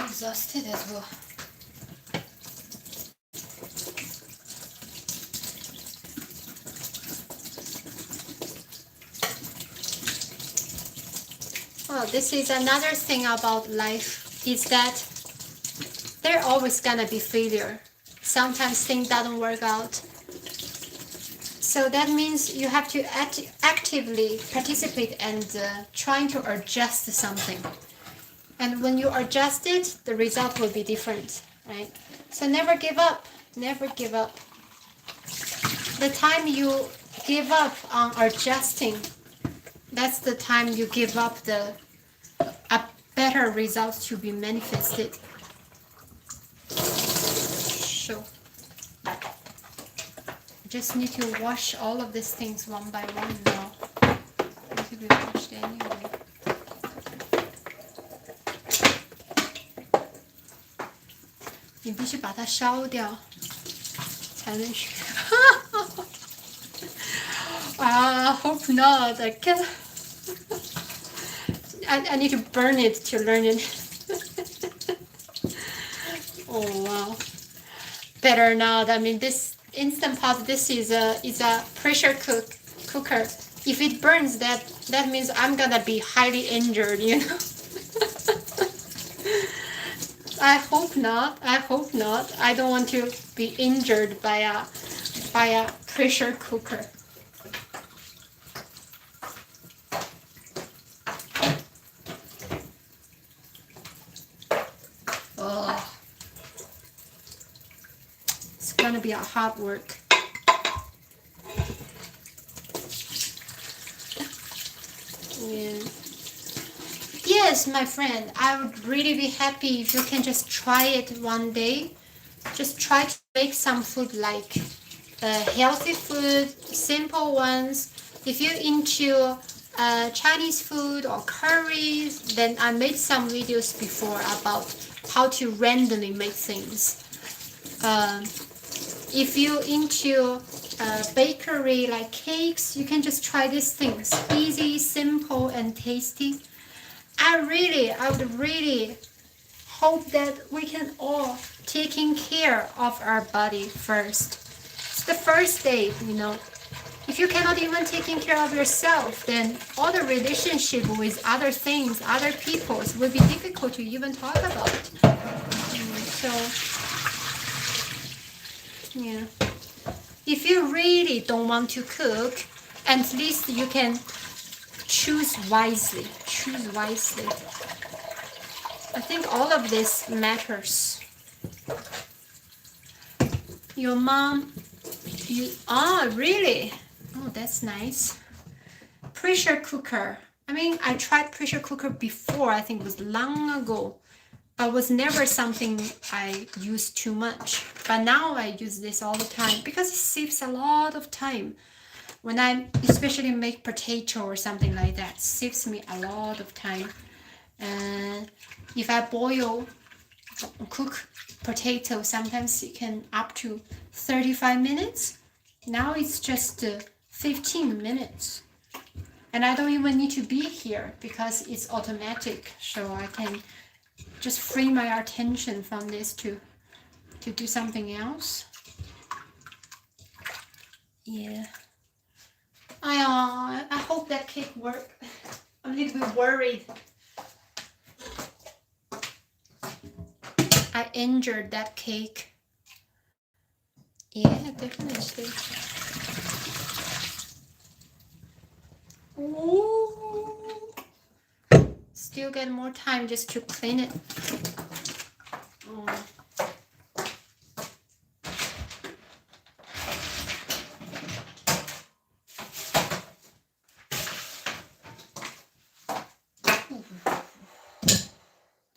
Exhausted as well. Well, this is another thing about life, is that there always gonna be failure. Sometimes things doesn't work out. So that means you have to actively participate and trying to adjust something. And when you adjust it, the result will be different, right? So never give up. Never give up. The time you give up on adjusting, that's the time you give up a better result to be manifested. So I just need to wash all of these things one by one now. Need to be washed anyway. You 必须把它烧掉，才能学。I hope not. I need to burn it to learn it. Oh wow. Better not. I mean, this Instant Pot. This is a pressure cooker. If it burns, that means I'm gonna be highly injured. You know. I hope not. I hope not. I don't want to be injured by a pressure cooker. Oh, it's gonna be a hard work. Yeah. Yes, my friend, I would really be happy if you can just try it one day. Just try to make some food, like healthy food, simple ones. If you're into Chinese food or curries, then I made some videos before about how to randomly make things. If you're into bakery like cakes, you can just try these things. Easy, simple, and tasty. I would really hope that we can all taking care of our body first. It's the first day, you know. If you cannot even taking care of yourself, then all the relationship with other things, other peoples will be difficult to even talk about. So, yeah. If you really don't want to cook, at least you can choose wisely. Choose wisely. I think all of this matters. Your mom, really? Oh, that's nice. Pressure cooker. I mean, I tried pressure cooker before. I think it was long ago, but was never something I used too much. But now I use this all the time because it saves a lot of time. When I especially make potato or something like that, saves me a lot of time. And if I cook potato, sometimes it can up to 35 minutes. Now it's just 15 minutes. And I don't even need to be here because it's automatic. So I can just free my attention from this to do something else. Yeah. I hope that cake worked. I'm a little bit worried. I injured that cake. Yeah, definitely. Ooh. Still get more time just to clean it.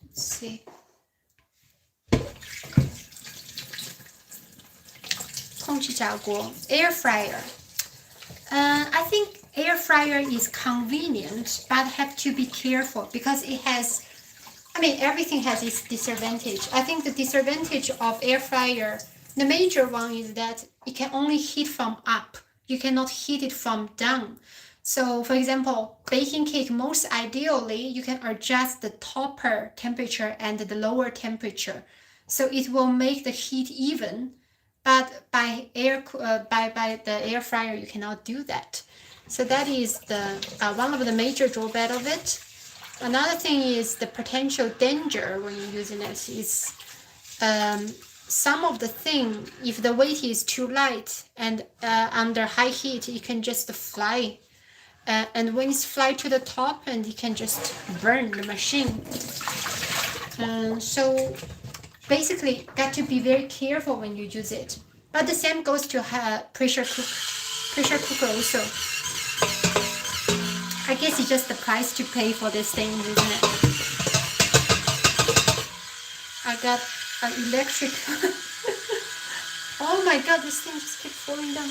Let's see. 𝐾𝐨𝐧'𝐭 air fryer. I think air fryer is convenient, but have to be careful because it has, everything has its disadvantage. I think the disadvantage of air fryer, the major one is that it can only heat from up. You cannot heat it from down. So for example, baking cake, most ideally, you can adjust the topper temperature and the lower temperature. So it will make the heat even. But by the air fryer, you cannot do that. So that is the one of the major drawbacks of it. Another thing is the potential danger when you're using it is some of the thing, if the weight is too light and under high heat, it can just fly. And when it's fly to the top, and it can just burn the machine. So basically, got to be very careful when you use it. But the same goes to pressure cooker also. I guess it's just the price to pay for this thing, isn't it? I got an electric. Oh my god, this thing just kept falling down.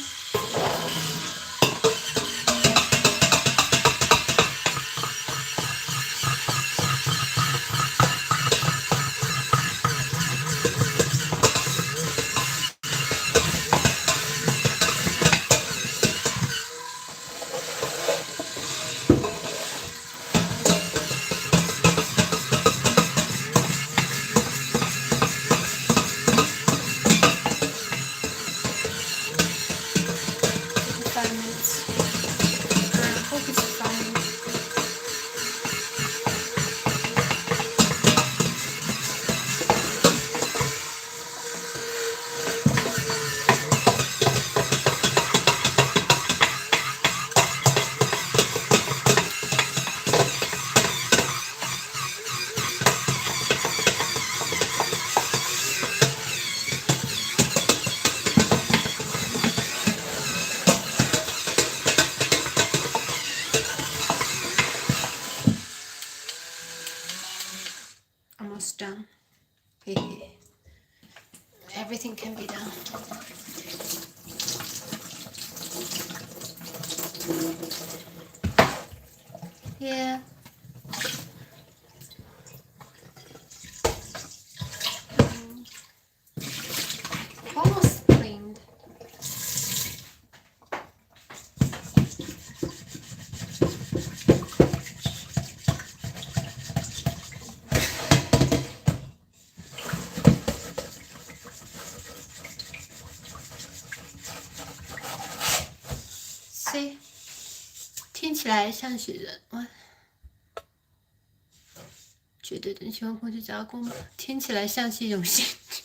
Done. Everything can be done. Yeah. Almost cleaned. 来像是人，哇，觉得人喜欢空气炸锅吗？听起来像是一种性质。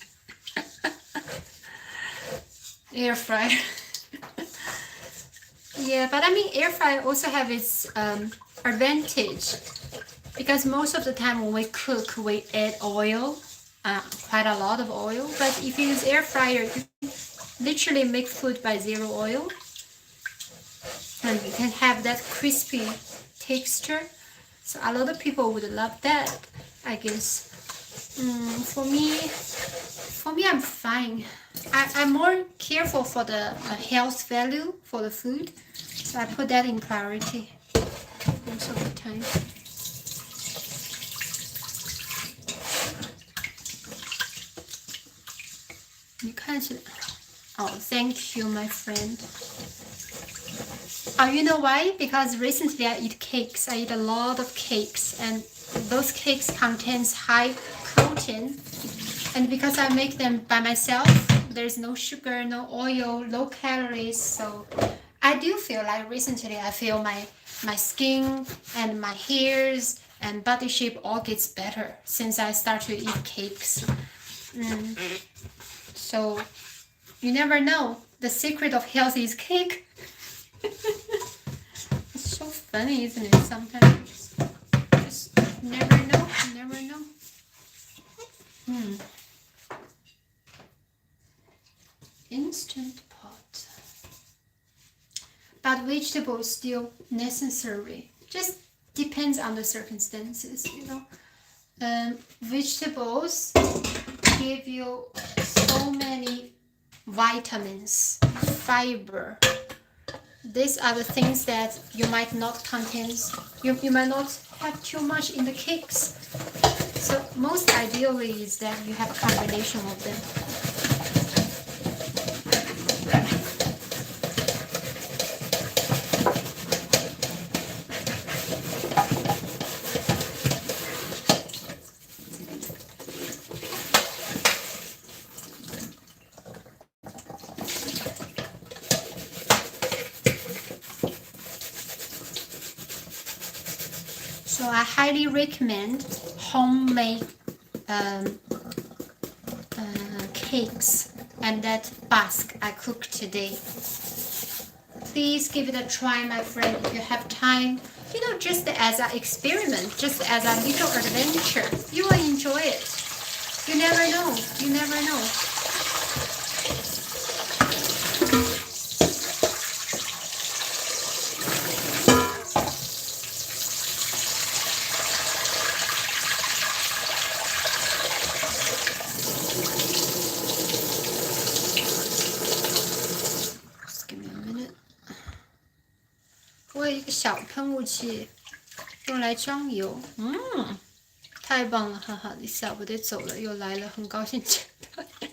Air fryer. Yeah, but I mean, air fryer also have its advantage because most of the time when we cook, we add oil, quite a lot of oil. But if you use air fryer, you literally make food by zero oil, and you can have that crispy texture. So a lot of people would love that, I guess. For me, I'm fine. I'm more careful for the health value for the food, so I put that in priority most of the time. Oh, thank you, my friend. Oh, you know why? Because recently I eat cakes. I eat a lot of cakes, and those cakes contains high protein. And because I make them by myself, there's no sugar, no oil, low calories. So I do feel like recently I feel my skin and my hairs and body shape all gets better since I start to eat cakes. So you never know. The secret of health is cake. It's so funny, isn't it? Sometimes just never know. Never know. Instant pot. But vegetables still necessary. Just depends on the circumstances, you know. Vegetables give you so many vitamins, fiber. These are the things that you might not contain. You might not have too much in the cakes. So most ideally is that you have a combination of them. So I highly recommend homemade cakes and that basque I cooked today. Please give it a try, my friend, if you have time. You know, just as an experiment, just as a little adventure. You will enjoy it. You never know. You never know.我有一个小喷雾器，用来装油。太棒了，哈哈！你下不得走了，又来了，很高兴见到你。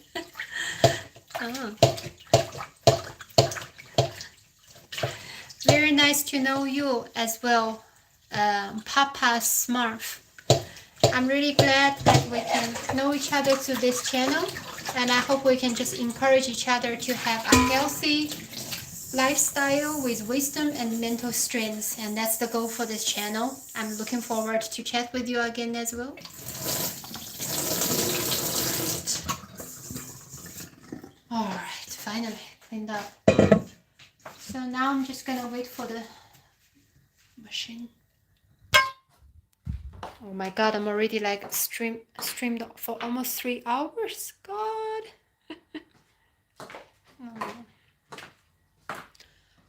Very nice to know you as well, Papa Smurf. I'm really glad that we can know each other through this channel, and I hope we can just encourage each other to have a healthy lifestyle with wisdom and mental strength, and that's the goal for this channel. I'm looking forward to chat with you again as well. Alright, finally cleaned up. So now I'm just gonna wait for the machine. Oh my god, I'm already like streamed for almost 3 hours. God.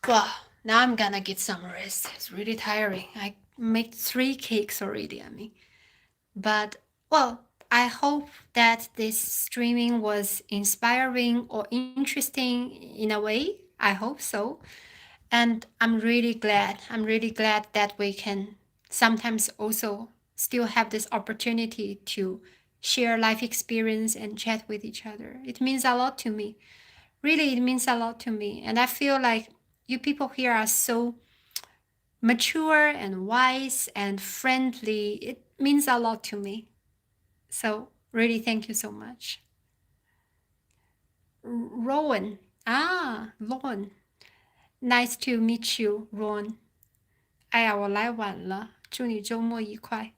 Well, now I'm gonna get some rest. It's really tiring. I made 3 cakes already, I mean. But, well, I hope that this streaming was inspiring or interesting in a way. I hope so. And I'm really glad that we can sometimes also still have this opportunity to share life experience and chat with each other. It means a lot to me. Really, it means a lot to me. And I feel like you people here are so mature and wise and friendly. It means a lot to me. So really, thank you so much. Rowan. Rowan. Nice to meet you, Rowan. 哎呀，我来晚了，祝你周末愉快。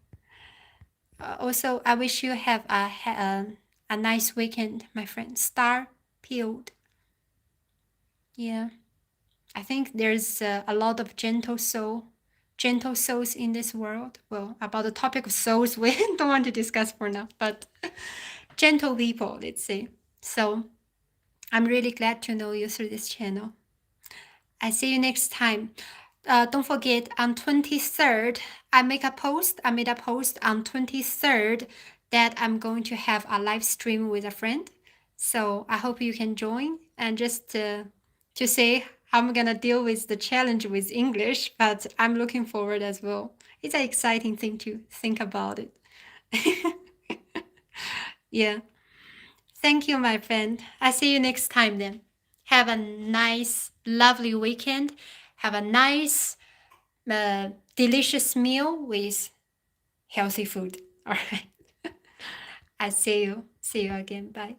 Also, I wish you have a nice weekend, my friend. Star peeled. Yeah, I think there's a lot of gentle souls in this world. Well, about the topic of souls, we don't want to discuss for now, but gentle people, let's say. So I'm really glad to know you through this channel. I see you next time. Don't forget, on 23rd, I made a post on 23rd that I'm going to have a live stream with a friend. So I hope you can join, and just to say how I'm gonna deal with the challenge with English, but I'm looking forward as well. It's an exciting thing to think about it. Yeah. Thank you, my friend. I see you next time then. Have a nice, lovely weekend. Have a nice, delicious meal with healthy food. All right. I see you. See you again. Bye.